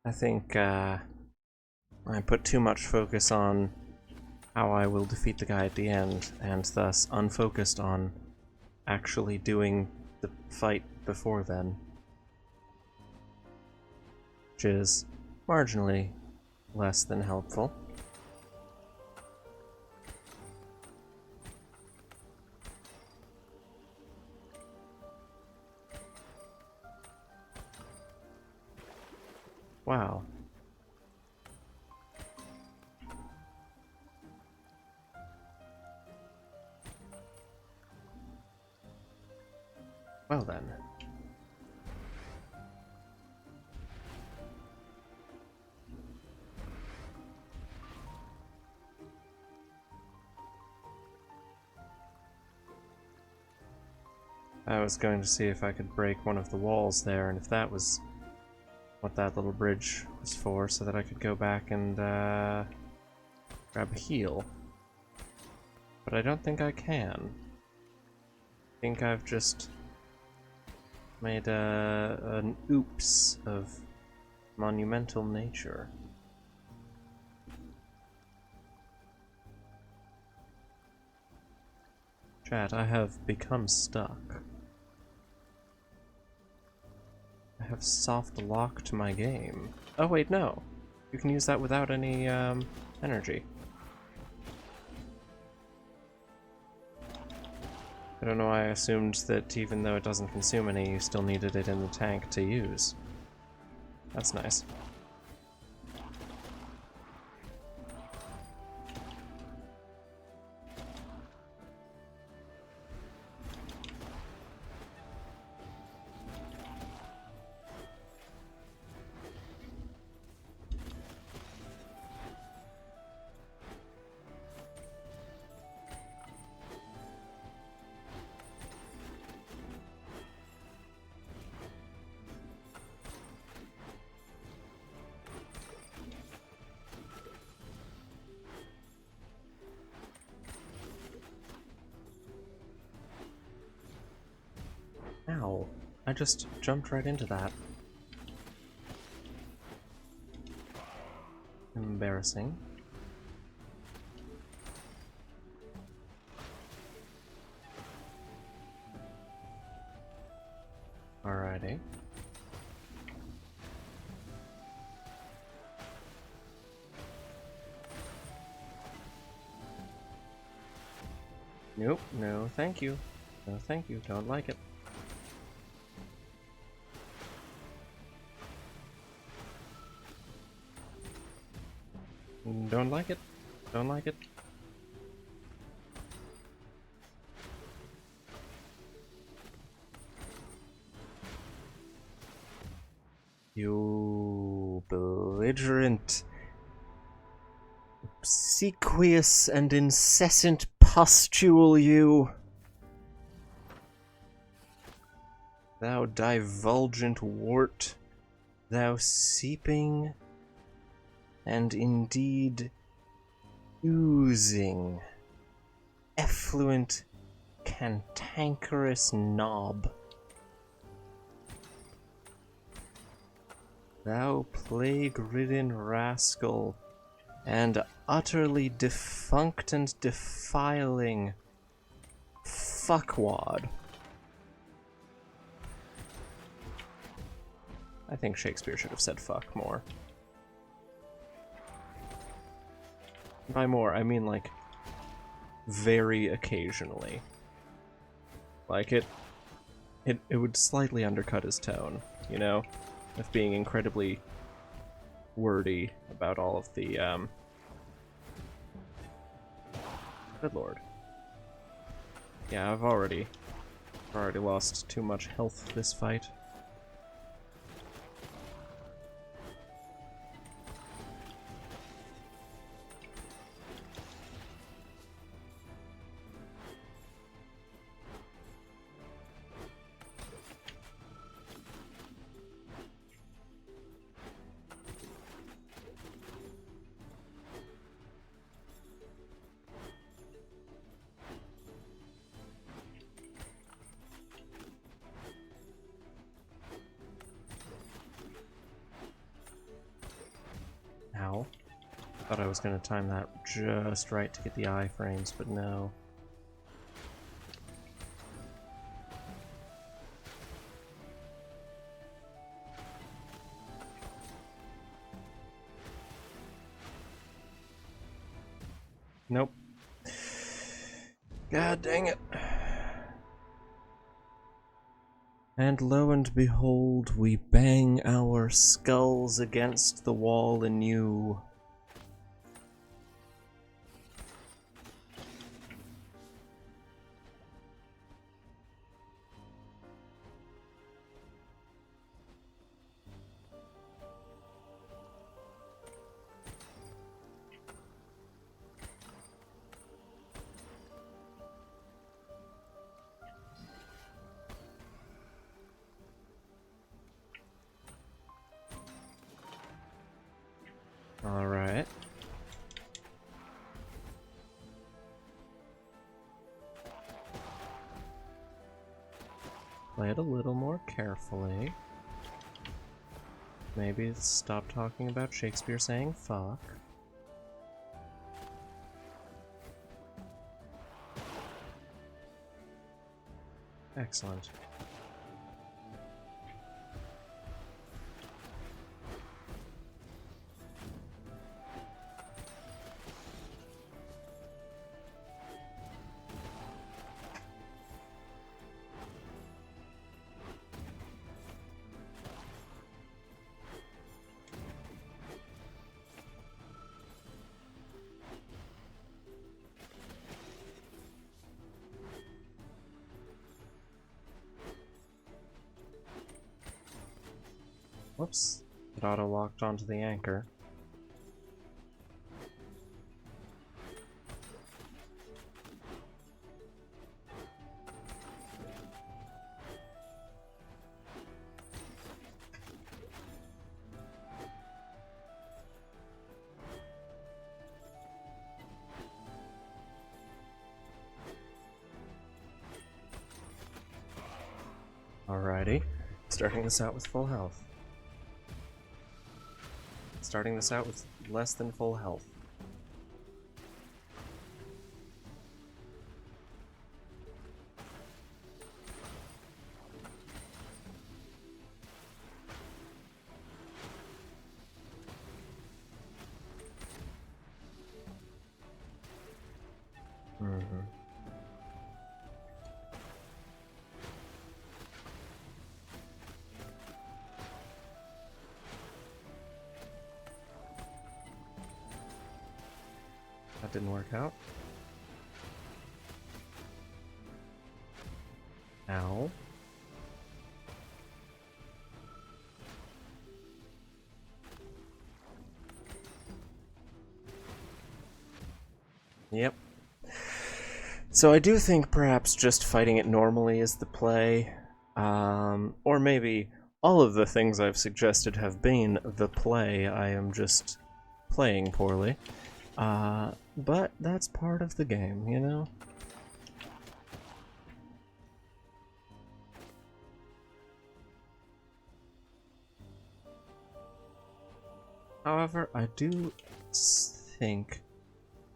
I think I put too much focus on how I will defeat the guy at the end, and thus unfocused on actually doing the fight before then. Which is marginally less than helpful. Wow. Well then. I was going to see if I could break one of the walls there, and if that was what that little bridge was for, so that I could go back and grab a heal. But I don't think I can. I think I've just made an oops of monumental nature. Chat, I have become stuck. I have soft locked my game. Oh wait, no. You can use that without any energy. I don't know why I assumed that even though it doesn't consume any, you still needed it in the tank to use. That's nice. Ow. I just jumped right into that. Embarrassing. Alrighty. Nope, no thank you. No thank you, don't like it. Don't like it. Don't like it. You belligerent, obsequious and incessant pustule, you. Thou divulgent wart, thou seeping and indeed oozing, effluent, cantankerous knob. Thou plague-ridden rascal, and utterly defunct and defiling fuckwad. I think Shakespeare should have said fuck more. By more, I mean like very occasionally. Like it would slightly undercut his tone, you know, of being incredibly wordy about all of the good lord. Yeah, I've already lost too much health this fight. Ow. Thought I was gonna time that just right to get the iframes, but no. Nope. God dang it. And lo and behold, we bang our skulls against the wall anew. Play it a little more carefully. Maybe stop talking about Shakespeare saying fuck. Excellent. Whoops. It auto-locked onto the anchor. Alrighty. Starting this out with full health. Starting this out with less than full health. That didn't work out. Ow. Yep. So I do think perhaps just fighting it normally is the play. Or maybe all of the things I've suggested have been the play. I am just playing poorly. But that's part of the game, you know? However, I do think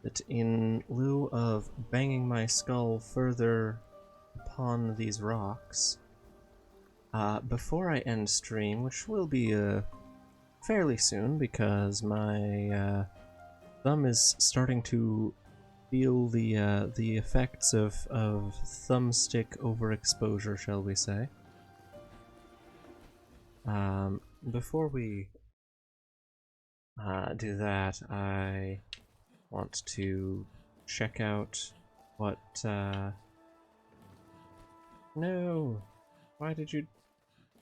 that in lieu of banging my skull further upon these rocks, before I end stream, which will be fairly soon because my thumb is starting to feel the effects of thumbstick overexposure, shall we say. Before we do that, I want to check out what, No! Why did you...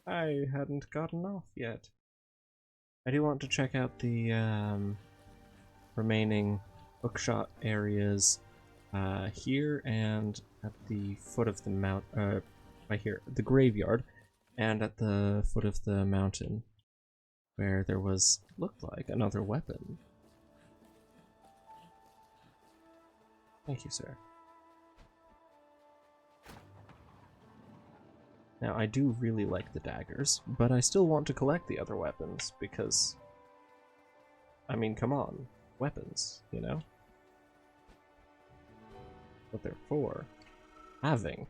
I hadn't gotten off yet. I do want to check out the, remaining hookshot areas, here and at the foot of the mount, right here, the graveyard, and at the foot of the mountain, where there was, looked like, another weapon. Thank you, sir. Now, I do really like the daggers, but I still want to collect the other weapons, because... I mean, come on. Weapons, you know? What they're for. Having.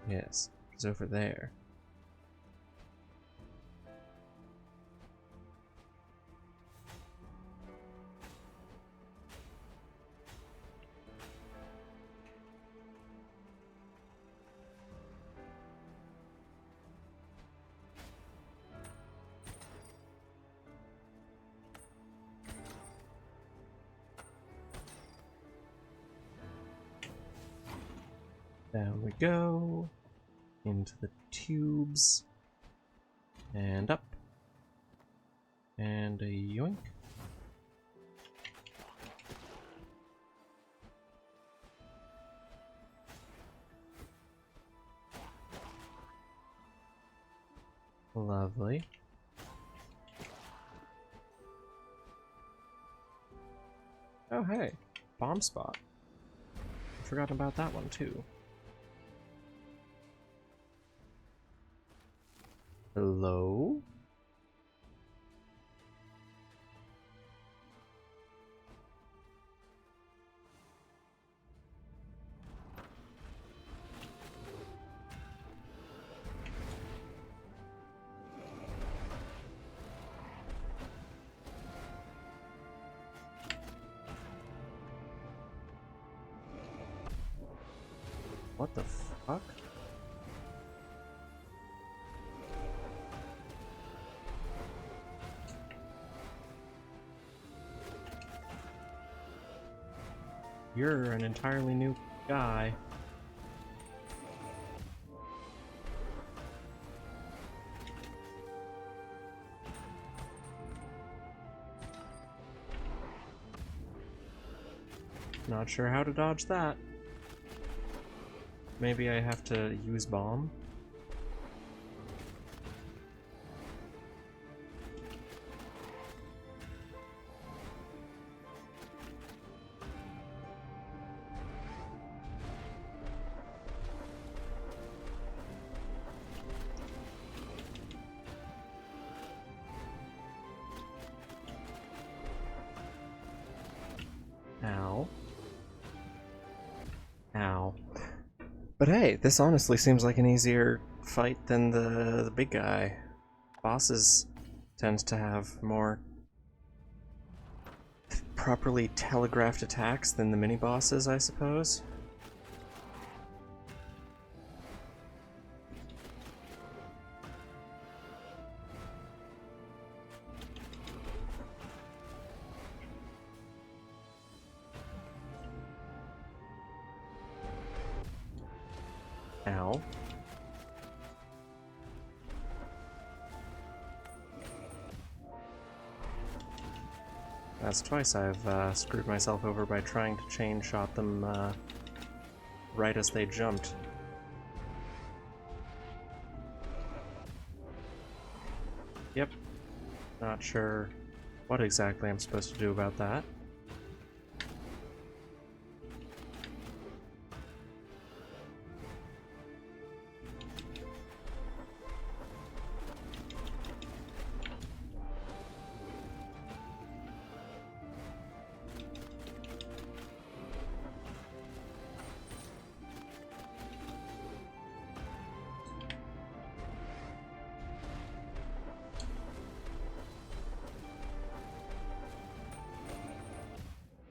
Yes, it's over there. Down we go. Into the tubes. And up. And a yoink. Lovely. Oh hey, bomb spot. forgotten about that one too. Hello? What the fuck? You're an entirely new guy. Not sure how to dodge that. Maybe I have to use bomb? Ow. Ow. But hey, this honestly seems like an easier fight than the big guy. Bosses tend to have more properly telegraphed attacks than the mini-bosses, I suppose. Ow. That's twice I've screwed myself over by trying to chain shot them right as they jumped. Yep. Not sure what exactly I'm supposed to do about that.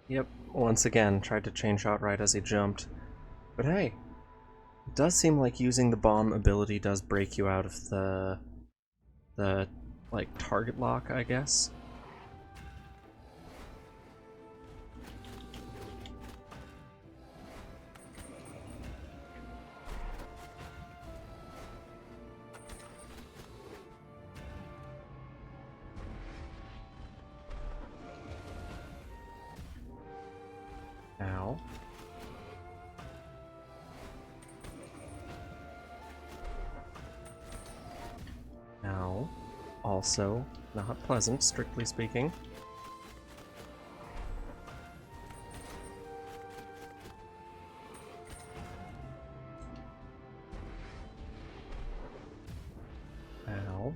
Yep, once again, tried to chain shot right as he jumped. But hey, it does seem like using the bomb ability does break you out of the like, target lock, I guess. Ow. Ow. Also, not pleasant, strictly speaking. Ow.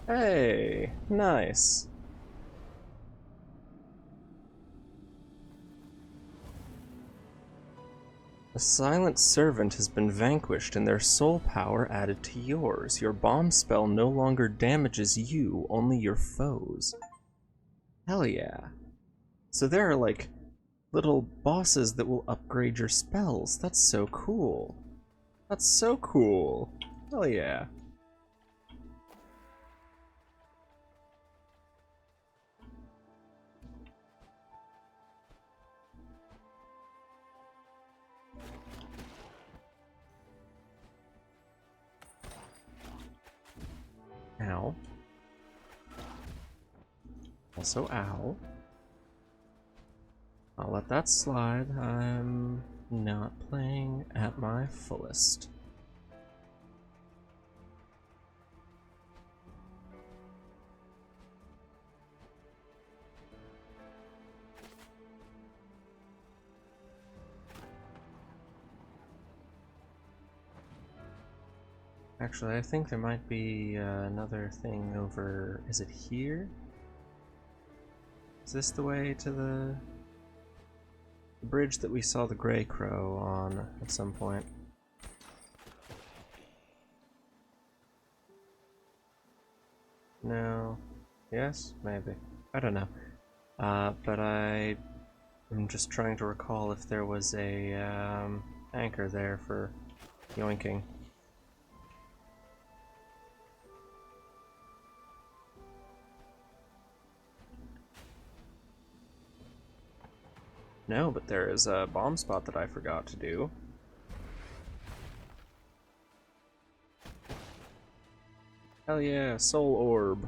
Hey, nice. The Silent Servant has been vanquished and their soul power added to yours. Your bomb spell no longer damages you, only your foes. Hell yeah. So there are like little bosses that will upgrade your spells. That's so cool. That's so cool. Hell yeah. Ow. Also, ow. I'll let that slide. I'm not playing at my fullest. Actually, I think there might be another thing over... Is it here? Is this the way to the bridge that we saw the Grey Crow on at some point? No. Yes? Maybe. I don't know. But I'm just trying to recall if there was a anchor there for yoinking. No, but there is a bomb spot that I forgot to do. Hell yeah, soul orb.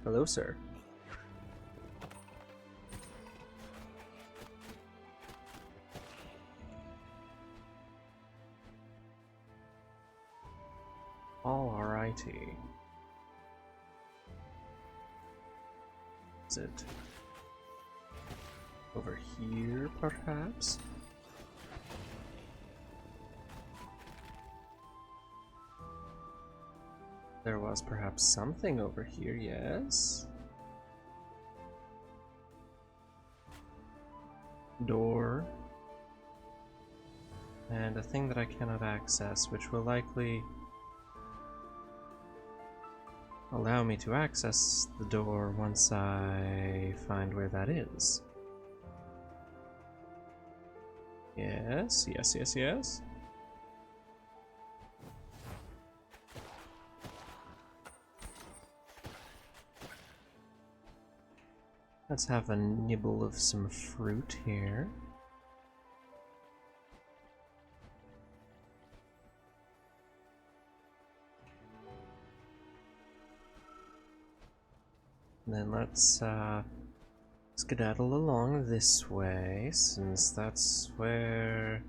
Hello, sir. Alrighty. Is it over here, perhaps? There was perhaps something over here, yes? Door. And a thing that I cannot access, which will likely allow me to access the door once I find where that is. Yes, yes, yes, yes. Let's have a nibble of some fruit here. And then let's skedaddle along this way, since that's where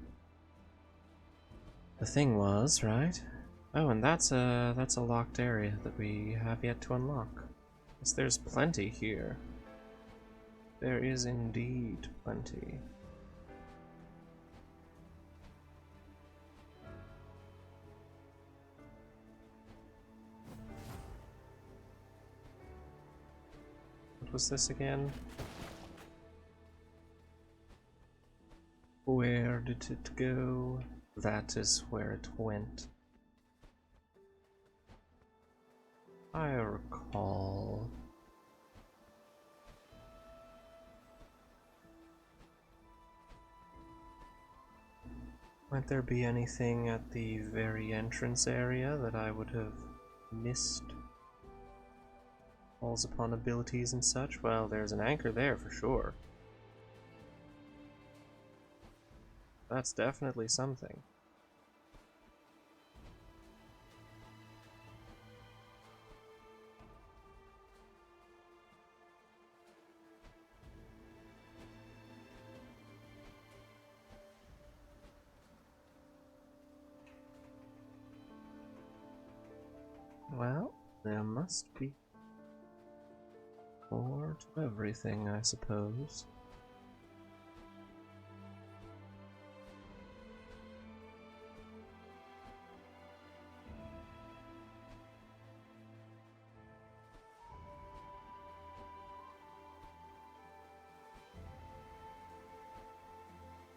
the thing was, right? Oh, and that's a locked area that we have yet to unlock. Yes, there's plenty here. There is indeed plenty. What was this again? Where did it go? That is where it went. I recall. Might there be anything at the very entrance area that I would have missed? Falls upon abilities and such? Well, there's an anchor there for sure. That's definitely something. Well, there must be more to everything, I suppose.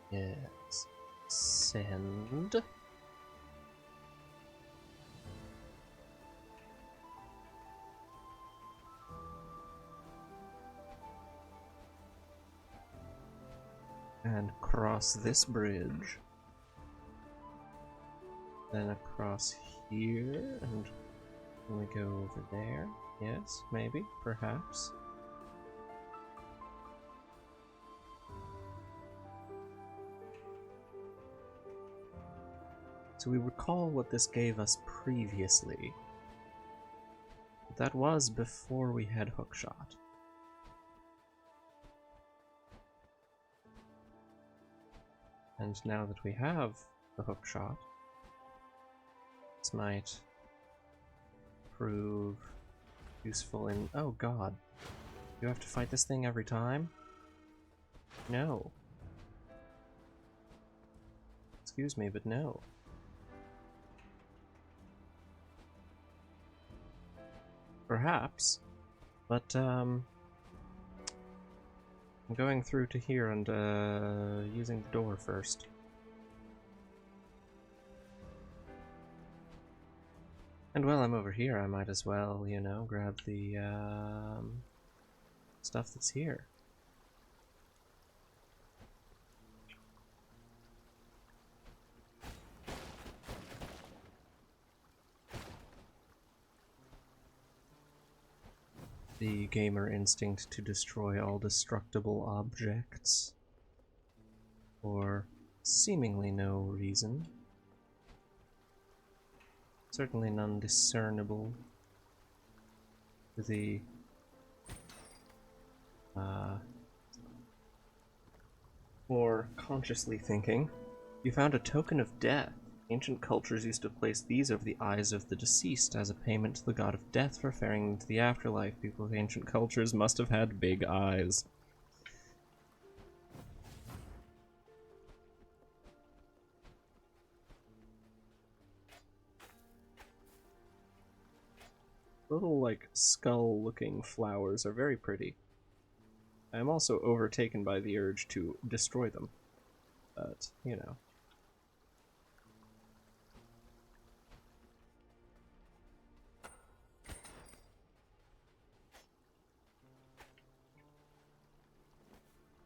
Yes. Send. And cross this bridge. then across here, and then we go over there. Yes, maybe, perhaps. So we recall what this gave us previously. That was before we had hookshot. And now that we have the hookshot, this might prove useful in... Oh god. You have to fight this thing every time? No. Excuse me, but no. Perhaps, but I'm going through to here and using the door first. And while I'm over here, I might as well, you know, grab the stuff that's here. The gamer instinct to destroy all destructible objects for seemingly no reason. Certainly none discernible to the more consciously thinking. You found a token of death. Ancient cultures used to place these over the eyes of the deceased as a payment to the god of death for faring into the afterlife. People of ancient cultures must have had big eyes. Little, like, skull-looking flowers are very pretty. I am also overtaken by the urge to destroy them. But, you know.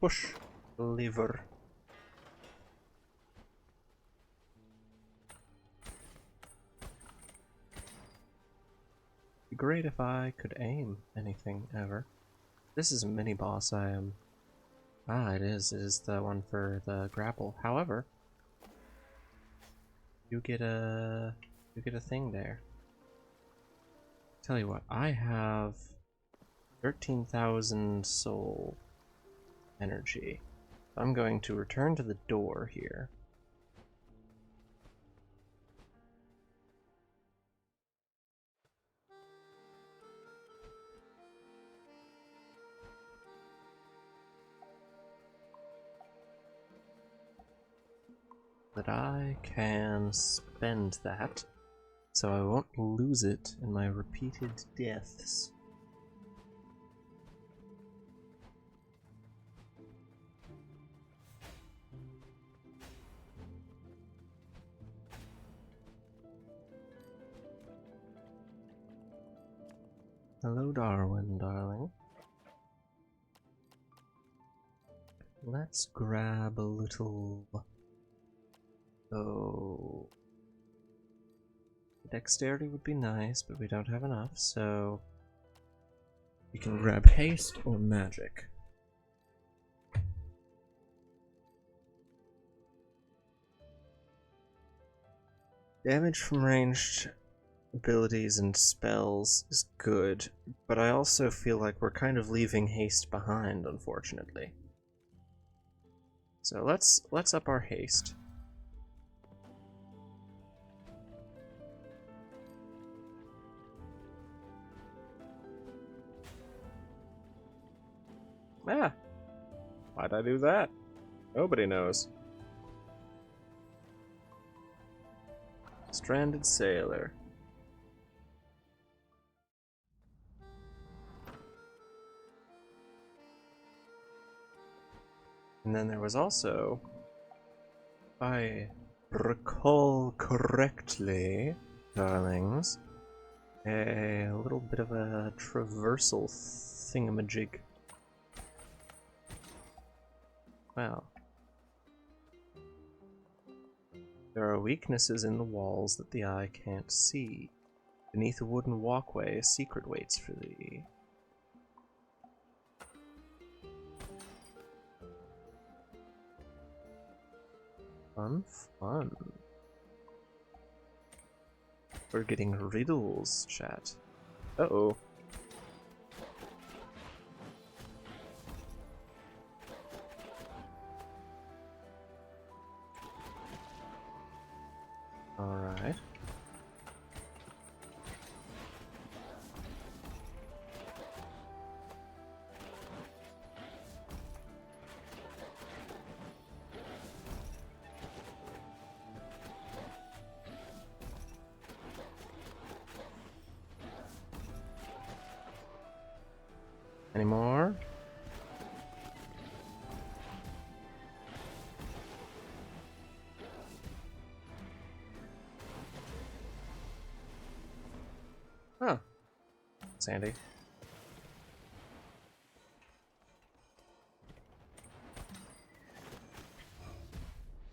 Push lever. Be great if I could aim anything ever. This is a mini boss I am. Ah, it is. It is the one for the grapple. However, you get a thing there. Tell you what, I have 13,000 soul energy. I'm going to return to the door here. That I can spend that, so I won't lose it in my repeated deaths. Hello, Darwin, darling. Let's grab a little... Oh... Dexterity would be nice, but we don't have enough, so... We can grab haste or magic. Damage from ranged abilities and spells is good, but I also feel like we're kind of leaving haste behind, unfortunately. So let's up our haste. Ah! Why'd I do that? Nobody knows. Stranded sailor. And then there was also, if I recall correctly, darlings, a little bit of a traversal thingamajig. Well. There are weaknesses in the walls that the eye can't see. Beneath a wooden walkway, a secret waits for thee. Fun, fun. We're getting riddles, chat. Uh-oh. Alright. Any more? Huh. Sandy.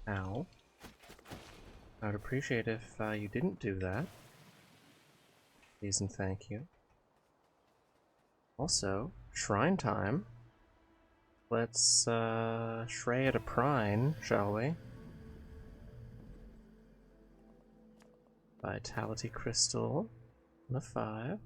Ow. I would appreciate if you didn't do that. Please and thank you. Also, shrine time. Let's shrey at a prine, shall we? Vitality crystal. On a 5.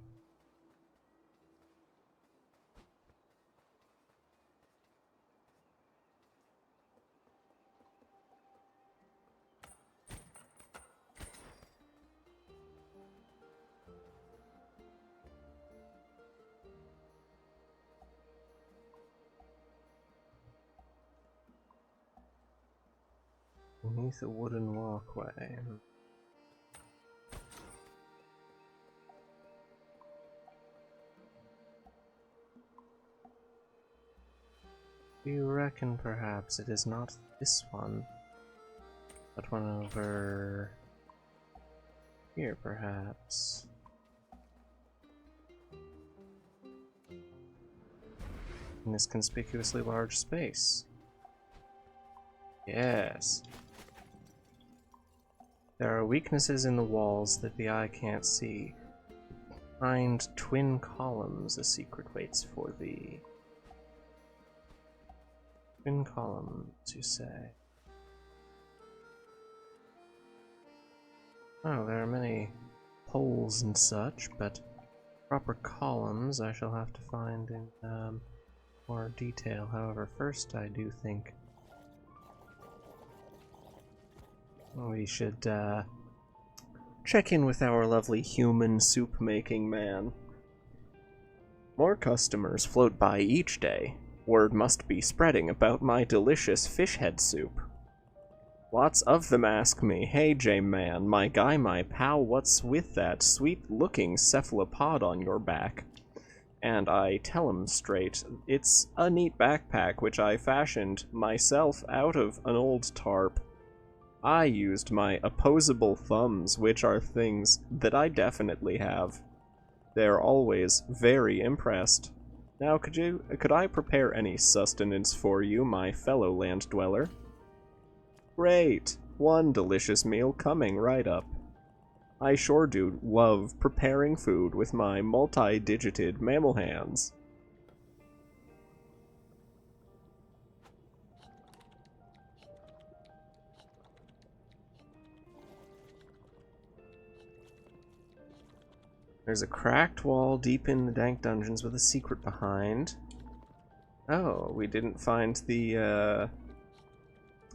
Beneath a wooden walkway. Do you reckon perhaps it is not this one, but one over here perhaps? In this conspicuously large space. Yes. There are weaknesses in the walls that the eye can't see. Behind twin columns a secret waits for thee. Twin columns, you say? Oh, there are many poles and such, but proper columns I shall have to find in more detail. However, first I do think we should check in with our lovely human soup-making man. More customers float by each day. Word must be spreading about my delicious fish head soup. Lots of them ask me, "Hey J-Man, my guy, my pal, what's with that sweet-looking cephalopod on your back?" And I tell 'em straight, it's a neat backpack which I fashioned myself out of an old tarp. I used my opposable thumbs, which are things that I definitely have. They're always very impressed. Now, could I prepare any sustenance for you, my fellow land dweller? Great! One delicious meal coming right up. I sure do love preparing food with my multi-digited mammal hands. There's a cracked wall deep in the dank dungeons with a secret behind. Oh, we didn't find the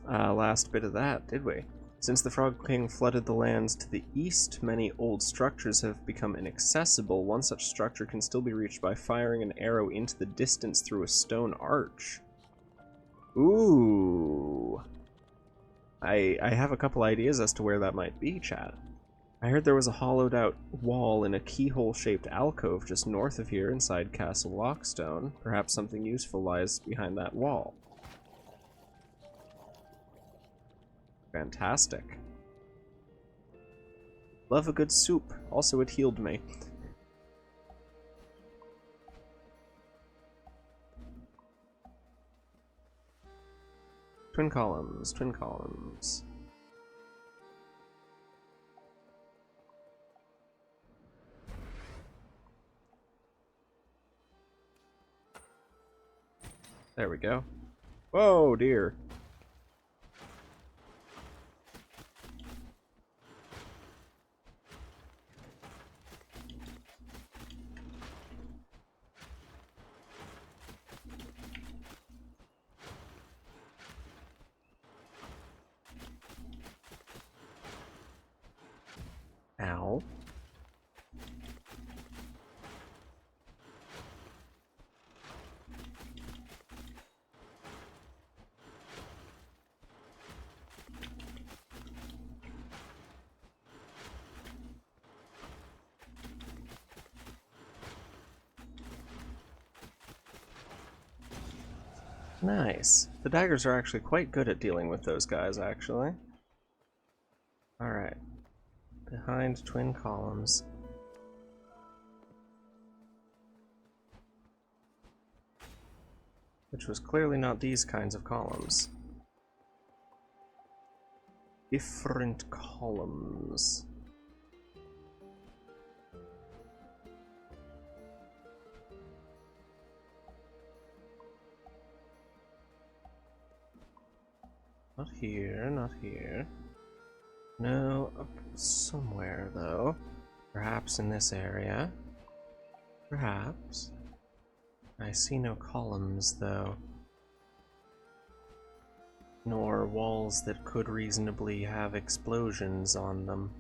last bit of that, did we? Since the Frog King flooded the lands to the east, many old structures have become inaccessible. One such structure can still be reached by firing an arrow into the distance through a stone arch. Ooh. I have a couple ideas as to where that might be, chat. I heard there was a hollowed-out wall in a keyhole-shaped alcove just north of here inside Castle Lockstone. Perhaps something useful lies behind that wall. Fantastic. Love a good soup. Also, it healed me. Twin columns, twin columns. There we go. Whoa, dear. Ow. Nice. The daggers are actually quite good at dealing with those guys, actually. Alright. Behind twin columns. Which was clearly not these kinds of columns. Different columns. Not here, not here. No, up somewhere though. Perhaps in this area. Perhaps. I see no columns though. Nor walls that could reasonably have explosions on them.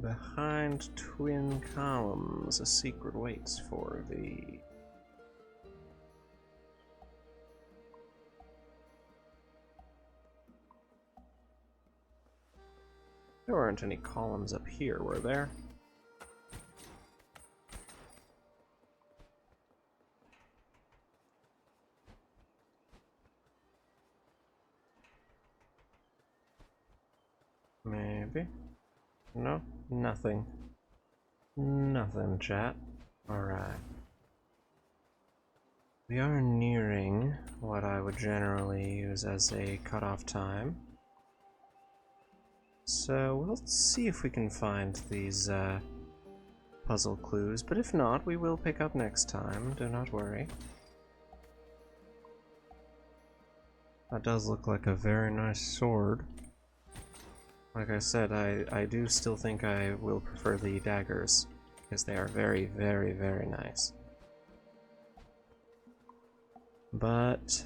Behind twin columns, a secret waits for thee. There weren't any columns up here, were there? Maybe. No, nothing. Nothing, chat. Alright. We are nearing what I would generally use as a cutoff time. So we'll see if we can find these puzzle clues, but if not, we will pick up next time, do not worry. That does look like a very nice sword. Like I said, I do still think I will prefer the daggers, because they are very, very, very nice. But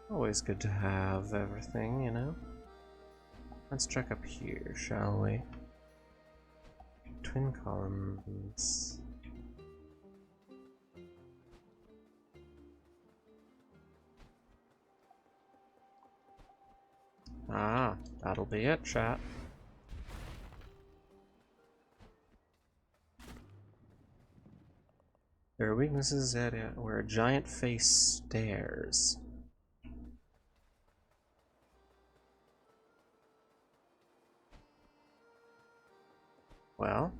always good to have everything, you know? Let's check up here, shall we? Twin columns. Ah, that'll be it, chat. There are weaknesses at where a giant face stares. Well,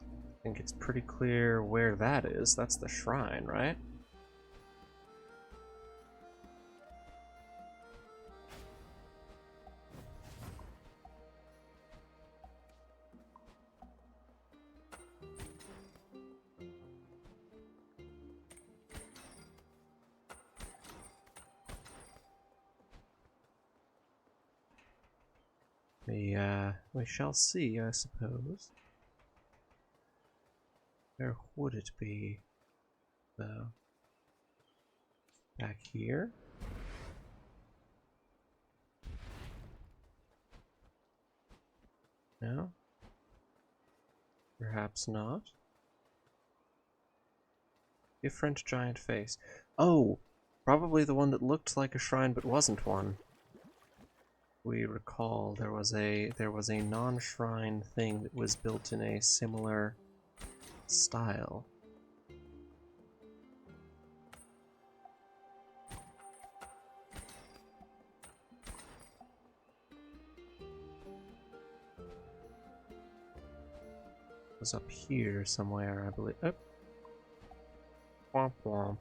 I think it's pretty clear where that is. That's the shrine, right? We shall see, I suppose. Where would it be, though? Back here? No? Perhaps not. Different giant face. Oh! Probably the one that looked like a shrine but wasn't one. We recall there was a non-shrine thing that was built in a similar style. It was up here somewhere, I believe. Oh. Womp womp.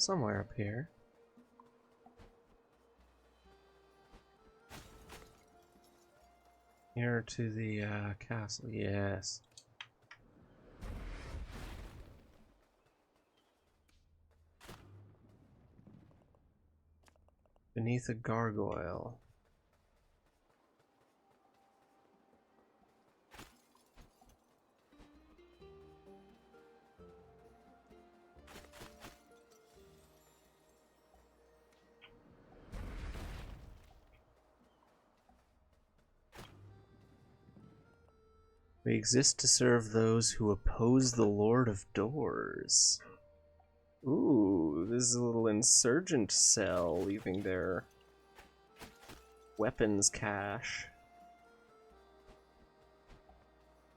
somewhere up here. Here to the castle, yes. Beneath a gargoyle. We exist to serve those who oppose the Lord of Doors. Ooh, this is a little insurgent cell leaving their weapons cache.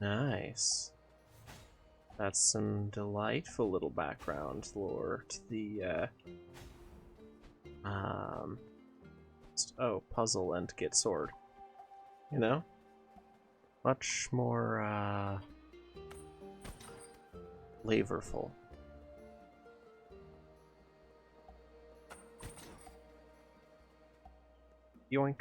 Nice. That's some delightful little background lore to the, oh, puzzle and get sword. You know? Much more, flavorful. Yoink.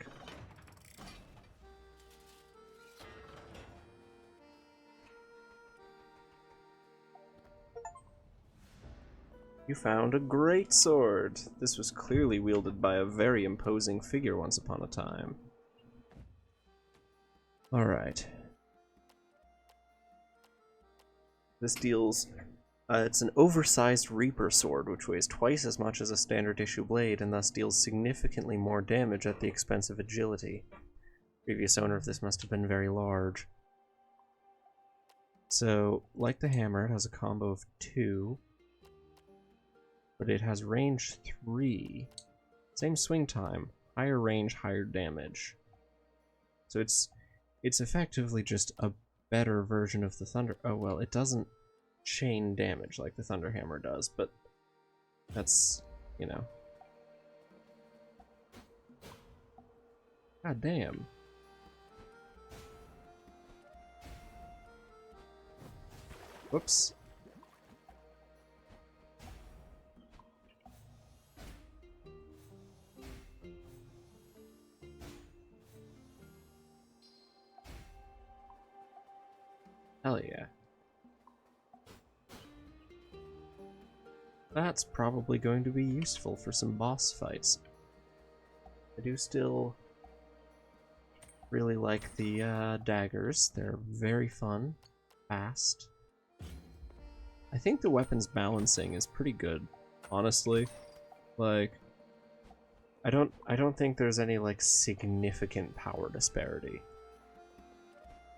You found a great sword. This was clearly wielded by a very imposing figure once upon a time. Alright. This deals... it's an oversized Reaper sword, which weighs twice as much as a standard issue blade, and thus deals significantly more damage at the expense of agility. Previous owner of this must have been very large. So, like the hammer, it has a combo of 2, but it has range 3. Same swing time, higher range, higher damage. So it's effectively just a better version of the Thunder... Oh, well, it doesn't chain damage like the Thunder Hammer does, but that's, you know. God damn. Whoops. Hell yeah. That's probably going to be useful for some boss fights. I do still really like the daggers. They're very fun, fast. I think the weapons balancing is pretty good, honestly. Like, I don't think there's any like significant power disparity.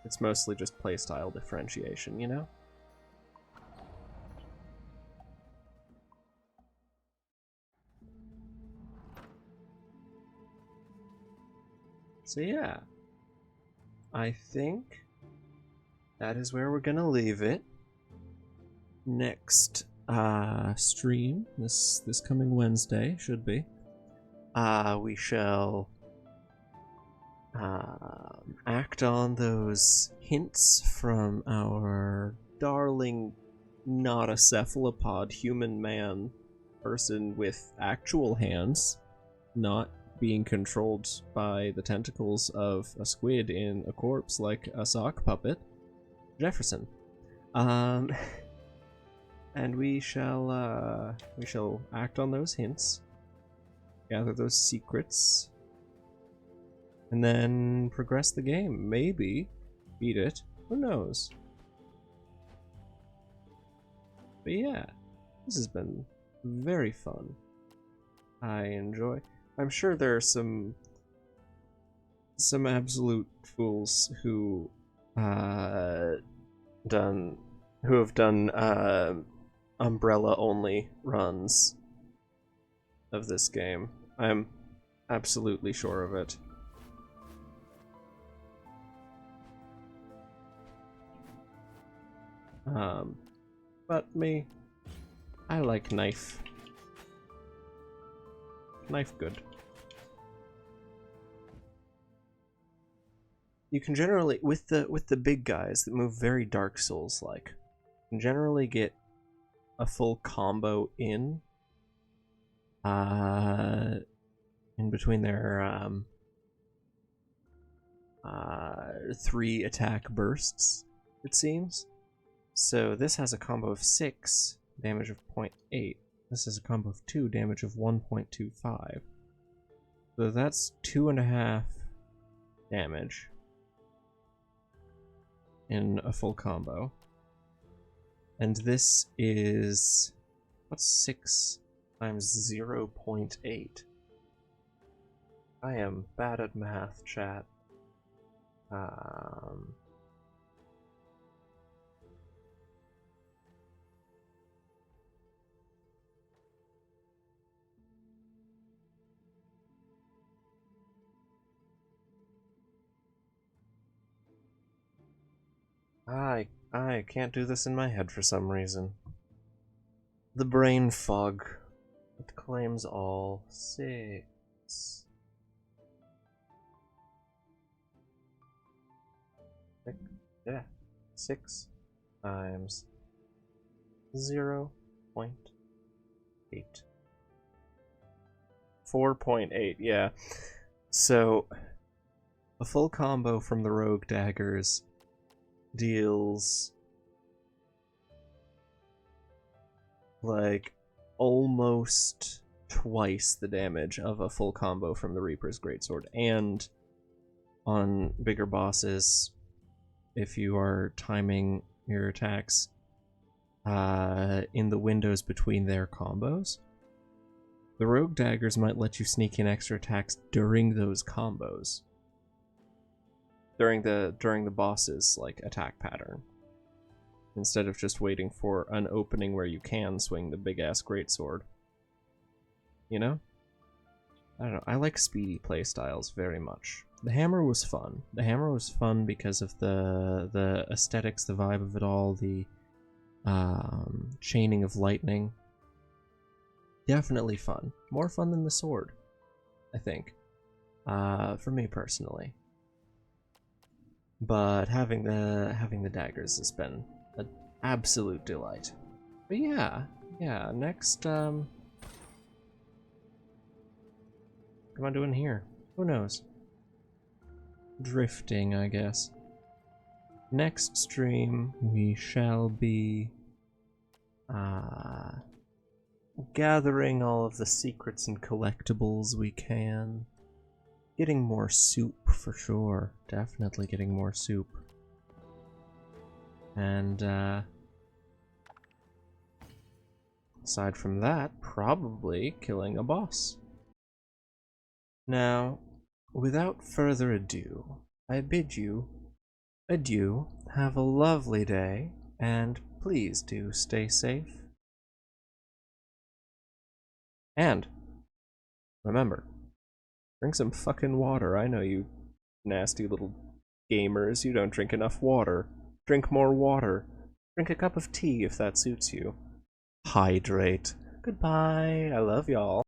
It's mostly just playstyle differentiation, you know? So yeah, I think that is where we're gonna leave it. Next stream, this coming Wednesday, should be, we shall act on those hints from our darling not a cephalopod human man person with actual hands, not being controlled by the tentacles of a squid in a corpse like a sock puppet, Jefferson. And we shall act on those hints, gather those secrets, and then progress the game. Maybe beat it. Who knows? But yeah, this has been very fun. I enjoy. I'm sure there are some absolute fools who have done umbrella only runs of this game. I'm absolutely sure of it. But me, I like knife. Knife good. You can generally, with the big guys that move very Dark Souls like, you can generally get a full combo in in between their 3 attack bursts, it seems. So this has a combo of 6, damage of 0.8. This is a combo of 2, damage of 1.25. So that's 2.5 damage in a full combo. And this is... what's 6 times 0.8? I am bad at math, chat. I can't do this in my head for some reason. The brain fog. It claims all. 6. Yeah. 6 times 0.8. 4.8, yeah. So, a full combo from the Rogue Daggers deals like almost twice the damage of a full combo from the Reaper's Greatsword, and on bigger bosses, if you are timing your attacks in the windows between their combos, the Rogue Daggers might let you sneak in extra attacks during those combos. During the boss's like attack pattern, instead of just waiting for an opening where you can swing the big ass greatsword. You know? I don't know. I like speedy playstyles very much. The hammer was fun. The hammer was fun because of the aesthetics, the vibe of it all, the chaining of lightning. Definitely fun. More fun than the sword, I think. For me personally. But having the daggers has been an absolute delight. But yeah, next, what am I doing here? Who knows? Drifting, I guess. Next stream, we shall be, gathering all of the secrets and collectibles we can. Getting more soup, for sure. Definitely getting more soup. And, aside from that, probably killing a boss. Now, without further ado, I bid you adieu, have a lovely day, and please do stay safe. And, remember, drink some fucking water. I know you nasty little gamers, you don't drink enough water. Drink more water. Drink a cup of tea if that suits you. Hydrate. Goodbye. I love y'all.